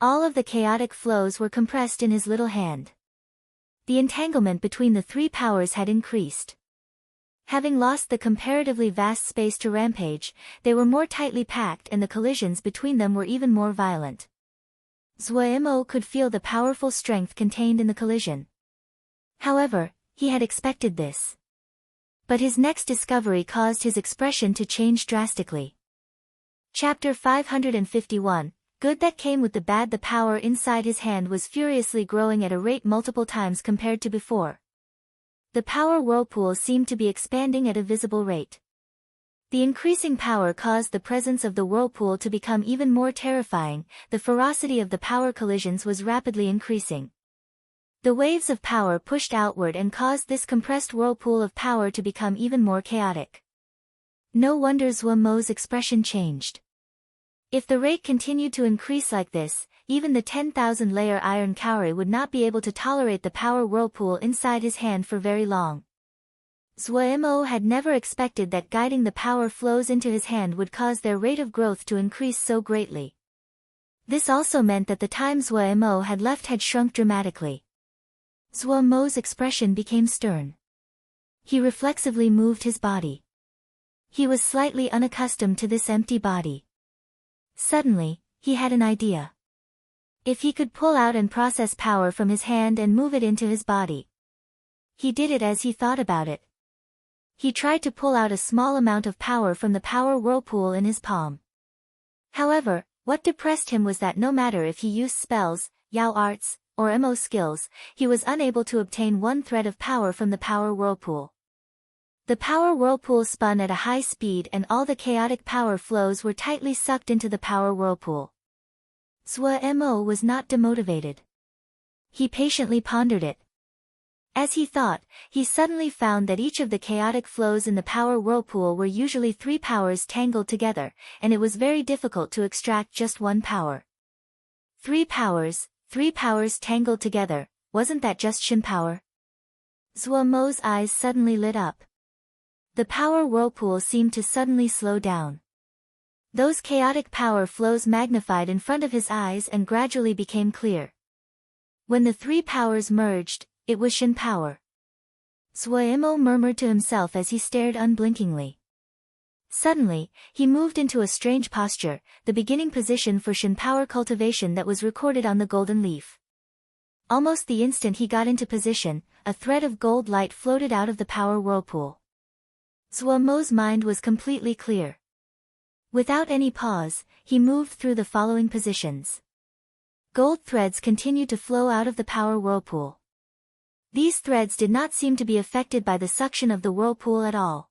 [SPEAKER 1] All of the chaotic flows were compressed in his little hand. The entanglement between the three powers had increased. Having lost the comparatively vast space to rampage, they were more tightly packed and the collisions between them were even more violent. Zuo could feel the powerful strength contained in the collision. However, he had expected this. But his next discovery caused his expression to change drastically. Chapter 551, Good that came with the bad. The power inside his hand was furiously growing at a rate multiple times compared to before. The power whirlpool seemed to be expanding at a visible rate. The increasing power caused the presence of the whirlpool to become even more terrifying. The ferocity of the power collisions was rapidly increasing. The waves of power pushed outward and caused this compressed whirlpool of power to become even more chaotic. No wonder Zuo's expression changed. If the rate continued to increase like this, even the 10,000-layer iron kauri would not be able to tolerate the power whirlpool inside his hand for very long. Zuo had never expected that guiding the power flows into his hand would cause their rate of growth to increase so greatly. This also meant that the time Zuo had left had shrunk dramatically. Zuo's expression became stern. He reflexively moved his body. He was slightly unaccustomed to this empty body. Suddenly, he had an idea. If he could pull out and process power from his hand and move it into his body. He did it as he thought about it. He tried to pull out a small amount of power from the power whirlpool in his palm. However, what depressed him was that no matter if he used spells, Yao arts, or Mo skills, he was unable to obtain one thread of power from the power whirlpool. The power whirlpool spun at a high speed and all the chaotic power flows were tightly sucked into the power whirlpool. Zuo was not demotivated. He patiently pondered it. As he thought, he suddenly found that each of the chaotic flows in the power whirlpool were usually three powers tangled together, and it was very difficult to extract just one power. Three powers tangled together, wasn't that just Shin power? Zuo's eyes suddenly lit up. The power whirlpool seemed to suddenly slow down. Those chaotic power flows magnified in front of his eyes and gradually became clear. When the three powers merged, it was Shin power. Zuo murmured to himself as he stared unblinkingly. Suddenly, he moved into a strange posture, the beginning position for Shin power cultivation that was recorded on the golden leaf. Almost the instant he got into position, a thread of gold light floated out of the power whirlpool. Zuo's mind was completely clear. Without any pause, he moved through the following positions. Gold threads continued to flow out of the power whirlpool. These threads did not seem to be affected by the suction of the whirlpool at all.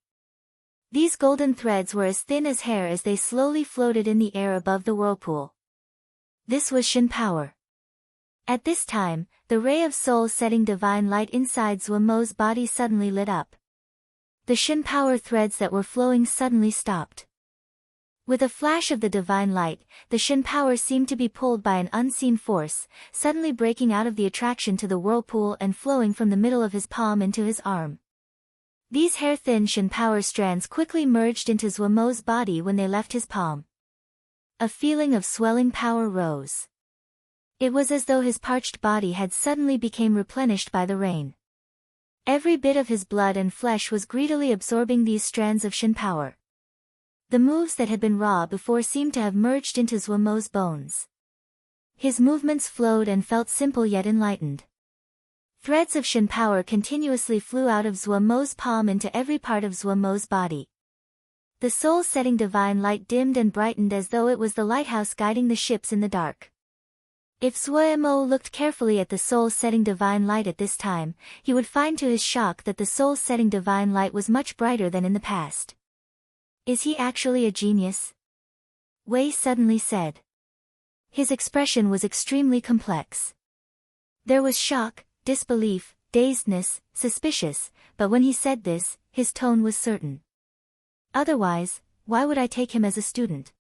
[SPEAKER 1] These golden threads were as thin as hair as they slowly floated in the air above the whirlpool. This was Shin power. At this time, the ray of soul-setting divine light inside Zuo's body suddenly lit up. The Shin power threads that were flowing suddenly stopped. With a flash of the divine light, the Shin power seemed to be pulled by an unseen force, suddenly breaking out of the attraction to the whirlpool and flowing from the middle of his palm into his arm. These hair-thin Shin power strands quickly merged into Zuo's body when they left his palm. A feeling of swelling power rose. It was as though his parched body had suddenly become replenished by the rain. Every bit of his blood and flesh was greedily absorbing these strands of Shin power. The moves that had been raw before seemed to have merged into Zuo's bones. His movements flowed and felt simple yet enlightened. Threads of Shin power continuously flew out of Zuo's palm into every part of Zuo's body. The soul-setting divine light dimmed and brightened as though it was the lighthouse guiding the ships in the dark. If Zuo looked carefully at the soul-setting divine light at this time, he would find to his shock that the soul-setting divine light was much brighter than in the past. Is he actually a genius? Wei suddenly said. His expression was extremely complex. There was shock, disbelief, dazedness, suspicious, but when he said this, his tone was certain. Otherwise, why would I take him as a student?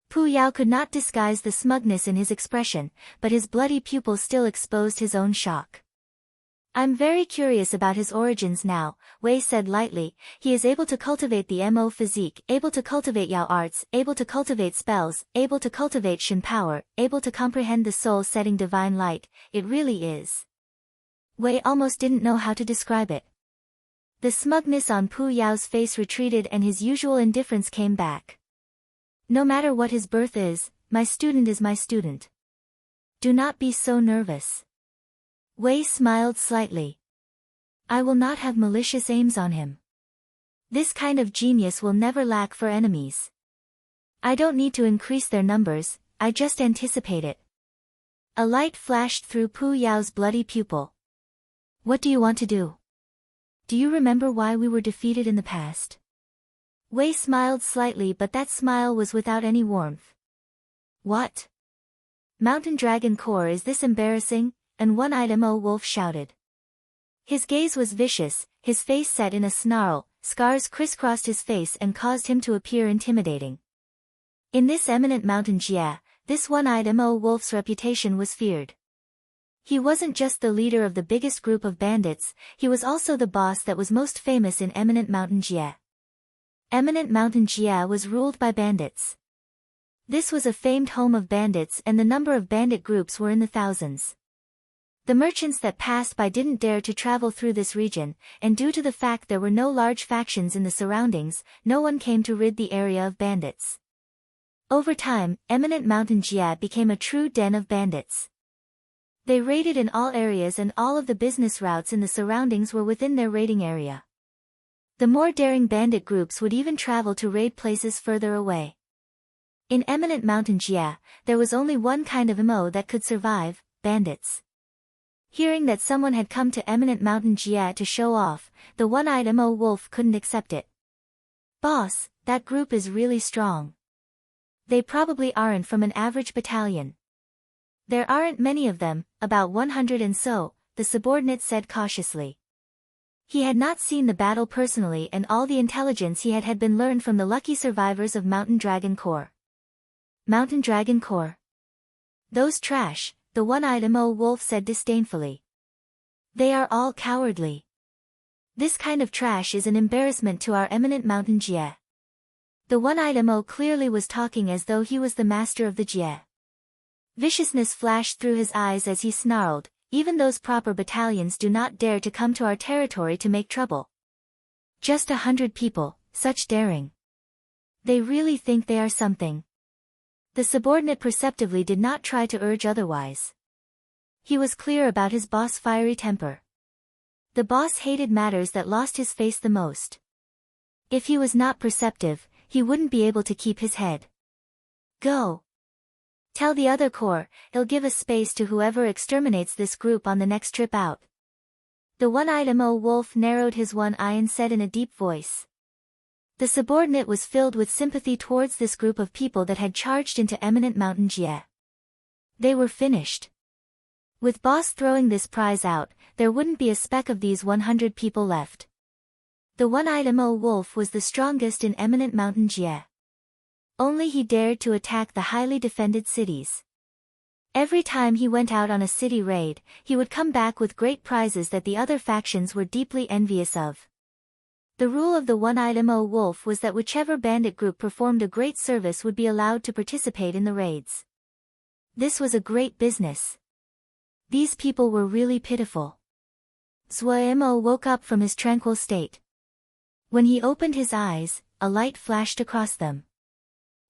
[SPEAKER 1] Pu Yao could not disguise the smugness in his expression, but his bloody pupil still exposed his own shock. I'm very curious about his origins now, Wei said lightly. He is able to cultivate the Mo physique, able to cultivate Yao arts, able to cultivate spells, able to cultivate Shin power, able to comprehend the soul-setting divine light. It really is. Wei almost didn't know how to describe it. The smugness on Pu Yao's face retreated and his usual indifference came back. No matter what his birth is, my student is my student. Do not be so nervous. Wei smiled slightly. I will not have malicious aims on him. This kind of genius will never lack for enemies. I don't need to increase their numbers, I just anticipate it. A light flashed through Pu Yao's bloody pupil. What do you want to do? Do you remember why we were defeated in the past? Wei smiled slightly, but that smile was without any warmth. What? Mountain Dragon Core, is this embarrassing? And one-eyed Mo Wolf shouted. His gaze was vicious, his face set in a snarl, scars crisscrossed his face and caused him to appear intimidating. In this eminent mountain Jia, this one-eyed Mo Wolf's reputation was feared. He wasn't just the leader of the biggest group of bandits, he was also the boss that was most famous in eminent mountain Jia. Eminent mountain Jia was ruled by bandits. This was a famed home of bandits and the number of bandit groups were in the thousands. The merchants that passed by didn't dare to travel through this region, and due to the fact there were no large factions in the surroundings, no one came to rid the area of bandits. Over time, eminent mountain Jia became a true den of bandits. They raided in all areas and all of the business routes in the surroundings were within their raiding area. The more daring bandit groups would even travel to raid places further away. In eminent mountain Jia, there was only one kind of Mo that could survive, bandits. Hearing that someone had come to eminent mountain Jia to show off, the one-eyed Mo Wolf couldn't accept it. Boss, that group is really strong. They probably aren't from an average battalion. There aren't many of them, about 100 and so, the subordinate said cautiously. He had not seen the battle personally and all the intelligence he had been learned from the lucky survivors of Mountain Dragon Core. Mountain Dragon Core? Those trash, the one-eyed Mo Wolf said disdainfully. They are all cowardly. This kind of trash is an embarrassment to our eminent mountain Jie. The one-eyed Mo clearly was talking as though he was the master of the Jie. Viciousness flashed through his eyes as he snarled, even those proper battalions do not dare to come to our territory to make trouble. Just 100 people, such daring. They really think they are something. The subordinate perceptively did not try to urge otherwise. He was clear about his boss' fiery temper. The boss hated matters that lost his face the most. If he was not perceptive, he wouldn't be able to keep his head. Go. Tell the other corps, he'll give a space to whoever exterminates this group on the next trip out. The one-eyed Mo Wolf narrowed his one eye and said in a deep voice. The subordinate was filled with sympathy towards this group of people that had charged into eminent mountain Jie. They were finished. With boss throwing this prize out, there wouldn't be a speck of these 100 people left. The one-eyed Mo Wolf was the strongest in eminent mountain Jie. Only he dared to attack the highly defended cities. Every time he went out on a city raid, he would come back with great prizes that the other factions were deeply envious of. The rule of the one-eyed Mo Wolf was that whichever bandit group performed a great service would be allowed to participate in the raids. This was a great business. These people were really pitiful. Zhuo woke up from his tranquil state. When he opened his eyes, a light flashed across them.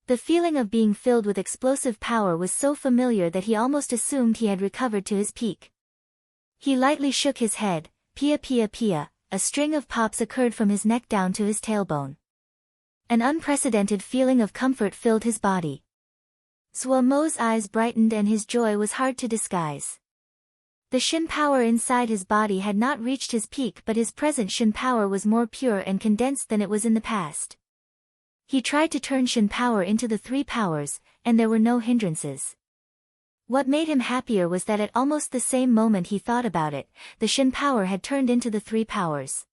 [SPEAKER 1] The feeling of being filled with explosive power was so familiar that he almost assumed he had recovered to his peak. He lightly shook his head, pia pia pia, a string of pops occurred from his neck down to his tailbone. An unprecedented feeling of comfort filled his body. Zhuo Mo's eyes brightened and his joy was hard to disguise. The Shin power inside his body had not reached his peak, but his present Shin power was more pure and condensed than it was in the past. He tried to turn Shin power into the three powers, and there were no hindrances. What made him happier was that at almost the same moment he thought about it, the Shin power had turned into the three powers.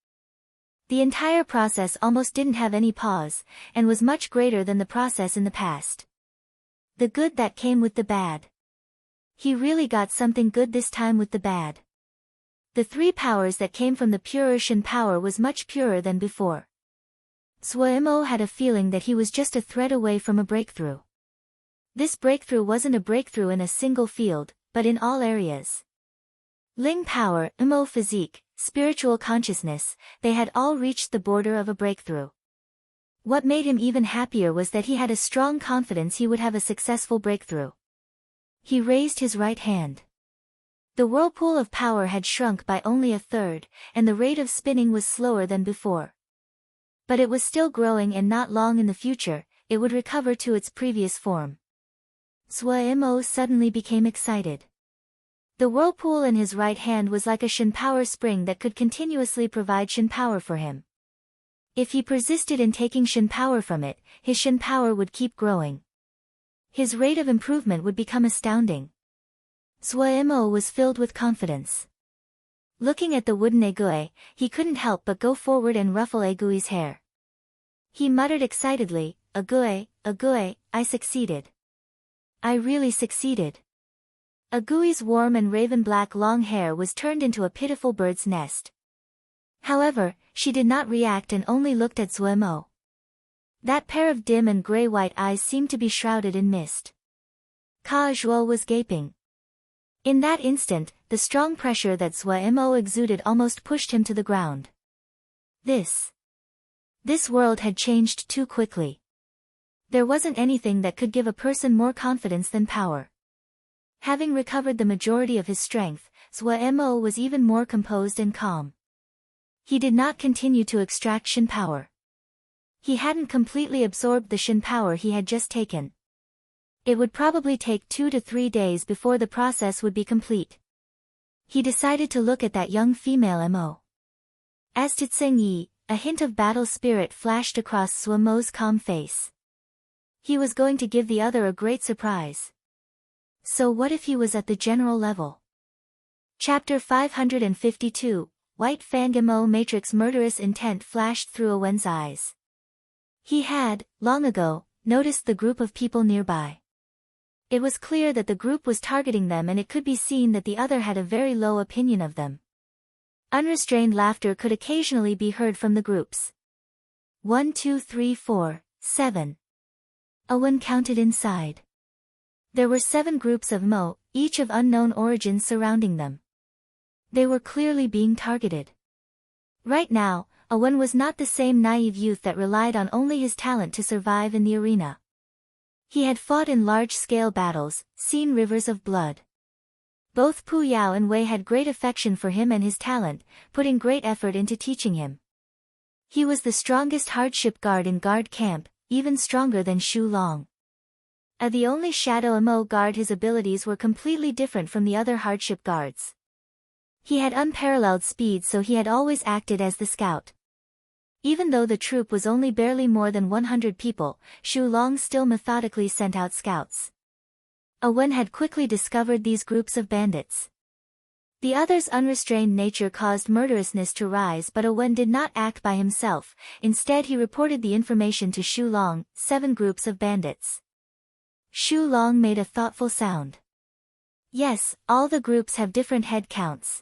[SPEAKER 1] The entire process almost didn't have any pause, and was much greater than the process in the past. The good that came with the bad. He really got something good this time with the bad. The three powers that came from the purer Shen power was much purer than before. Suemo had a feeling that he was just a thread away from a breakthrough. This breakthrough wasn't a breakthrough in a single field, but in all areas. Ling power, Emo physique, spiritual consciousness, they had all reached the border of a breakthrough. What made him even happier was that he had a strong confidence he would have a successful breakthrough. He raised his right hand. The whirlpool of power had shrunk by only a third, and the rate of spinning was slower than before. But it was still growing, and not long in the future, it would recover to its previous form. Suemo suddenly became excited. The whirlpool in his right hand was like a Shen power spring that could continuously provide Shen power for him. If he persisted in taking Shen power from it, his Shen power would keep growing. His rate of improvement would become astounding. Suemo was filled with confidence. Looking at the wooden Egui, he couldn't help but go forward and ruffle Egui's hair. He muttered excitedly, "Egui, Egui, I succeeded. I really succeeded." Egui's warm and raven-black long hair was turned into a pitiful bird's nest. However, she did not react and only looked at Suemo. That pair of dim and gray-white eyes seemed to be shrouded in mist. Ka Zhuo was gaping. In that instant, the strong pressure that Suemo exuded almost pushed him to the ground. This world had changed too quickly. There wasn't anything that could give a person more confidence than power. Having recovered the majority of his strength, Suemo was even more composed and calm. He did not continue to extract Shen power. He hadn't completely absorbed the Shen power he had just taken. It would probably take 2 to 3 days before the process would be complete. He decided to look at that young female Mo. As to Tsing Yi, a hint of battle spirit flashed across Suemo's calm face. He was going to give the other a great surprise. So what if he was at the general level? Chapter 552, White Fangamo Matrix. Murderous intent flashed through Owen's eyes. He had, long ago, noticed the group of people nearby. It was clear that the group was targeting them, and it could be seen that the other had a very low opinion of them. Unrestrained laughter could occasionally be heard from the groups. 1, 2, 3, 4, 7. Owen counted inside. There were 7 groups of Mo, each of unknown origin, surrounding them. They were clearly being targeted. Right now, Owen was not the same naive youth that relied on only his talent to survive in the arena. He had fought in large-scale battles, seen rivers of blood. Both Pu Yao and Wei had great affection for him and his talent, putting great effort into teaching him. He was the strongest hardship guard in guard camp, even stronger than Shu Long. The only Shadow Mo guard, his abilities were completely different from the other hardship guards. He had unparalleled speed, so he had always acted as the scout. Even though the troop was only barely more than 100 people, Shu Long still methodically sent out scouts. Owen had quickly discovered these groups of bandits. The others' unrestrained nature caused murderousness to rise, but Owen did not act by himself. Instead, he reported the information to Shu Long, 7 groups of bandits. Shu Long made a thoughtful sound. Yes, all the groups have different head counts.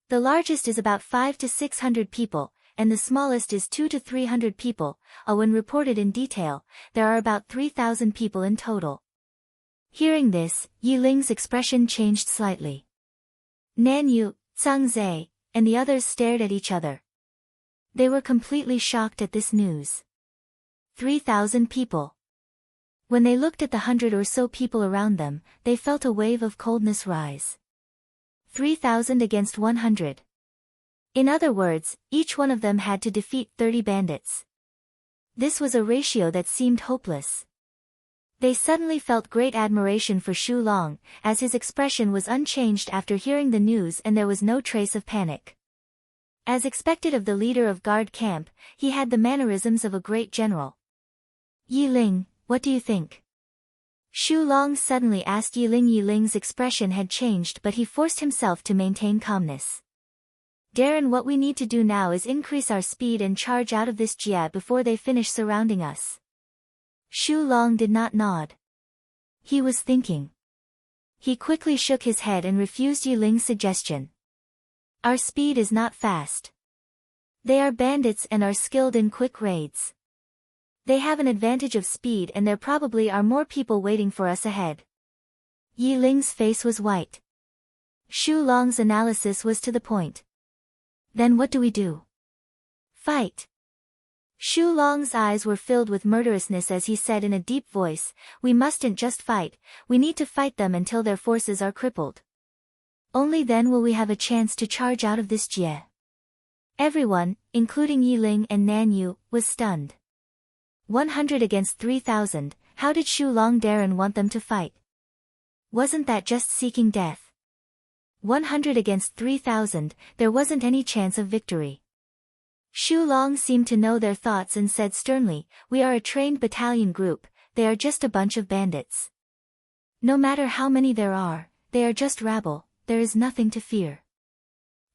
[SPEAKER 1] The largest is about 500 to 600 people, and the smallest is 200 to 300 people. Owen reported in detail. There are about 3,000 people in total. Hearing this, Yi Ling's expression changed slightly. Nan Yu, Zhang Zai, and the others stared at each other. They were completely shocked at this news. 3,000 people. When they looked at the 100 or so people around them, they felt a wave of coldness rise. 3,000 against 100. In other words, each one of them had to defeat 30 bandits. This was a ratio that seemed hopeless. They suddenly felt great admiration for Shu Long, as his expression was unchanged after hearing the news, and there was no trace of panic. As expected of the leader of guard camp, he had the mannerisms of a great general. Yi Ling, what do you think? Shu Long suddenly asked Yi Ling. Yi Ling's expression had changed, but he forced himself to maintain calmness. Darren, what we need to do now is increase our speed and charge out of this jia before they finish surrounding us. Shu Long did not nod. He was thinking. He quickly shook his head and refused Yi Ling's suggestion. Our speed is not fast. They are bandits and are skilled in quick raids. They have an advantage of speed and there probably are more people waiting for us ahead. Yi Ling's face was white. Shu Long's analysis was to the point. Then what do we do? Fight. Shu Long's eyes were filled with murderousness as he said in a deep voice, we mustn't just fight, we need to fight them until their forces are crippled. Only then will we have a chance to charge out of this jie. Everyone, including Yi Ling and Nan Yu, was stunned. 100 against 3,000, how did Shu Long Darren want them to fight? Wasn't that just seeking death? 100 against 3,000, there wasn't any chance of victory. Shu Long seemed to know their thoughts and said sternly, we are a trained battalion group, they are just a bunch of bandits. No matter how many there are, they are just rabble, there is nothing to fear.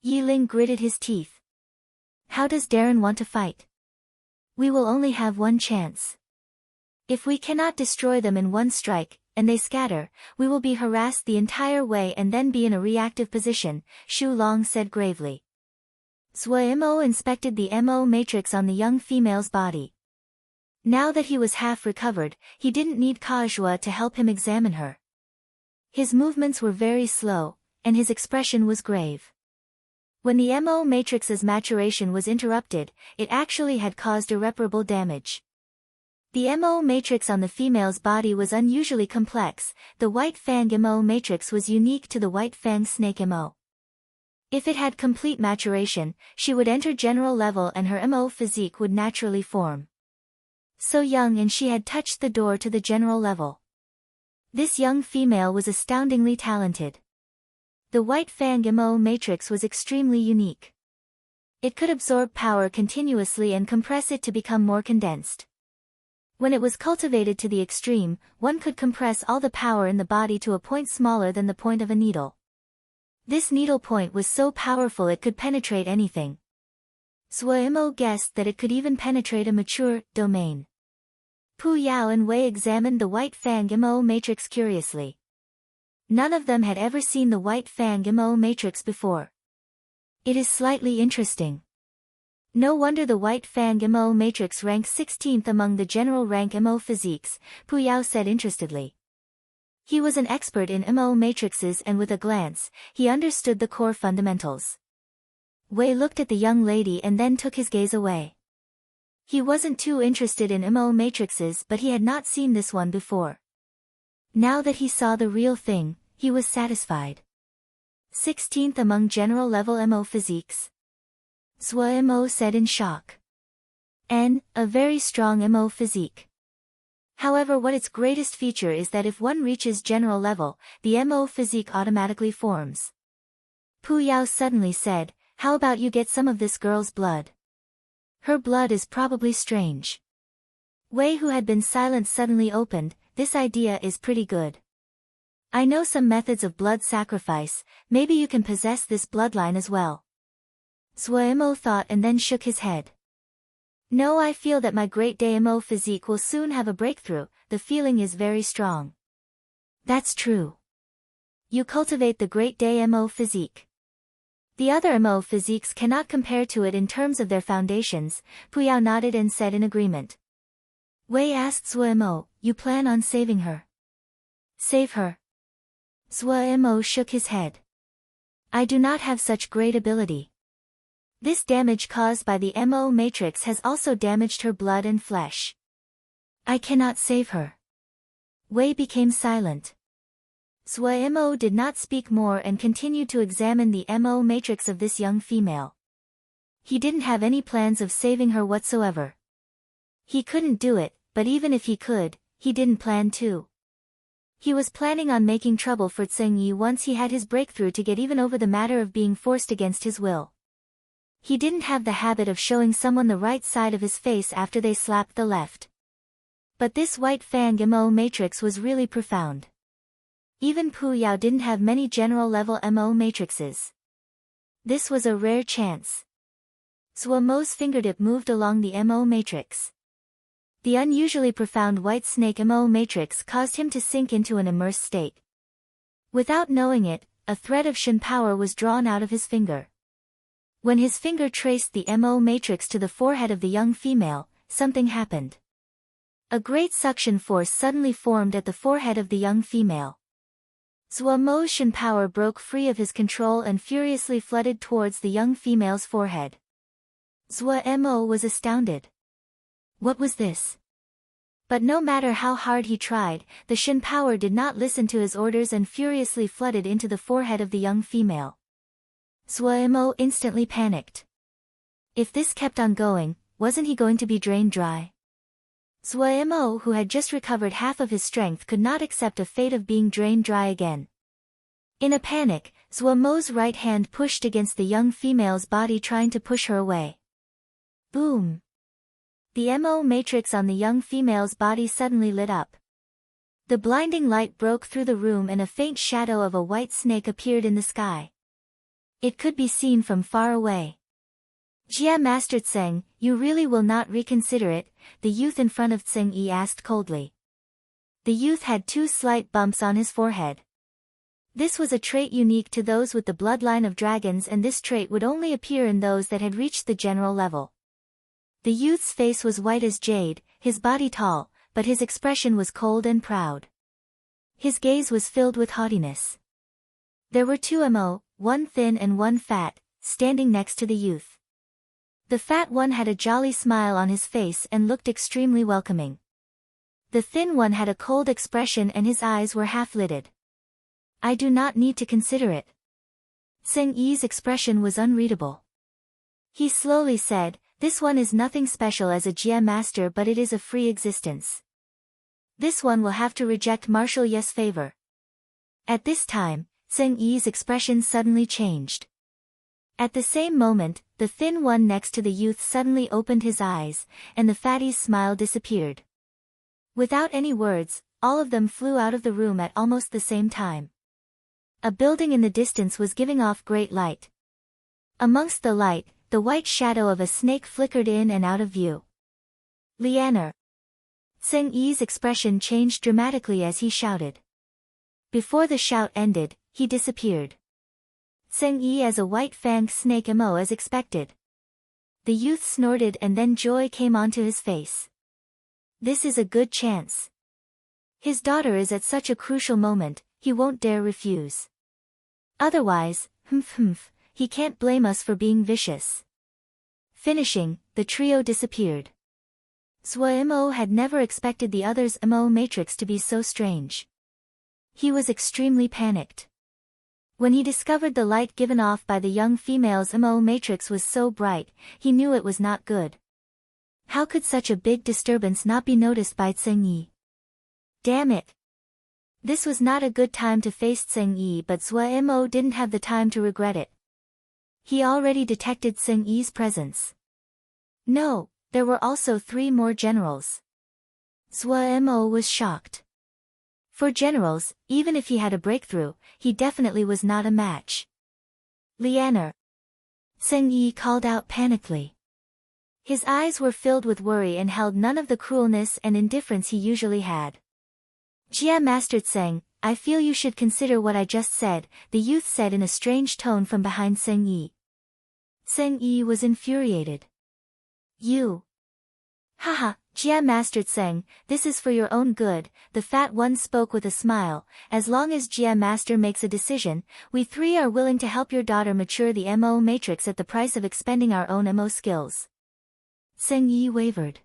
[SPEAKER 1] Yi Ling gritted his teeth. How does Darren want to fight? We will only have one chance. If we cannot destroy them in one strike, and they scatter, we will be harassed the entire way and then be in a reactive position, Shu Long said gravely. Zhou Mo inspected the MO matrix on the young female's body. Now that he was half recovered, he didn't need Kajua to help him examine her. His movements were very slow, and his expression was grave. When the MO matrix's maturation was interrupted, it actually had caused irreparable damage. The MO matrix on the female's body was unusually complex, the White Fang MO matrix was unique to the White Fang Snake MO. If it had complete maturation, she would enter general level and her MO physique would naturally form. So young and she had touched the door to the general level. This young female was astoundingly talented. The White Fang MO matrix was extremely unique. It could absorb power continuously and compress it to become more condensed. When it was cultivated to the extreme, one could compress all the power in the body to a point smaller than the point of a needle. This needle point was so powerful it could penetrate anything. Zhou Mo guessed that it could even penetrate a mature domain. Pu Yao and Wei examined the White Fang Mo matrix curiously. None of them had ever seen the White Fang Mo matrix before. It is slightly interesting. No wonder the White Fang Mo matrix ranks 16th among the general rank Mo physiques, Pu Yao said interestedly. He was an expert in Mo matrices and with a glance, he understood the core fundamentals. Wei looked at the young lady and then took his gaze away. He wasn't too interested in Mo matrices but he had not seen this one before. Now that he saw the real thing, he was satisfied. 16th among general level Mo physiques. Zhou Mo said in shock. A very strong Mo physique. However, what its greatest feature is that if one reaches general level, the Mo physique automatically forms. Pu Yao suddenly said, how about you get some of this girl's blood? Her blood is probably strange. Wei, who had been silent, suddenly opened, this idea is pretty good. I know some methods of blood sacrifice, maybe you can possess this bloodline as well. Zhou Mo thought and then shook his head. No, I feel that my Great Day Mo physique will soon have a breakthrough, the feeling is very strong. That's true. You cultivate the Great Day Mo physique. The other Mo physiques cannot compare to it in terms of their foundations, Pu Yao nodded and said in agreement. Wei asked Zhou Mo, you plan on saving her? Save her? Zhou Mo shook his head. I do not have such great ability. This damage caused by the Mo matrix has also damaged her blood and flesh. I cannot save her. Wei became silent. Zhou Mo did not speak more and continued to examine the Mo matrix of this young female. He didn't have any plans of saving her whatsoever. He couldn't do it, but even if he could, he didn't plan to. He was planning on making trouble for Tseng Yi once he had his breakthrough to get even over the matter of being forced against his will. He didn't have the habit of showing someone the right side of his face after they slapped the left. But this White Fang Mo matrix was really profound. Even Pu Yao didn't have many general-level Mo matrices. This was a rare chance. Zhou Mo's fingertip moved along the Mo matrix. The unusually profound White Snake Mo matrix caused him to sink into an immersed state. Without knowing it, a thread of Shen power was drawn out of his finger. When his finger traced the MO matrix to the forehead of the young female, something happened. A great suction force suddenly formed at the forehead of the young female. Zhuo Mo's Shen power broke free of his control and furiously flooded towards the young female's forehead. Zhuo Mo was astounded. What was this? But no matter how hard he tried, the Shen power did not listen to his orders and furiously flooded into the forehead of the young female. Zhuo Mo instantly panicked. If this kept on going, wasn't he going to be drained dry? Zhuo Mo, who had just recovered half of his strength, could not accept a fate of being drained dry again. In a panic, Zhuo Mo's right hand pushed against the young female's body, trying to push her away. Boom! The MO matrix on the young female's body suddenly lit up. The blinding light broke through the room and a faint shadow of a white snake appeared in the sky. It could be seen from far away. Jia Master Tseng, you really will not reconsider it? The youth in front of Tseng Yi asked coldly. The youth had 2 slight bumps on his forehead. This was a trait unique to those with the bloodline of dragons, and this trait would only appear in those that had reached the general level. The youth's face was white as jade, his body tall, but his expression was cold and proud. His gaze was filled with haughtiness. There were 2 MO, one thin and one fat, standing next to the youth. The fat one had a jolly smile on his face and looked extremely welcoming. The thin one had a cold expression and his eyes were half-lidded. I do not need to consider it. Tseng Yi's expression was unreadable. He slowly said, this one is nothing special as a Jia master, but it is a free existence. This one will have to reject martial yes favor. At this time, Tseng Yi's expression suddenly changed. At the same moment, the thin one next to the youth suddenly opened his eyes, and the fatty's smile disappeared. Without any words, all of them flew out of the room at almost the same time. A building in the distance was giving off great light. Amongst the light, the white shadow of a snake flickered in and out of view. Lianer. Tseng Yi's expression changed dramatically as he shouted. Before the shout ended, he disappeared. Tseng Yi as a white-fanged snake MO as expected. The youth snorted and then joy came onto his face. This is a good chance. His daughter is at such a crucial moment, he won't dare refuse. Otherwise, he can't blame us for being vicious. Finishing, the trio disappeared. Zhuo Mo had never expected the other's MO matrix to be so strange. He was extremely panicked. When he discovered the light given off by the young female's MO matrix was so bright, he knew it was not good. How could such a big disturbance not be noticed by Tseng Yi? Damn it! This was not a good time to face Tseng Yi, but Zhuo Mo didn't have the time to regret it. He already detected Tseng Yi's presence. No, there were also 3 more generals. Zhuo Mo was shocked. For generals, even if he had a breakthrough, he definitely was not a match. Lianer. Tseng Yi called out panically. His eyes were filled with worry and held none of the cruelness and indifference he usually had. Jia Master Tseng, I feel you should consider what I just said, the youth said in a strange tone from behind Tseng Yi. Tseng Yi was infuriated. You. Haha, Jia Master Tseng, this is for your own good, the fat one spoke with a smile. As long as Jia Master makes a decision, we 3 are willing to help your daughter mature the MO matrix at the price of expending our own MO skills. Tseng Yi wavered.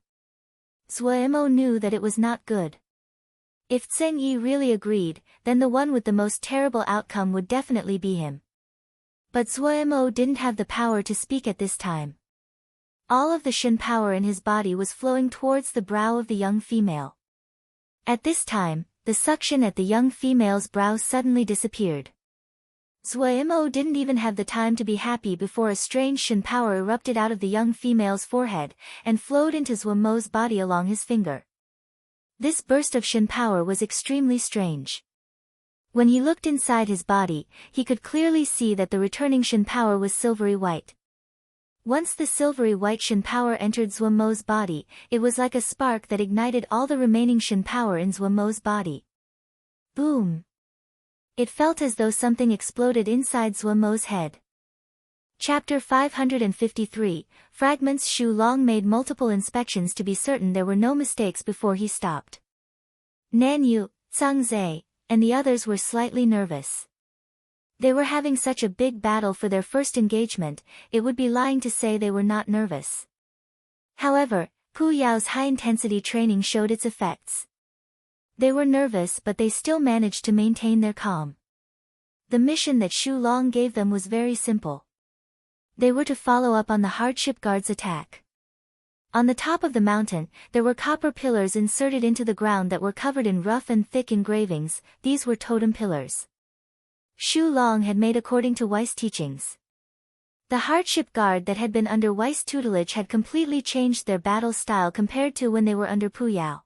[SPEAKER 1] Zhuo Mo knew that it was not good. If Tseng Yi really agreed, then the one with the most terrible outcome would definitely be him. But Zhuo Mo didn't have the power to speak at this time. All of the Shen power in his body was flowing towards the brow of the young female. At this time, the suction at the young female's brow suddenly disappeared. Zhuo Mo didn't even have the time to be happy before a strange Shen power erupted out of the young female's forehead, and flowed into Zhuo Mo's body along his finger. This burst of Shen power was extremely strange. When he looked inside his body, he could clearly see that the returning Shen power was silvery white. Once the silvery white Shen power entered Zhuo Mo's body, it was like a spark that ignited all the remaining Shen power in Zhuo Mo's body. Boom! It felt as though something exploded inside Zhuo Mo's head. Chapter 553, Fragments. Shu Long made multiple inspections to be certain there were no mistakes before he stopped. Nan Yu, Tsang Zhe, and the others were slightly nervous. They were having such a big battle for their first engagement, it would be lying to say they were not nervous. However, Pu Yao's high-intensity training showed its effects. They were nervous but they still managed to maintain their calm. The mission that Shu Long gave them was very simple. They were to follow up on the hardship guard's attack. On the top of the mountain, there were copper pillars inserted into the ground that were covered in rough and thick engravings. These were totem pillars. Shu Long had made according to Weiss' teachings. The hardship guard that had been under Weiss' tutelage had completely changed their battle style compared to when they were under Pu Yao.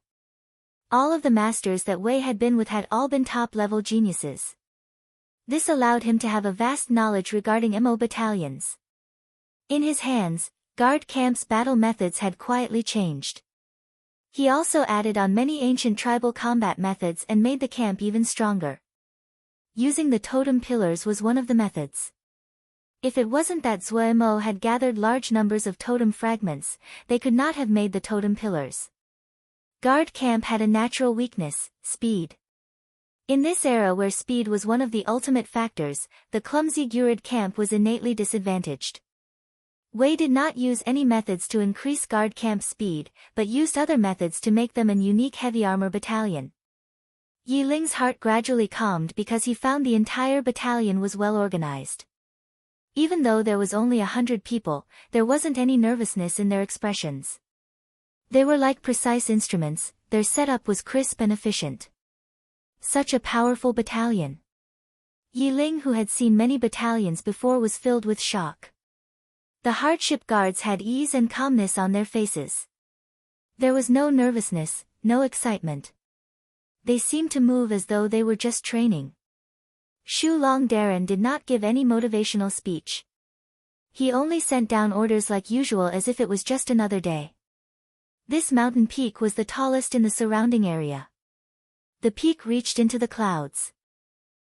[SPEAKER 1] All of the masters that Wei had been with had all been top-level geniuses. This allowed him to have a vast knowledge regarding MO battalions. In his hands, guard camp's battle methods had quietly changed. He also added on many ancient tribal combat methods and made the camp even stronger. Using the totem pillars was one of the methods. If it wasn't that Zhuo Mo had gathered large numbers of totem fragments, they could not have made the totem pillars. Guard camp had a natural weakness, speed. In this era where speed was one of the ultimate factors, the clumsy Gurid camp was innately disadvantaged. Wei did not use any methods to increase guard camp speed, but used other methods to make them an unique heavy armor battalion. Yi Ling's heart gradually calmed because he found the entire battalion was well organized. Even though there was only 100 people, there wasn't any nervousness in their expressions. They were like precise instruments, their setup was crisp and efficient. Such a powerful battalion. Yi Ling, who had seen many battalions before, was filled with shock. The hardship guards had ease and calmness on their faces. There was no nervousness, no excitement. They seemed to move as though they were just training. Shu Long Darren did not give any motivational speech. He only sent down orders like usual as if it was just another day. This mountain peak was the tallest in the surrounding area. The peak reached into the clouds.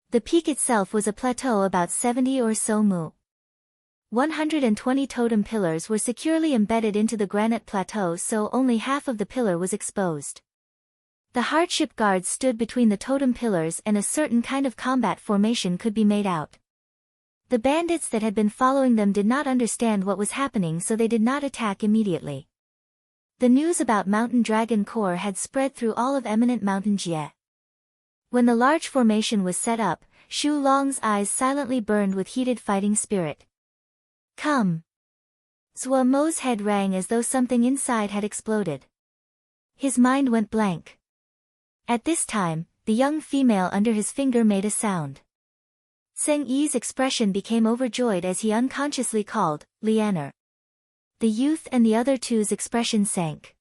[SPEAKER 1] The peak itself was a plateau about 70 or so mu. 120 totem pillars were securely embedded into the granite plateau, so only half of the pillar was exposed. The hardship guards stood between the totem pillars and a certain kind of combat formation could be made out. The bandits that had been following them did not understand what was happening, so they did not attack immediately. The news about Mountain Dragon Corps had spread through all of eminent Mountain Jie. When the large formation was set up, Shu Long's eyes silently burned with heated fighting spirit. Come! Zhuo Mo's head rang as though something inside had exploded. His mind went blank. At this time, the young female under his finger made a sound. Zheng Yi's expression became overjoyed as he unconsciously called, Lianer. The youth and the other two's expression sank.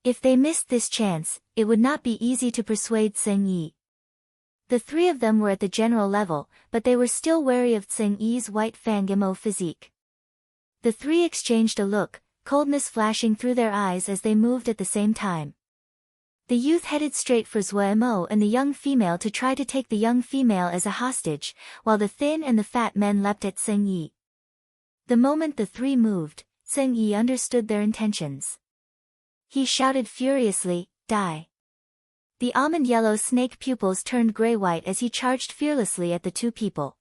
[SPEAKER 1] If they missed this chance, it would not be easy to persuade Zheng Yi. The three of them were at the general level, but they were still wary of Zheng Yi's white Fang Mo physique. The three exchanged a look, coldness flashing through their eyes as they moved at the same time. The youth headed straight for Zhuo Mo and the young female to try to take the young female as a hostage, while the thin and the fat men leapt at Zheng Yi. The moment the three moved, Zheng Yi understood their intentions. He shouted furiously, "Die!" The almond-yellow snake pupils turned gray-white as he charged fearlessly at the two people.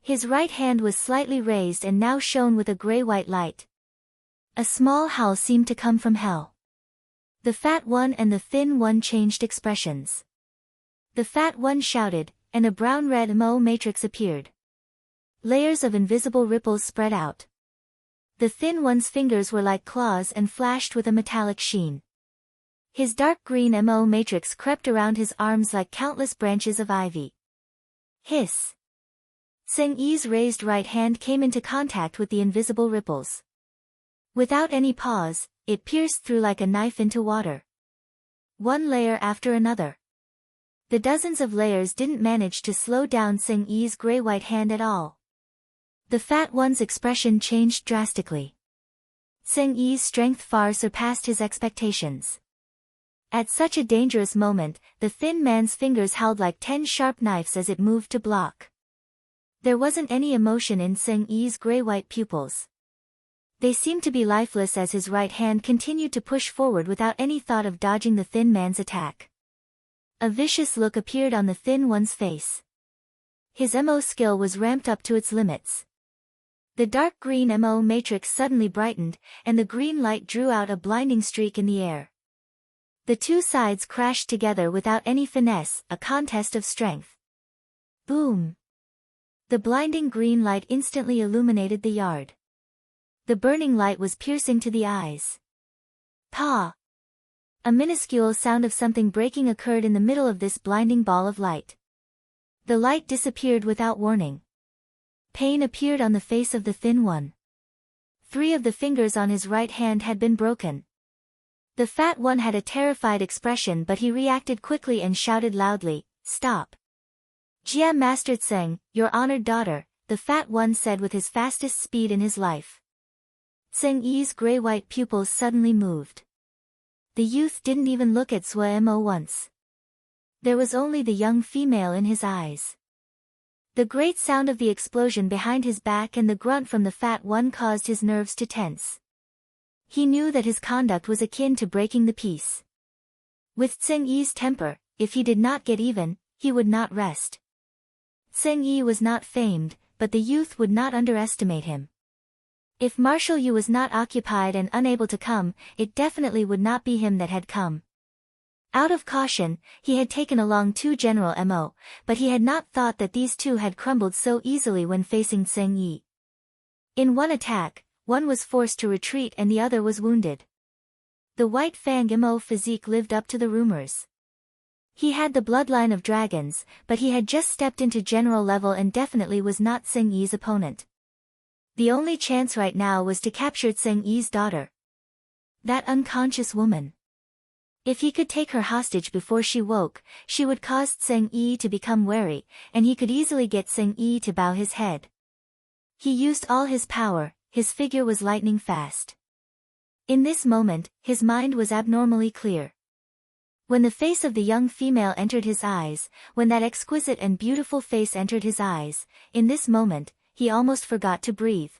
[SPEAKER 1] His right hand was slightly raised and now shone with a gray-white light. A small howl seemed to come from hell. The fat one and the thin one changed expressions. The fat one shouted, and a brown-red Mo matrix appeared. Layers of invisible ripples spread out. The thin one's fingers were like claws and flashed with a metallic sheen. His dark green Mo matrix crept around his arms like countless branches of ivy. Hiss! Zheng Yi's raised right hand came into contact with the invisible ripples. Without any pause, it pierced through like a knife into water. One layer after another. The dozens of layers didn't manage to slow down Zheng Yi's gray-white hand at all. The fat one's expression changed drastically. Zheng Yi's strength far surpassed his expectations. At such a dangerous moment, the thin man's fingers howled like 10 sharp knives as it moved to block. There wasn't any emotion in Seng Yi's gray-white pupils. They seemed to be lifeless as his right hand continued to push forward without any thought of dodging the thin man's attack. A vicious look appeared on the thin one's face. His MO skill was ramped up to its limits. The dark green MO matrix suddenly brightened, and the green light drew out a blinding streak in the air. The two sides crashed together without any finesse, a contest of strength. Boom! The blinding green light instantly illuminated the yard. The burning light was piercing to the eyes. Pa! A minuscule sound of something breaking occurred in the middle of this blinding ball of light. The light disappeared without warning. Pain appeared on the face of the thin one. 3 of the fingers on his right hand had been broken. The fat one had a terrified expression, but he reacted quickly and shouted loudly, "Stop!" "Jia Master Tseng, your honored daughter," the fat one said with his fastest speed in his life. Seng Yi's gray-white pupils suddenly moved. The youth didn't even look at Sua Mo once. There was only the young female in his eyes. The great sound of the explosion behind his back and the grunt from the fat one caused his nerves to tense. He knew that his conduct was akin to breaking the peace. With Seng Yi's temper, if he did not get even, he would not rest. Seng Yi was not famed, but the youth would not underestimate him. If Marshal Yu was not occupied and unable to come, it definitely would not be him that had come. Out of caution, he had taken along 2 General Mo, but he had not thought that these 2 had crumbled so easily when facing Seng Yi. In one attack, one was forced to retreat and the other was wounded. The White Fang Mo physique lived up to the rumors. He had the bloodline of dragons, but he had just stepped into general level and definitely was not Seng Yi's opponent. The only chance right now was to capture Seng Yi's daughter. That unconscious woman. If he could take her hostage before she woke, she would cause Seng Yi to become wary, and he could easily get Seng Yi to bow his head. He used all his power, his figure was lightning fast. In this moment, his mind was abnormally clear. When the face of the young female entered his eyes, when that exquisite and beautiful face entered his eyes, in this moment, he almost forgot to breathe.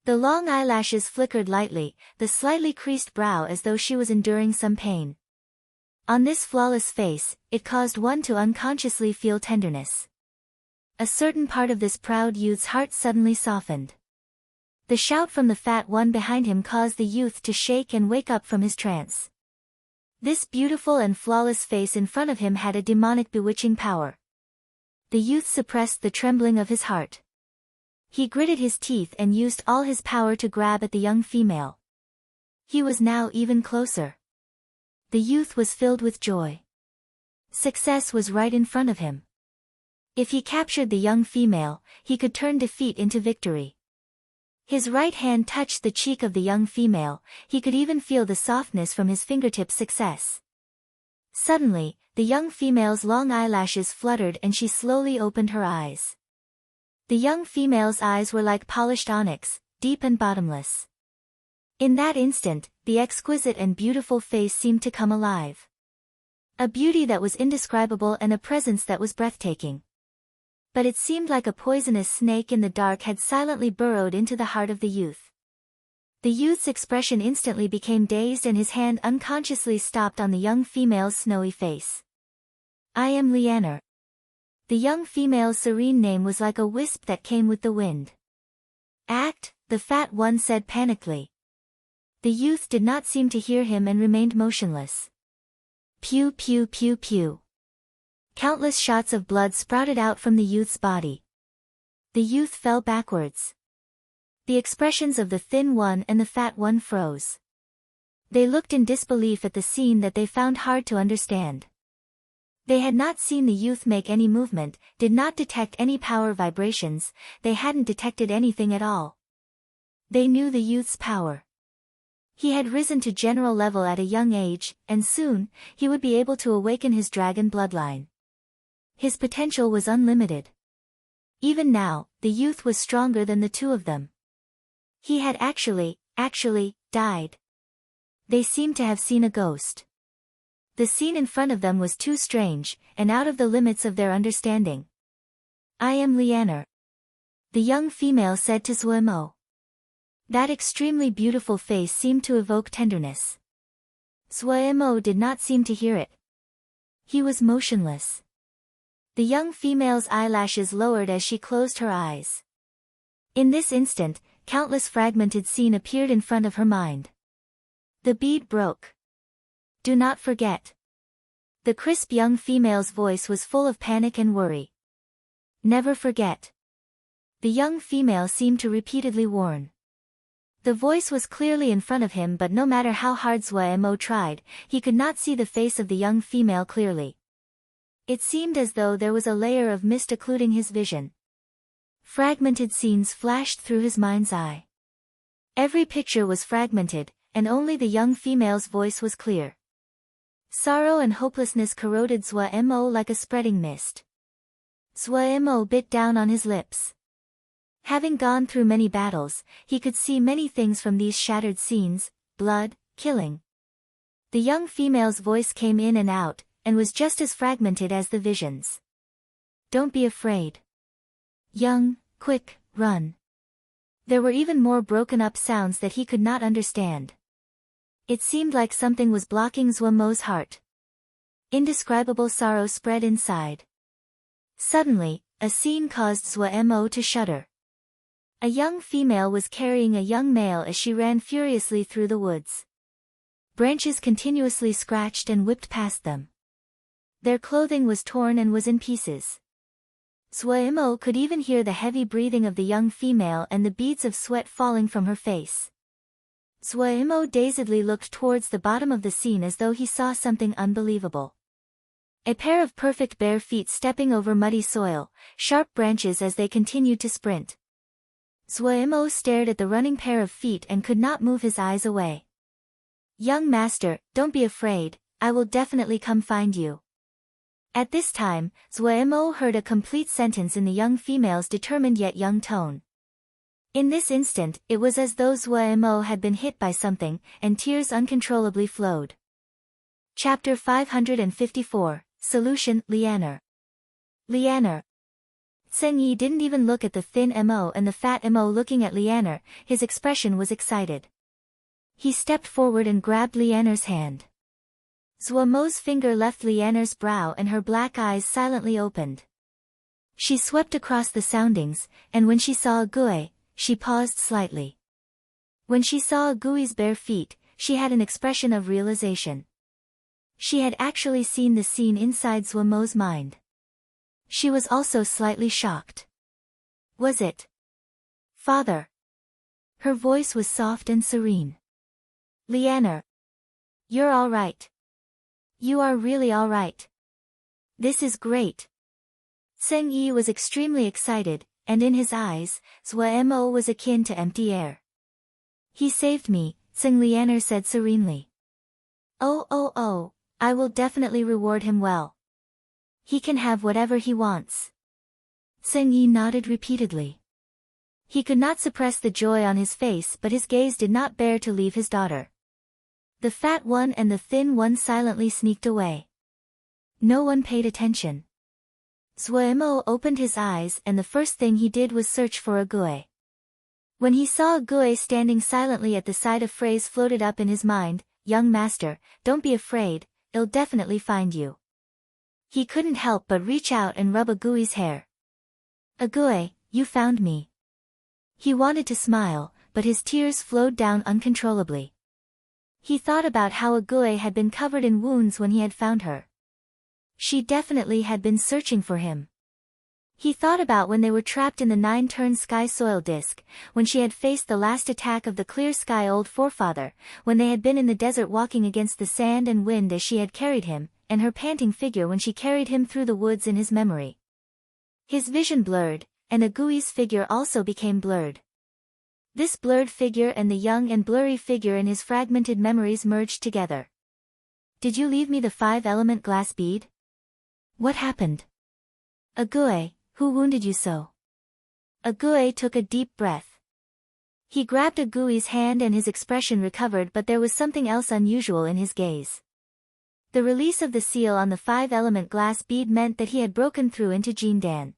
[SPEAKER 1] The long eyelashes flickered lightly, the slightly creased brow as though she was enduring some pain. On this flawless face, it caused one to unconsciously feel tenderness. A certain part of this proud youth's heart suddenly softened. The shout from the fat one behind him caused the youth to shake and wake up from his trance. This beautiful and flawless face in front of him had a demonic bewitching power. The youth suppressed the trembling of his heart. He gritted his teeth and used all his power to grab at the young female. He was now even closer. The youth was filled with joy. Success was right in front of him. If he captured the young female, he could turn defeat into victory. His right hand touched the cheek of the young female, he could even feel the softness from his fingertips. Success. Suddenly, the young female's long eyelashes fluttered and she slowly opened her eyes. The young female's eyes were like polished onyx, deep and bottomless. In that instant, the exquisite and beautiful face seemed to come alive. A beauty that was indescribable and a presence that was breathtaking. But it seemed like a poisonous snake in the dark had silently burrowed into the heart of the youth. The youth's expression instantly became dazed and his hand unconsciously stopped on the young female's snowy face. "I am Lianer." The young female's serene name was like a wisp that came with the wind. "Act," the fat one said panically. The youth did not seem to hear him and remained motionless. Pew pew pew pew. Countless shots of blood sprouted out from the youth's body. The youth fell backwards. The expressions of the thin one and the fat one froze. They looked in disbelief at the scene that they found hard to understand. They had not seen the youth make any movement, did not detect any power vibrations, they hadn't detected anything at all. They knew the youth's power. He had risen to general level at a young age, and soon, he would be able to awaken his dragon bloodline. His potential was unlimited. Even now, the youth was stronger than the 2 of them. He had actually died. They seemed to have seen a ghost. The scene in front of them was too strange, and out of the limits of their understanding. "I am Lianer." the young female said to Zuemo. That extremely beautiful face seemed to evoke tenderness. Zuemo did not seem to hear it. He was motionless. The young female's eyelashes lowered as she closed her eyes. In this instant, countless fragmented scene appeared in front of her mind. The bead broke. Do not forget. The crisp young female's voice was full of panic and worry. Never forget. The young female seemed to repeatedly warn. The voice was clearly in front of him, but no matter how hard Zuemo tried, he could not see the face of the young female clearly. It seemed as though there was a layer of mist occluding his vision. Fragmented scenes flashed through his mind's eye. Every picture was fragmented, and only the young female's voice was clear. Sorrow and hopelessness corroded Zuemo like a spreading mist. Zuemo bit down on his lips. Having gone through many battles, he could see many things from these shattered scenes: blood, killing. The young female's voice came in and out, and was just as fragmented as the visions. Don't be afraid. Young, quick, run. There were even more broken-up sounds that he could not understand. It seemed like something was blocking Zuemo's heart. Indescribable sorrow spread inside. Suddenly, a scene caused Zuemo to shudder. A young female was carrying a young male as she ran furiously through the woods. Branches continuously scratched and whipped past them. Their clothing was torn and was in pieces. Zuemo could even hear the heavy breathing of the young female and the beads of sweat falling from her face. Zuemo dazedly looked towards the bottom of the scene as though he saw something unbelievable. A pair of perfect bare feet stepping over muddy soil, sharp branches as they continued to sprint. Zuemo stared at the running pair of feet and could not move his eyes away. Young master, don't be afraid, I will definitely come find you. At this time, Zuemo heard a complete sentence in the young female's determined yet young tone. In this instant, it was as though Zuemo had been hit by something, and tears uncontrollably flowed. Chapter 554, Solution, Lianer. Lianer. Tseng Yi didn't even look at the thin Mo and the fat Mo looking at Lianer, his expression was excited. He stepped forward and grabbed Lianer's hand. Zuemo's finger left Lianer's brow and her black eyes silently opened. She swept across the soundings, and when she saw a Gui, she paused slightly. When she saw a Gui's bare feet, she had an expression of realization. She had actually seen the scene inside Zuemo's mind. She was also slightly shocked. Was it Father? Her voice was soft and serene. Lianer. You're all right. You are really all right. This is great. Tseng Yi was extremely excited, and in his eyes, Zuemo was akin to empty air. He saved me, Tseng Lianer said serenely. Oh, I will definitely reward him well. He can have whatever he wants. Tseng Yi nodded repeatedly. He could not suppress the joy on his face, but his gaze did not bear to leave his daughter. The fat one and the thin one silently sneaked away. No one paid attention. Zuemo opened his eyes and the first thing he did was search for a Gui. When he saw a Gui standing silently at the side, a phrase floated up in his mind: Young master, don't be afraid, I'll definitely find you. He couldn't help but reach out and rub a Gui's hair. A Gui, you found me. He wanted to smile, but his tears flowed down uncontrollably. He thought about how a Gui had been covered in wounds when he had found her. She definitely had been searching for him. He thought about when they were trapped in the 9-turn sky soil disk, when she had faced the last attack of the clear sky old forefather, when they had been in the desert walking against the sand and wind as she had carried him, and her panting figure when she carried him through the woods in his memory. His vision blurred, and a Gui's figure also became blurred. This blurred figure and the young and blurry figure in his fragmented memories merged together. Did you leave me the 5-element glass bead? What happened? A Gui, who wounded you so? A Gui took a deep breath. He grabbed a Gui's hand and his expression recovered, but there was something else unusual in his gaze. The release of the seal on the 5-element glass bead meant that he had broken through into Jindan.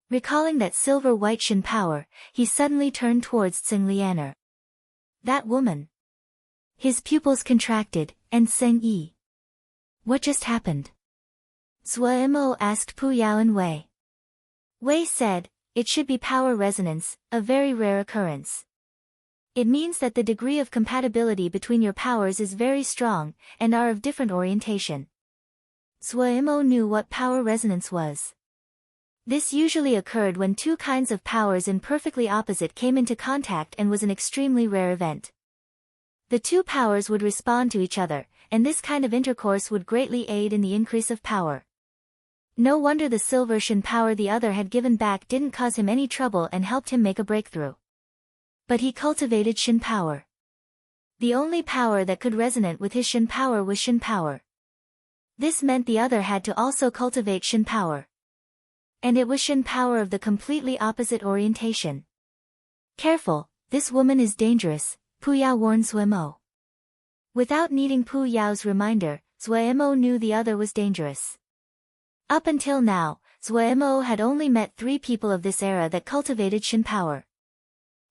[SPEAKER 1] Recalling that silver-white Shin power, he suddenly turned towards Tseng Lianer. That woman. His pupils contracted, and Tseng Yi. What just happened? Zhuo Mo asked Pu Yao and Wei. Wei said, it should be power resonance, a very rare occurrence. It means that the degree of compatibility between your powers is very strong, and are of different orientation. Zhuo Mo knew what power resonance was. This usually occurred when two kinds of powers in perfectly opposite came into contact and was an extremely rare event. The two powers would respond to each other, and this kind of intercourse would greatly aid in the increase of power. No wonder the silver Shin power the other had given back didn't cause him any trouble and helped him make a breakthrough. But he cultivated Shin power. The only power that could resonate with his Shin power was Shin power. This meant the other had to also cultivate Shin power. And it was Shin power of the completely opposite orientation. Careful, this woman is dangerous, Pu Yao warned Zhuo Mo. Without needing Pu Yao's reminder, Zhuo Mo knew the other was dangerous. Up until now, Zhuo Mo had only met 3 people of this era that cultivated Shin power.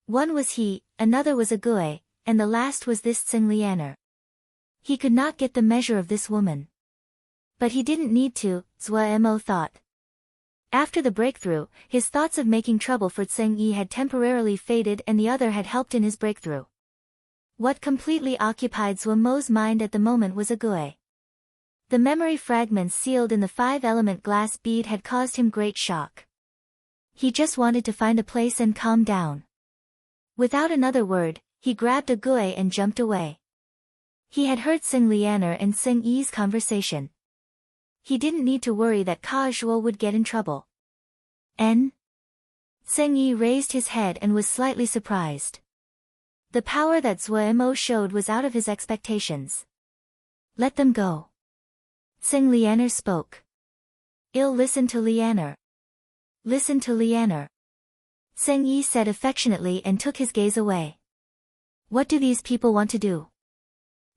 [SPEAKER 1] One was he, another was a Gui, and the last was this Tseng Lianer. He could not get the measure of this woman. But he didn't need to, Zhuo Mo thought. After the breakthrough, his thoughts of making trouble for Tseng Yi had temporarily faded and the other had helped in his breakthrough. What completely occupied Zhuo Mo's mind at the moment was a Gui. The memory fragments sealed in the 5-element glass bead had caused him great shock. He just wanted to find a place and calm down. Without another word, he grabbed a Gui and jumped away. He had heard Tseng Lianer and Tseng Yi's conversation. He didn't need to worry that Ka Zhuo would get in trouble. Tseng Yi raised his head and was slightly surprised. The power that Zhuo Mo showed was out of his expectations. Let them go. Tseng Lianer spoke. Listen to Lianer. Listen to Lianer. Tseng Yi said affectionately and took his gaze away. What do these people want to do?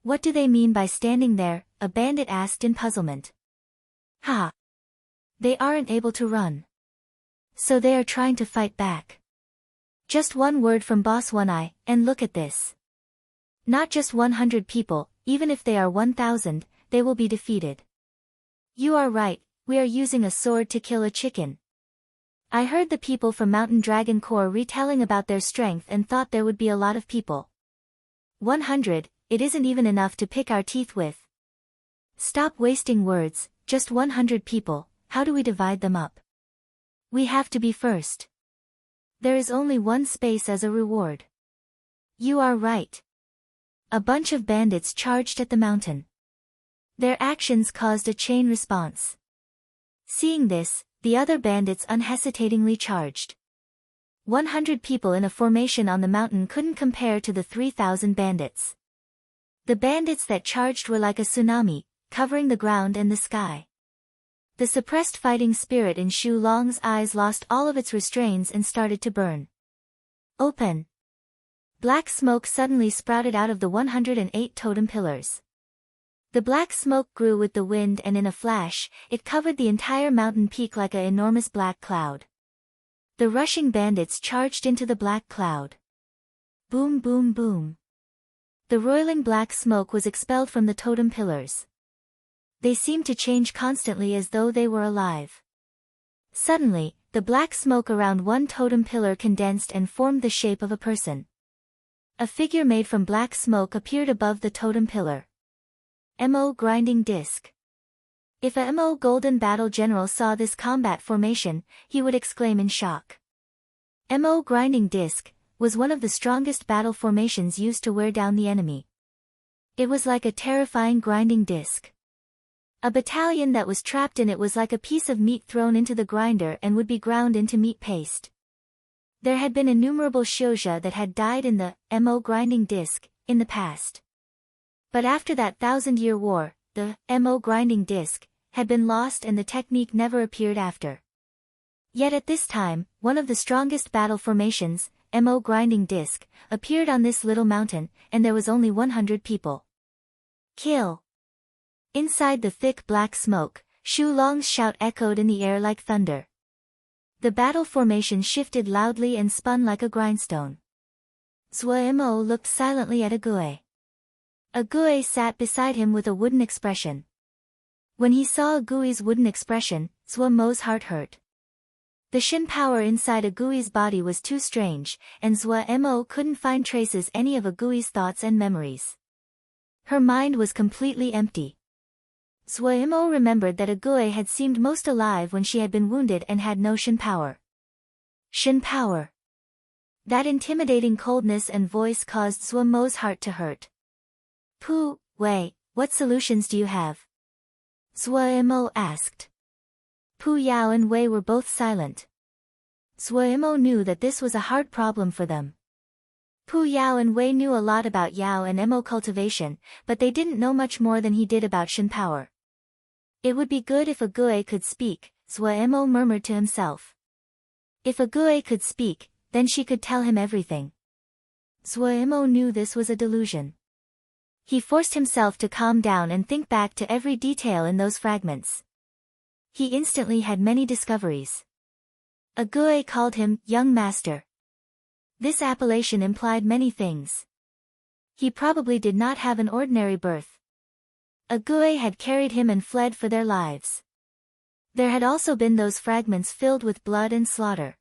[SPEAKER 1] What do they mean by standing there? A bandit asked in puzzlement. Ha! They aren't able to run. So they are trying to fight back. Just one word from Boss One Eye, and look at this. Not just 100 people, even if they are 1,000, they will be defeated. You are right, we are using a sword to kill a chicken. I heard the people from Mountain Dragon Corps retelling about their strength and thought there would be a lot of people. 100, it isn't even enough to pick our teeth with. Stop wasting words, just 100 people, how do we divide them up? We have to be first. There is only one space as a reward. You are right. A bunch of bandits charged at the mountain. Their actions caused a chain response. Seeing this, the other bandits unhesitatingly charged. 100 people in a formation on the mountain couldn't compare to the 3,000 bandits. The bandits that charged were like a tsunami, covering the ground and the sky. The suppressed fighting spirit in Shu Long's eyes lost all of its restraints and started to burn. Open! Black smoke suddenly sprouted out of the 108 totem pillars. The black smoke grew with the wind and in a flash, it covered the entire mountain peak like an enormous black cloud. The rushing bandits charged into the black cloud. Boom boom boom. The roiling black smoke was expelled from the totem pillars. They seemed to change constantly as though they were alive. Suddenly, the black smoke around one totem pillar condensed and formed the shape of a person. A figure made from black smoke appeared above the totem pillar. Mo grinding disc. If a Mo golden battle general saw this combat formation, he would exclaim in shock. Mo grinding disc was one of the strongest battle formations used to wear down the enemy. It was like a terrifying grinding disc. A battalion that was trapped in it was like a piece of meat thrown into the grinder and would be ground into meat paste. There had been innumerable Shouja that had died in the Mo grinding disc in the past. But after that 1,000-year war, the Mo grinding disc had been lost and the technique never appeared after. Yet at this time, one of the strongest battle formations, Mo grinding disc, appeared on this little mountain, and there was only 100 people. Kill! Inside the thick black smoke, Shu Long's shout echoed in the air like thunder. The battle formation shifted loudly and spun like a grindstone. Zhuo looked silently at Ague. Ague sat beside him with a wooden expression. When he saw Agui's wooden expression, Zhuo's heart hurt. The Shin power inside Agui's body was too strange, and Zhuo couldn't find traces any of Agui's thoughts and memories. Her mind was completely empty. Zhuo remembered that Ague had seemed most alive when she had been wounded and had no Shin power. Shin power. That intimidating coldness and voice caused Zhuo's heart to hurt. Pu Wei, what solutions do you have? Zhuo asked. Pu Yao and Wei were both silent. Zhuo knew that this was a hard problem for them. Pu Yao and Wei knew a lot about Yao and Mo cultivation, but they didn't know much more than he did about Shin power. It would be good if Ague could speak, Zhuo murmured to himself. If Ague could speak, then she could tell him everything. Zhuo knew this was a delusion. He forced himself to calm down and think back to every detail in those fragments. He instantly had many discoveries. Ague called him young master. This appellation implied many things. He probably did not have an ordinary birth. Ague had carried him and fled for their lives. There had also been those fragments filled with blood and slaughter.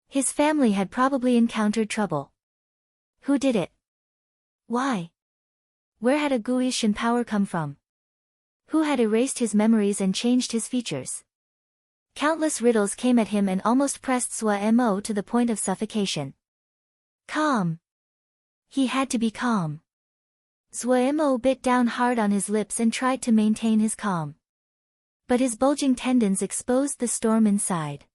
[SPEAKER 1] His family had probably encountered trouble. Who did it? Why? Where had Agui's Shin power come from? Who had erased his memories and changed his features? Countless riddles came at him and almost pressed Zhuo to the point of suffocation. Calm. He had to be calm. Zhuo bit down hard on his lips and tried to maintain his calm. But his bulging tendons exposed the storm inside.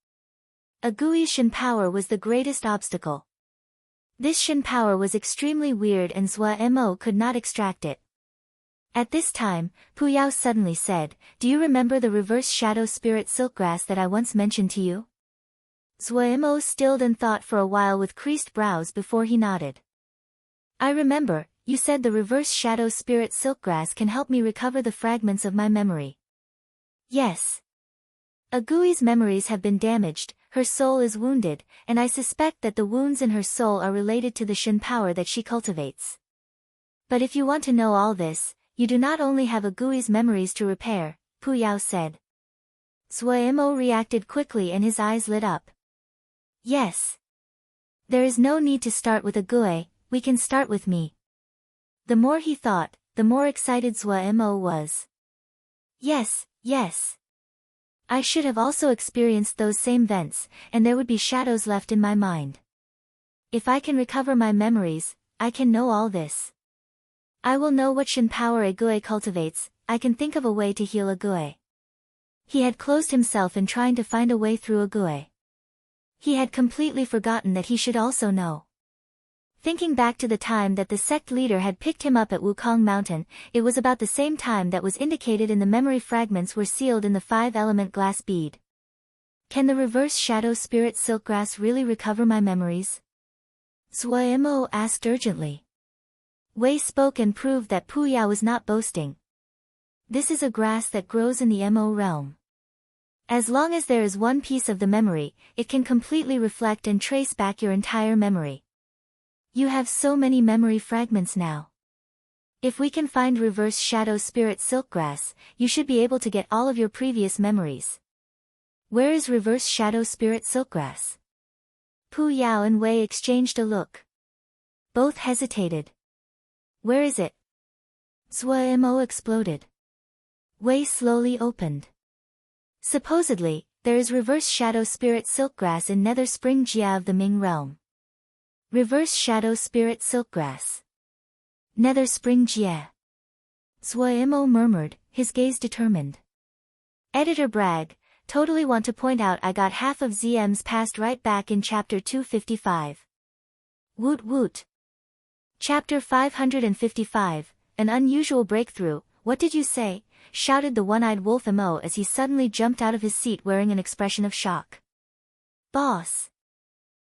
[SPEAKER 1] Agui's Shin power was the greatest obstacle. This Shin power was extremely weird and Zhuo could not extract it. At this time, Pu Yao suddenly said, "Do you remember the reverse shadow spirit silkgrass that I once mentioned to you?" Zhuo stilled and thought for a while with creased brows before he nodded. "I remember, you said the reverse shadow spirit silkgrass can help me recover the fragments of my memory." "Yes. Agui's memories have been damaged, her soul is wounded, and I suspect that the wounds in her soul are related to the Shin power that she cultivates. But if you want to know all this, you do not only have Agui's memories to repair," Pu Yao said. Zhuo reacted quickly and his eyes lit up. "Yes. There is no need to start with Ague, we can start with me." The more he thought, the more excited Zhuo was. Yes. I should have also experienced those same vents, and there would be shadows left in my mind. If I can recover my memories, I can know all this. I will know what Shin power Ague cultivates, I can think of a way to heal Ague. He had closed himself in trying to find a way through Ague. He had completely forgotten that he should also know. Thinking back to the time that the sect leader had picked him up at Wukong Mountain, it was about the same time that was indicated in the memory fragments were sealed in the 5-element glass bead. Can the reverse shadow spirit silkgrass really recover my memories? Zhuo asked urgently. Wei spoke and proved that Pu Yao was not boasting. This is a grass that grows in the Mo realm. As long as there is one piece of the memory, it can completely reflect and trace back your entire memory. You have so many memory fragments now. If we can find reverse shadow spirit silkgrass, you should be able to get all of your previous memories. Where is reverse shadow spirit silkgrass? Pu Yao and Wei exchanged a look. Both hesitated. Where is it? Zhuo exploded. Wei slowly opened. Supposedly, there is reverse shadow spirit silkgrass in Nether Spring Jia of the Ming realm. Reverse shadow spirit silkgrass. Nether Spring Jia. Zhuo murmured, his gaze determined. Editor Bragg, totally want to point out I got half of ZM's past right back in chapter 255. Woot woot. Chapter 555, an unusual breakthrough, what did you say? Shouted the one-eyed wolf Mo as he suddenly jumped out of his seat wearing an expression of shock. Boss.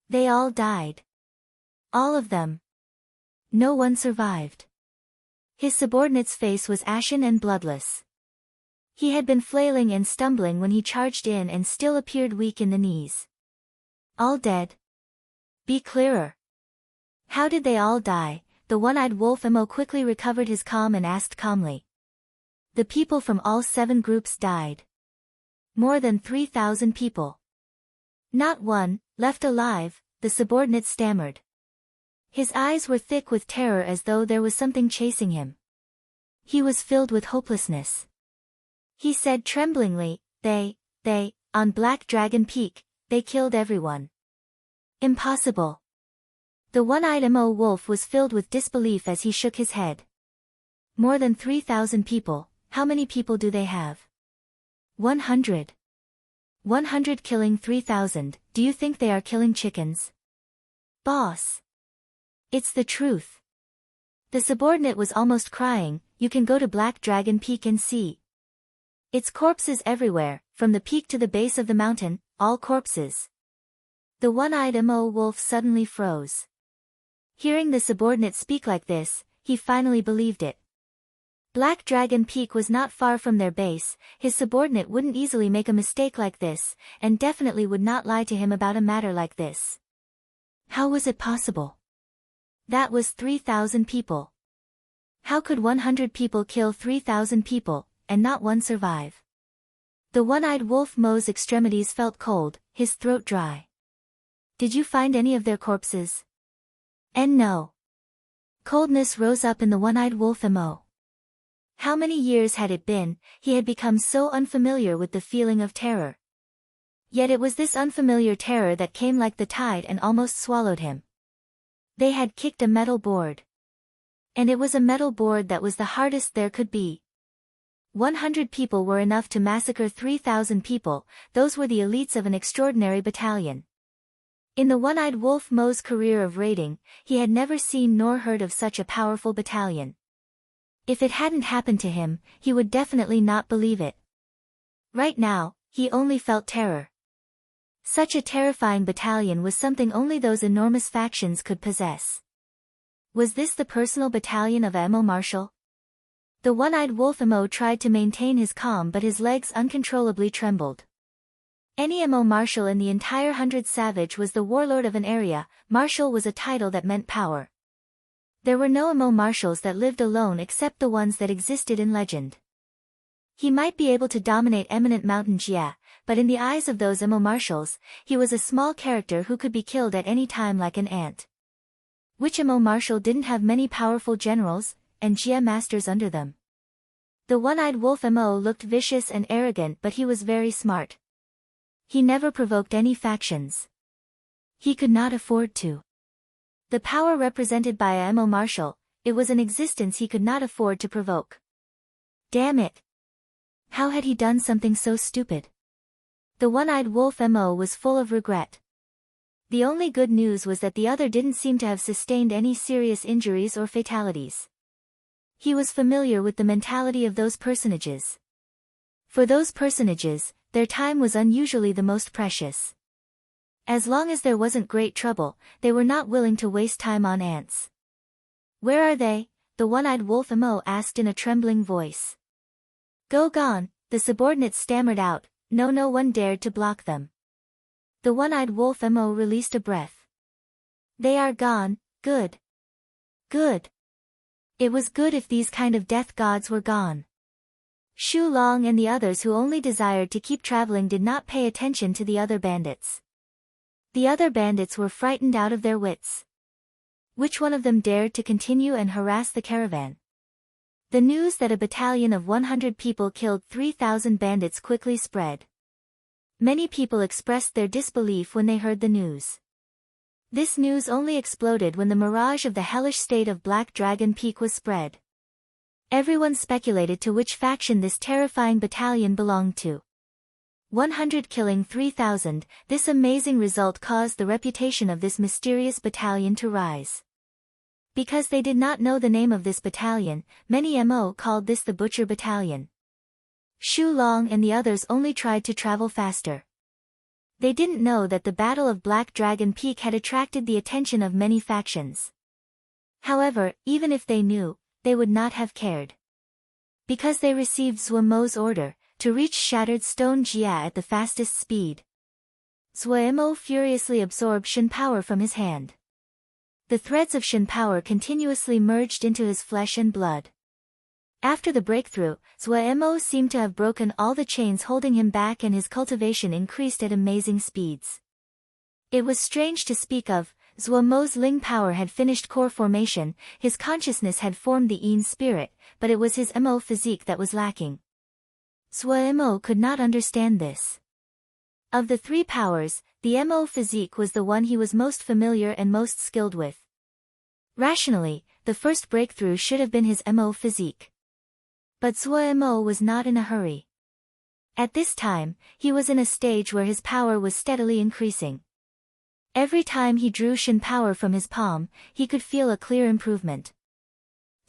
[SPEAKER 1] They all died. All of them. No one survived. His subordinate's face was ashen and bloodless. He had been flailing and stumbling when he charged in and still appeared weak in the knees. All dead? Be clearer. How did they all die? The one-eyed wolf Mo quickly recovered his calm and asked calmly. The people from all 7 groups died. More than 3,000 people. Not one, left alive, the subordinate stammered. His eyes were thick with terror as though there was something chasing him. He was filled with hopelessness. He said tremblingly, they, on Black Dragon Peak, they killed everyone. Impossible. The one-eyed Mo wolf was filled with disbelief as he shook his head. More than 3,000 people, how many people do they have? 100. 100 killing 3,000, do you think they are killing chickens? Boss. It's the truth. The subordinate was almost crying, you can go to Black Dragon Peak and see. It's corpses everywhere, from the peak to the base of the mountain, all corpses. The one-eyed Mo wolf suddenly froze. Hearing the subordinate speak like this, he finally believed it. Black Dragon Peak was not far from their base, his subordinate wouldn't easily make a mistake like this, and definitely would not lie to him about a matter like this. How was it possible? That was 3,000 people. How could 100 people kill 3,000 people, and not one survive? The one-eyed wolf Mo's extremities felt cold, his throat dry. Did you find any of their corpses? And no. Coldness rose up in the one-eyed wolf Mo. How many years had it been, he had become so unfamiliar with the feeling of terror. Yet it was this unfamiliar terror that came like the tide and almost swallowed him. They had kicked a metal board. And it was a metal board that was the hardest there could be. 100 people were enough to massacre 3,000 people, those were the elites of an extraordinary battalion. In the one-eyed wolf Mo's career of raiding, he had never seen nor heard of such a powerful battalion. If it hadn't happened to him, he would definitely not believe it. Right now, he only felt terror. Such a terrifying battalion was something only those enormous factions could possess. Was this the personal battalion of Mo Marshall? The one-eyed wolf Mo tried to maintain his calm but his legs uncontrollably trembled. Any Mo Marshal in the entire 100 Savage was the warlord of an area, Marshal was a title that meant power. There were no Mo Marshals that lived alone except the ones that existed in legend. He might be able to dominate eminent mountain Jia, but in the eyes of those Mo Marshals, he was a small character who could be killed at any time like an ant. Which Mo Marshal didn't have many powerful generals, and Jia masters under them? The one-eyed wolf Mo looked vicious and arrogant but he was very smart. He never provoked any factions. He could not afford to. The power represented by a Mo Marshal, it was an existence he could not afford to provoke. Damn it! How had he done something so stupid? The one-eyed wolf Mo was full of regret. The only good news was that the other didn't seem to have sustained any serious injuries or fatalities. He was familiar with the mentality of those personages. For those personages, their time was unusually the most precious. As long as there wasn't great trouble, they were not willing to waste time on ants. Where are they? The one-eyed wolf Mo asked in a trembling voice. Gone, the subordinate stammered out, no one dared to block them. The one-eyed wolf Mo released a breath. They are gone, good. Good. It was good if these kind of death gods were gone. Shu Long and the others who only desired to keep traveling did not pay attention to the other bandits. The other bandits were frightened out of their wits. Which one of them dared to continue and harass the caravan? The news that a battalion of 100 people killed 3,000 bandits quickly spread. Many people expressed their disbelief when they heard the news. This news only exploded when the mirage of the hellish state of Black Dragon Peak was spread. Everyone speculated to which faction this terrifying battalion belonged to. 100 killing 3,000, this amazing result caused the reputation of this mysterious battalion to rise. Because they did not know the name of this battalion, many Mo called this the Butcher Battalion. Shu Long and the others only tried to travel faster. They didn't know that the Battle of Black Dragon Peak had attracted the attention of many factions. However, even if they knew, they would not have cared. Because they received Zhuo Mo's order, to reach shattered stone Jia at the fastest speed. Zuemo furiously absorbed Shen power from his hand. The threads of Shen power continuously merged into his flesh and blood. After the breakthrough, Zuemo seemed to have broken all the chains holding him back, and his cultivation increased at amazing speeds. It was strange to speak of. Zuemo's Ling power had finished core formation, his consciousness had formed the Yin spirit, but it was his Mo physique that was lacking. Zuemo could not understand this. Of the three powers, the Mo physique was the one he was most familiar and most skilled with. Rationally, the first breakthrough should have been his Mo physique. But Zuemo was not in a hurry. At this time, he was in a stage where his power was steadily increasing. Every time he drew Shen power from his palm, he could feel a clear improvement.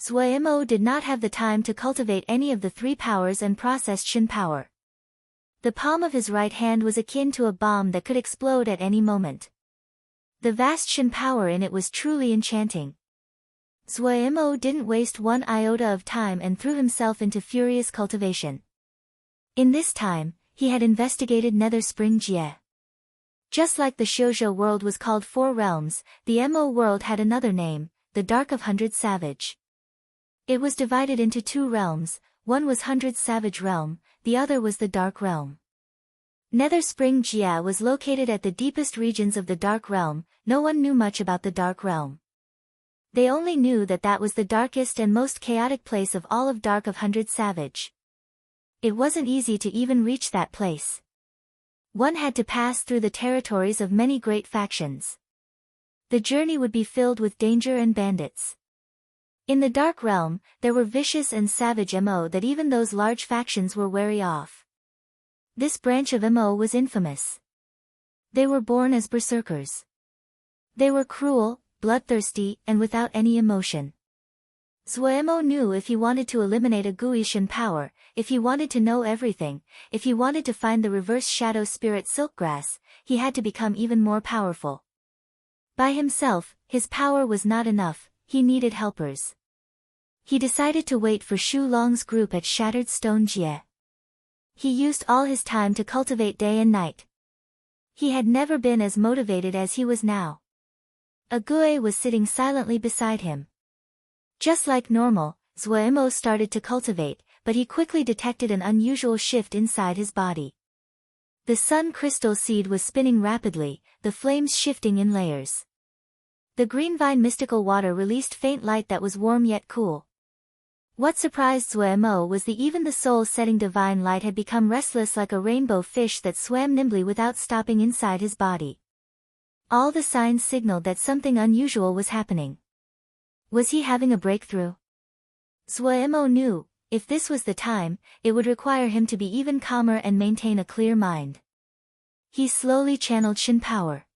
[SPEAKER 1] Zuemo did not have the time to cultivate any of the three powers and process Shen power. The palm of his right hand was akin to a bomb that could explode at any moment. The vast Shen power in it was truly enchanting. Zuemo didn't waste one iota of time and threw himself into furious cultivation. In this time, he had investigated Nether Spring Jie. Just like the Shoujo world was called Four Realms, the Mo world had another name, the Dark of Hundred Savage. It was divided into two realms, one was Hundred Savage Realm, the other was the Dark Realm. Nether Spring Jia was located at the deepest regions of the Dark Realm. No one knew much about the Dark Realm. They only knew that that was the darkest and most chaotic place of all of Dark of Hundred Savage. It wasn't easy to even reach that place. One had to pass through the territories of many great factions. The journey would be filled with danger and bandits. In the Dark Realm, there were vicious and savage Mo that even those large factions were wary of. This branch of Mo was infamous. They were born as berserkers. They were cruel, bloodthirsty, and without any emotion. Zuemo knew if he wanted to eliminate a Guishan power, if he wanted to know everything, if he wanted to find the reverse shadow spirit Silkgrass, he had to become even more powerful. By himself, his power was not enough, he needed helpers. He decided to wait for Shu Long's group at Shattered Stone Jie. He used all his time to cultivate day and night. He had never been as motivated as he was now. A Gue was sitting silently beside him. Just like normal, Zuemo started to cultivate, but he quickly detected an unusual shift inside his body. The sun crystal seed was spinning rapidly, the flames shifting in layers. The green vine mystical water released faint light that was warm yet cool. What surprised Zuemo was that even the soul-setting divine light had become restless like a rainbow fish that swam nimbly without stopping inside his body. All the signs signaled that something unusual was happening. Was he having a breakthrough? Zuemo knew, if this was the time, it would require him to be even calmer and maintain a clear mind. He slowly channeled Shen power.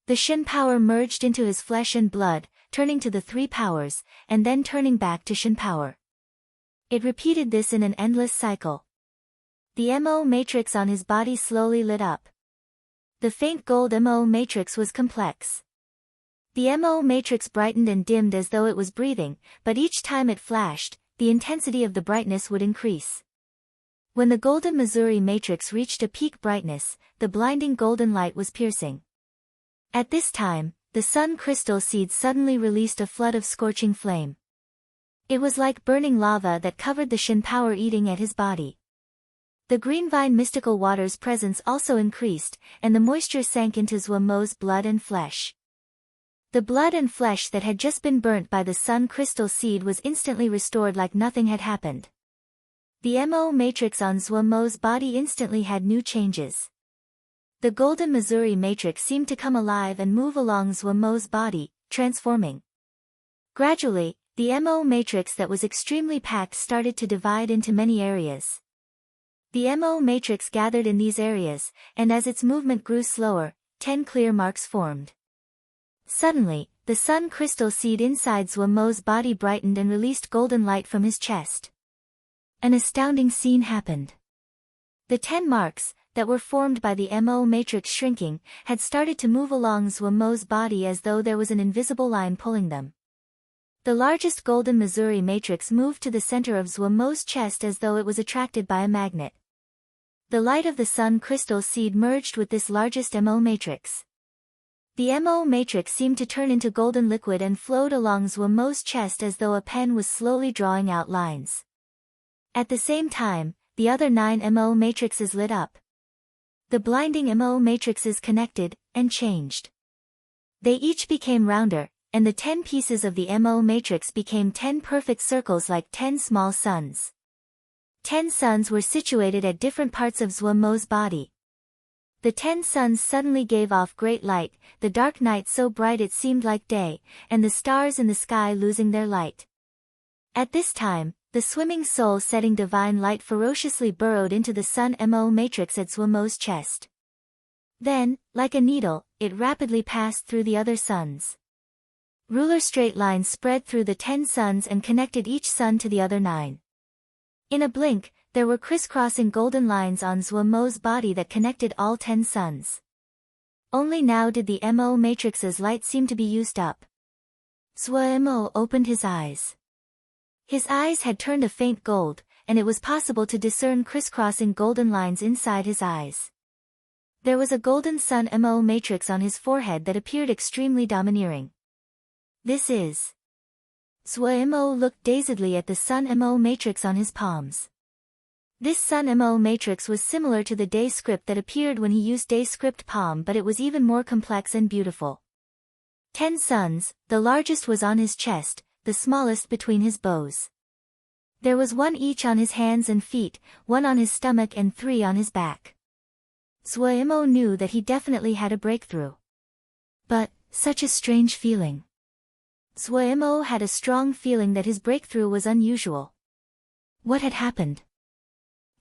[SPEAKER 1] The Shen power merged into his flesh and blood, turning to the three powers, and then turning back to Shen power. It repeated this in an endless cycle. The Mo matrix on his body slowly lit up. The faint gold Mo matrix was complex. The Mo matrix brightened and dimmed as though it was breathing, but each time it flashed, the intensity of the brightness would increase. When the golden Missouri matrix reached a peak brightness, the blinding golden light was piercing. At this time, the sun crystal seed suddenly released a flood of scorching flame. It was like burning lava that covered the Shen power eating at his body. The green vine mystical water's presence also increased, and the moisture sank into Zuemo's blood and flesh. The blood and flesh that had just been burnt by the sun crystal seed was instantly restored like nothing had happened. The Mo matrix on Zuemo's body instantly had new changes. The golden Missouri matrix seemed to come alive and move along Zuemo's body, transforming. Gradually, the Mo matrix that was extremely packed started to divide into many areas. The Mo matrix gathered in these areas, and as its movement grew slower, 10 clear marks formed. Suddenly, the sun crystal seed inside Zuemo's body brightened and released golden light from his chest. An astounding scene happened. The 10 marks, that were formed by the Mo matrix shrinking, had started to move along Zuemo's body as though there was an invisible line pulling them. The largest golden Missouri matrix moved to the center of Zuemo's chest as though it was attracted by a magnet. The light of the sun crystal seed merged with this largest MO matrix. The MO matrix seemed to turn into golden liquid and flowed along Zhuomo's chest as though a pen was slowly drawing out lines. At the same time, the other 9 MO matrices lit up. The blinding MO matrices connected, and changed. They each became rounder, and the 10 pieces of the MO matrix became 10 perfect circles like 10 small suns. 10 suns were situated at different parts of Zhuomo's body. The 10 suns suddenly gave off great light, the dark night so bright it seemed like day, and the stars in the sky losing their light. At this time, the swimming soul-setting divine light ferociously burrowed into the sun MO matrix at Zhuomo's chest. Then, like a needle, it rapidly passed through the other suns. Ruler straight lines spread through the 10 suns and connected each sun to the other 9. In a blink, there were crisscrossing golden lines on Zhuomo's body that connected all 10 suns. Only now did the MO matrix's light seem to be used up. Zhuomo opened his eyes. His eyes had turned a faint gold, and it was possible to discern crisscrossing golden lines inside his eyes. There was a golden sun MO matrix on his forehead that appeared extremely domineering. This is... Zhuomo looked dazedly at the sun MO matrix on his palms. This sun MO matrix was similar to the day script that appeared when he used day script palm, but it was even more complex and beautiful. 10 suns, the largest was on his chest, the smallest between his bows. There was 1 each on his hands and feet, 1 on his stomach and 3 on his back. Zhuomo knew that he definitely had a breakthrough. But, such a strange feeling. Zhuomo had a strong feeling that his breakthrough was unusual. What had happened?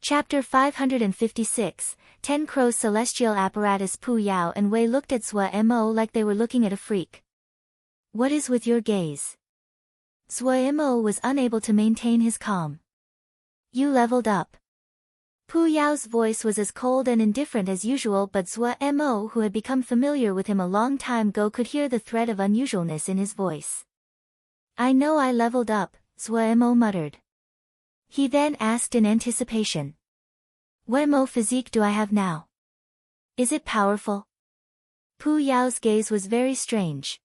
[SPEAKER 1] Chapter 556, 10 Crows Celestial Apparatus. Pu Yao and Wei looked at Zhuomo like they were looking at a freak. What is with your gaze? Zhuomo was unable to maintain his calm. You leveled up. Pu Yao's voice was as cold and indifferent as usual, but Zhuomo, who had become familiar with him a long time ago, could hear the thread of unusualness in his voice. I know I leveled up, Zhuomo muttered. He then asked in anticipation. What MO physique do I have now? Is it powerful? Pu Yao's gaze was very strange.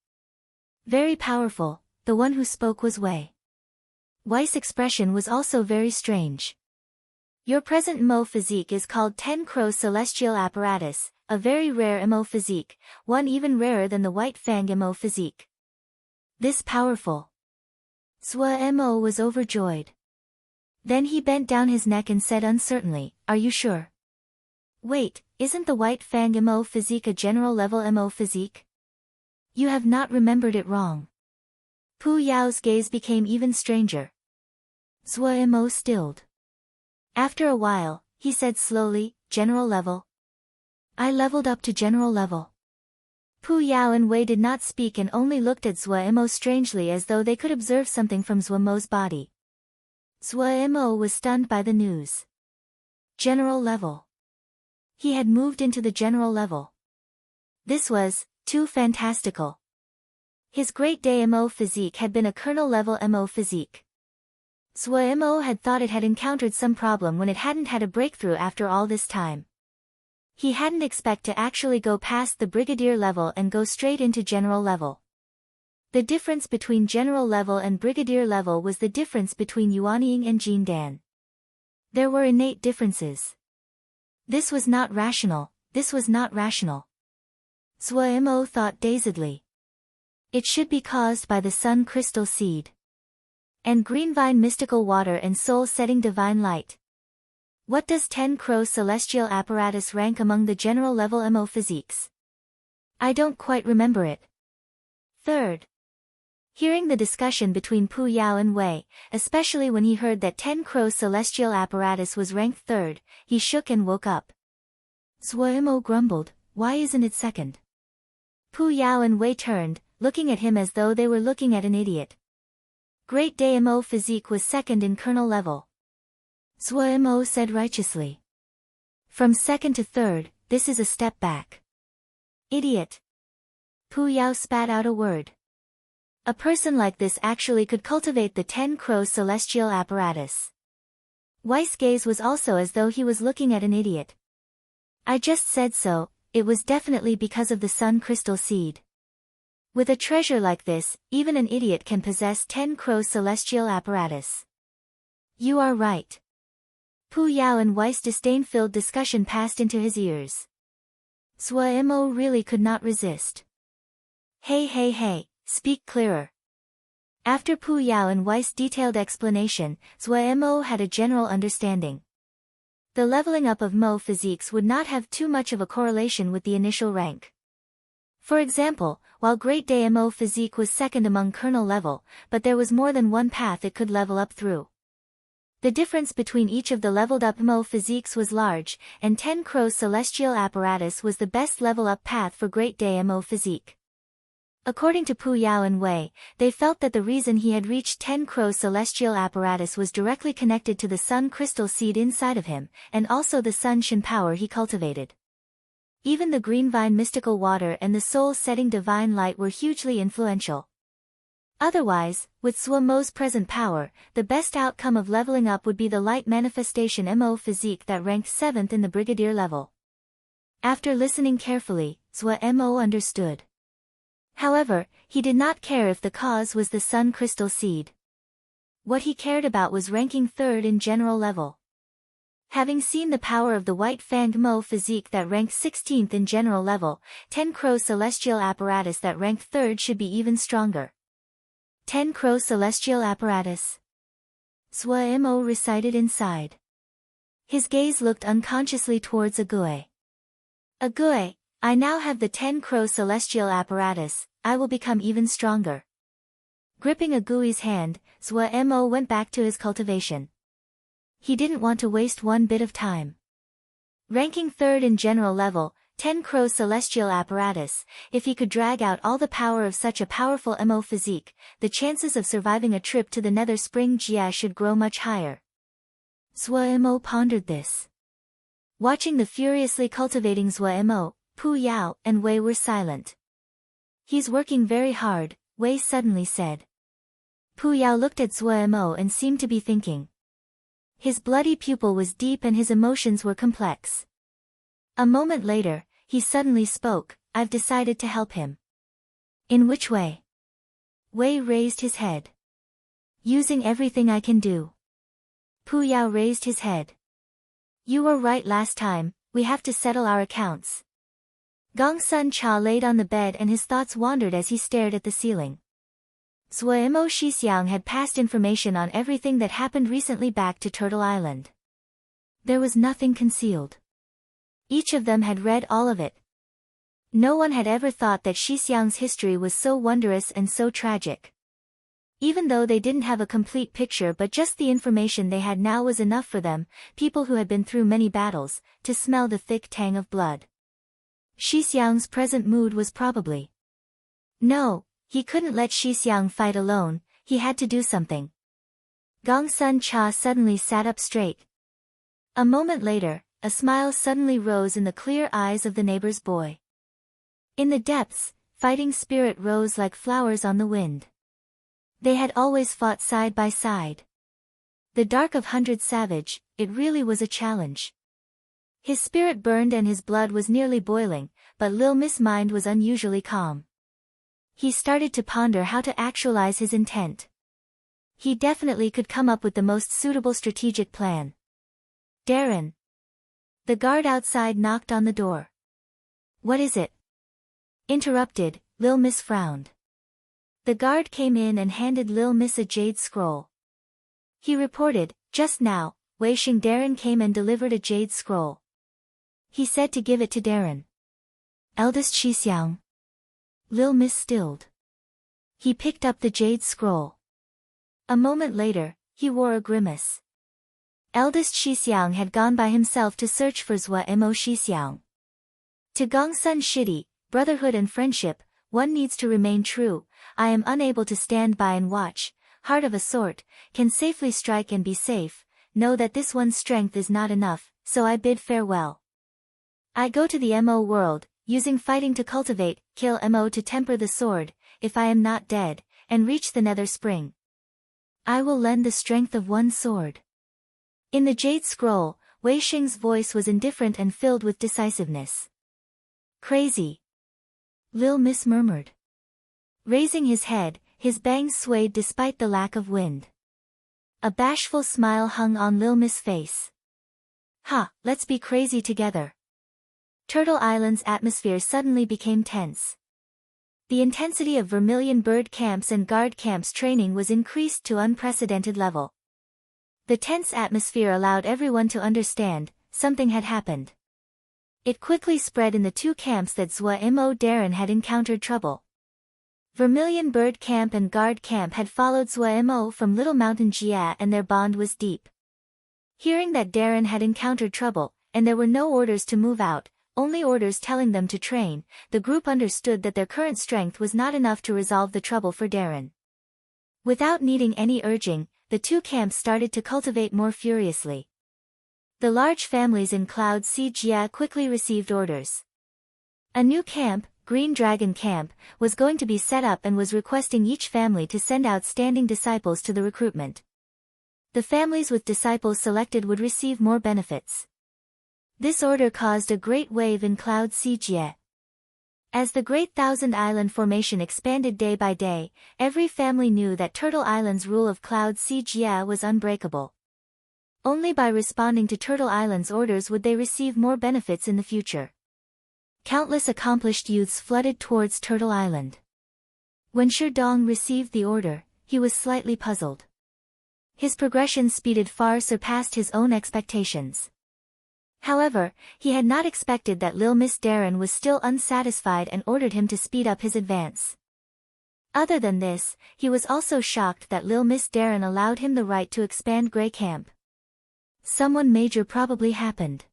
[SPEAKER 1] Very powerful, the one who spoke was Wei. Wei's expression was also very strange. Your present MO physique is called 10 Crow Celestial Apparatus, a very rare MO physique, one even rarer than the White Fang MO physique. This powerful. Zhuomo was overjoyed. Then he bent down his neck and said uncertainly, Are you sure? Wait, isn't the White Fang MO physique a general level MO physique? You have not remembered it wrong. Pu Yao's gaze became even stranger. Zhuomo stilled. After a while, he said slowly, General level. I leveled up to general level. Pu Yao and Wei did not speak and only looked at Zhuomo strangely as though they could observe something from Zhuomo's body. Zhuomo was stunned by the news. General level. He had moved into the general level. This was, too fantastical. His great day MO physique had been a colonel level MO physique. Zhuomo had thought it had encountered some problem when it hadn't had a breakthrough after all this time. He hadn't expected to actually go past the brigadier level and go straight into general level. The difference between general level and brigadier level was the difference between Yuanying and Jindan. There were innate differences. This was not rational, this was not rational. Zhuomo thought dazedly. It should be caused by the sun crystal seed. And greenvine mystical water and soul-setting divine light. What does 10 Crow Celestial Apparatus rank among the general level MO physiques? I don't quite remember it. Third. Hearing the discussion between Pu Yao and Wei, especially when he heard that 10 Crow Celestial Apparatus was ranked third, he shook and woke up. Zhuomo grumbled, Why isn't it second? Pu Yao and Wei turned, looking at him as though they were looking at an idiot. Great Day MO physique was second in colonel level. Zhuomo said righteously. From second to third, this is a step back. Idiot. Pu Yao spat out a word. A person like this actually could cultivate the 10 Crow Celestial Apparatus. Weiss' gaze was also as though he was looking at an idiot. I just said so, it was definitely because of the sun crystal seed. With a treasure like this, even an idiot can possess 10 crows celestial apparatus. You are right. Pu Yao and Weiss' disdain-filled discussion passed into his ears. Zhuo Mo really could not resist. Hey, speak clearer. After Pu Yao and Weiss' detailed explanation, Zhuo Mo had a general understanding. The leveling up of Mo physiques would not have too much of a correlation with the initial rank. For example, while Great Day Mo physique was second among kernel level, but there was more than one path it could level up through. The difference between each of the leveled up Mo physiques was large, and 10 Crows celestial apparatus was the best level up path for Great Day Mo physique. According to Pu Yao and Wei, they felt that the reason he had reached 10 Crows celestial apparatus was directly connected to the sun crystal seed inside of him, and also the sun shin power he cultivated. Even the green vine mystical water and the soul-setting divine light were hugely influential. Otherwise, with Zhuo Mo's present power, the best outcome of leveling up would be the light manifestation Mo physique that ranked 7th in the brigadier level. After listening carefully, Zhuo Mo understood. However, he did not care if the cause was the sun crystal seed. What he cared about was ranking 3rd in general level. Having seen the power of the white fanged Mo physique that ranked 16th in general level, 10 Crow celestial apparatus that ranked 3rd should be even stronger. 10 Crow celestial apparatus. Zhuo Mo recited inside. His gaze looked unconsciously towards Agui. Agui, I now have the 10 Crow celestial apparatus, I will become even stronger. Gripping Agui's hand, Zhuo Mo went back to his cultivation. He didn't want to waste one bit of time. Ranking 3rd in general level, 10 Crow celestial apparatus, if he could drag out all the power of such a powerful Mo physique, the chances of surviving a trip to the Nether Spring Jia should grow much higher. Zhuo Mo pondered this. Watching the furiously cultivating Zhuo Mo, Pu Yao and Wei were silent. He's working very hard, Wei suddenly said. Pu Yao looked at Zhuo Mo and seemed to be thinking. His bloody pupil was deep and his emotions were complex. A moment later, he suddenly spoke, I've decided to help him. In which way? Wei raised his head. Using everything I can do. Pu Yao raised his head. You were right last time, we have to settle our accounts. Gong Sun Cha laid on the bed and his thoughts wandered as he stared at the ceiling. Zhuo Mo Shixiang had passed information on everything that happened recently back to Turtle Island. There was nothing concealed. Each of them had read all of it. No one had ever thought that Shixiang's history was so wondrous and so tragic. Even though they didn't have a complete picture but just the information they had now was enough for them, people who had been through many battles, to smell the thick tang of blood. Shixiang's present mood was probably. No, he couldn't let Shixiang fight alone, he had to do something. Gong Sun Cha suddenly sat up straight. A moment later, a smile suddenly rose in the clear eyes of the neighbor's boy. In the depths, fighting spirit rose like flowers on the wind. They had always fought side by side. The dark of 100 savage, it really was a challenge. His spirit burned and his blood was nearly boiling, but Lil Miss' mind was unusually calm. He started to ponder how to actualize his intent. He definitely could come up with the most suitable strategic plan. Darren. The guard outside knocked on the door. What is it? Interrupted, Lil Miss frowned. The guard came in and handed Lil Miss a jade scroll. He reported, just now, Wei Xing Darren came and delivered a jade scroll. He said to give it to Darren. Eldest Shixiang. Lil Miss stilled. He picked up the jade scroll. A moment later, he wore a grimace. Eldest Shixiang had gone by himself to search for Zhuo Mo Shixiang. To Gong Sun Shidi, brotherhood and friendship, one needs to remain true. I am unable to stand by and watch, heart of a sort, can safely strike and be safe, know that this one's strength is not enough, so I bid farewell. I go to the Mo world, using fighting to cultivate, kill Mo to temper the sword, if I am not dead, and reach the Nether Spring. I will lend the strength of one sword. In the Jade Scroll, Wei Xing's voice was indifferent and filled with decisiveness. Crazy. Lil Miss murmured. Raising his head, his bangs swayed despite the lack of wind. A bashful smile hung on Lil Miss' face. Ha, let's be crazy together. Turtle Island's atmosphere suddenly became tense. The intensity of Vermilion Bird camps and guard camps training was increased to unprecedented level. The tense atmosphere allowed everyone to understand, something had happened. It quickly spread in the two camps that Zhua Mo Darren had encountered trouble. Vermilion Bird Camp and Guard Camp had followed Zhua Mo from Little Mountain Jia and their bond was deep. Hearing that Darren had encountered trouble, and there were no orders to move out, only orders telling them to train, the group understood that their current strength was not enough to resolve the trouble for Darren. Without needing any urging, the two camps started to cultivate more furiously. The large families in Cloud Sea Jia quickly received orders. A new camp, Green Dragon Camp, was going to be set up and was requesting each family to send outstanding disciples to the recruitment. The families with disciples selected would receive more benefits. This order caused a great wave in Cloud Sea Jia. As the Great Thousand Island formation expanded day by day, every family knew that Turtle Island's rule of Cloud Sea Jia was unbreakable. Only by responding to Turtle Island's orders would they receive more benefits in the future. Countless accomplished youths flooded towards Turtle Island. When Sherdong received the order, he was slightly puzzled. His progression speed far surpassed his own expectations. However, he had not expected that Lil Miss Darren was still unsatisfied and ordered him to speed up his advance. Other than this, he was also shocked that Lil Miss Darren allowed him the right to expand Grey Camp. Someone major probably happened.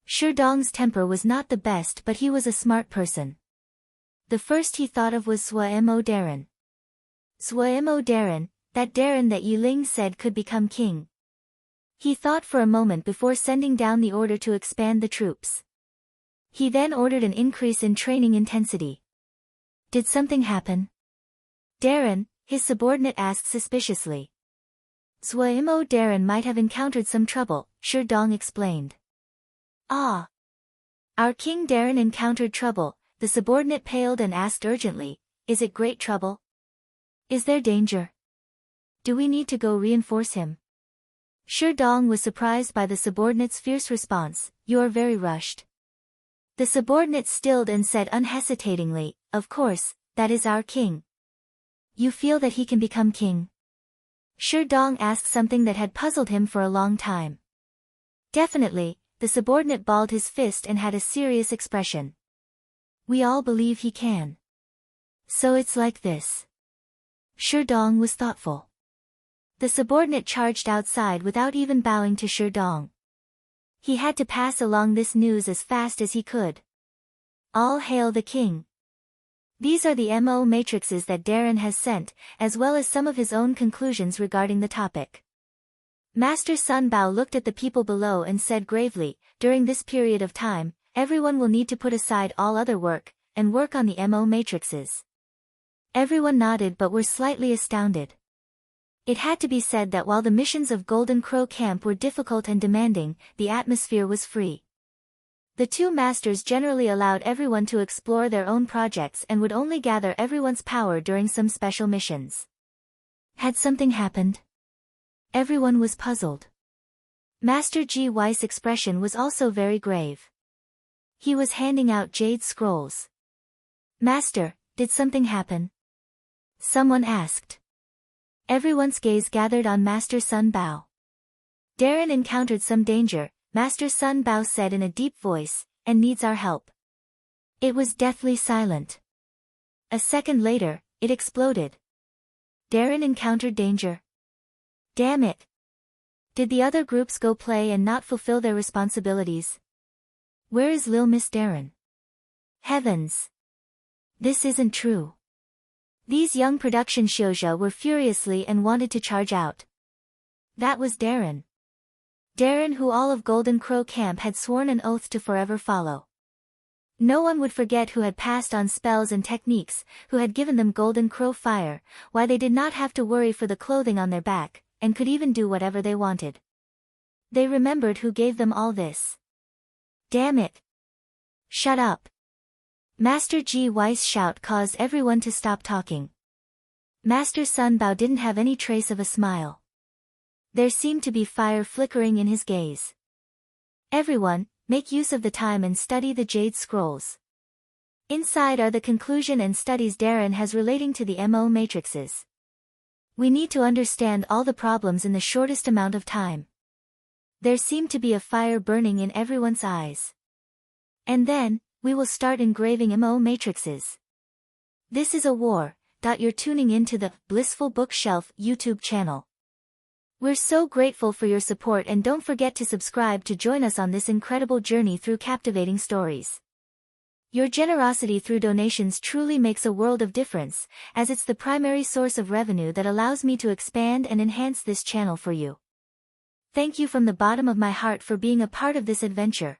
[SPEAKER 1] Sherdong's temper was not the best but he was a smart person. The first he thought of was Zhua Mo Darren. Zhua Mo Darren, that Darren that Yiling said could become king. He thought for a moment before sending down the order to expand the troops. He then ordered an increase in training intensity. Did something happen? Darren, his subordinate asked suspiciously. Zhua Mo Darren might have encountered some trouble, Sherdong explained. Ah. Our King Darren encountered trouble, the subordinate paled and asked urgently, is it great trouble? Is there danger? Do we need to go reinforce him? Sherdong was surprised by the subordinate's fierce response, you are very rushed. The subordinate stilled and said unhesitatingly, of course, that is our king. You feel that he can become king? Sherdong asked something that had puzzled him for a long time. Definitely, the subordinate balled his fist and had a serious expression. We all believe he can. So it's like this. Sherdong was thoughtful. The subordinate charged outside without even bowing to Sherdong. He had to pass along this news as fast as he could. All hail the king. These are the MO matrices that Darren has sent, as well as some of his own conclusions regarding the topic. Master Sun Bao looked at the people below and said gravely, during this period of time, everyone will need to put aside all other work, and work on the MO matrices. Everyone nodded but were slightly astounded. It had to be said that while the missions of Golden Crow Camp were difficult and demanding, the atmosphere was free. The two masters generally allowed everyone to explore their own projects and would only gather everyone's power during some special missions. Had something happened? Everyone was puzzled. Master Ji Weiss' expression was also very grave. He was handing out jade scrolls. Master, did something happen? Someone asked. Everyone's gaze gathered on Master Sun Bao. Darren encountered some danger, Master Sun Bao said in a deep voice, and needs our help. It was deathly silent. A second later, it exploded. Darren encountered danger. Damn it. Did the other groups go play and not fulfill their responsibilities? Where is Lil Miss Darren? Heavens. This isn't true. These young production shoujo were furiously and wanted to charge out. That was Darren. Darren who all of Golden Crow Camp had sworn an oath to forever follow. No one would forget who had passed on spells and techniques, who had given them Golden Crow fire, why they did not have to worry for the clothing on their back, and could even do whatever they wanted. They remembered who gave them all this. Damn it! Shut up! Master Ji Weiss' shout caused everyone to stop talking. Master Sun Bao didn't have any trace of a smile. There seemed to be fire flickering in his gaze. Everyone, make use of the time and study the Jade Scrolls. Inside are the conclusion and studies Darren has relating to the MO matrices. We need to understand all the problems in the shortest amount of time. There seemed to be a fire burning in everyone's eyes. And then, we will start engraving MO matrices. This is a war. You're tuning into the Blissful Bookshelf YouTube channel. We're so grateful for your support, and don't forget to subscribe to join us on this incredible journey through captivating stories. Your generosity through donations truly makes a world of difference, as it's the primary source of revenue that allows me to expand and enhance this channel for you. Thank you from the bottom of my heart for being a part of this adventure.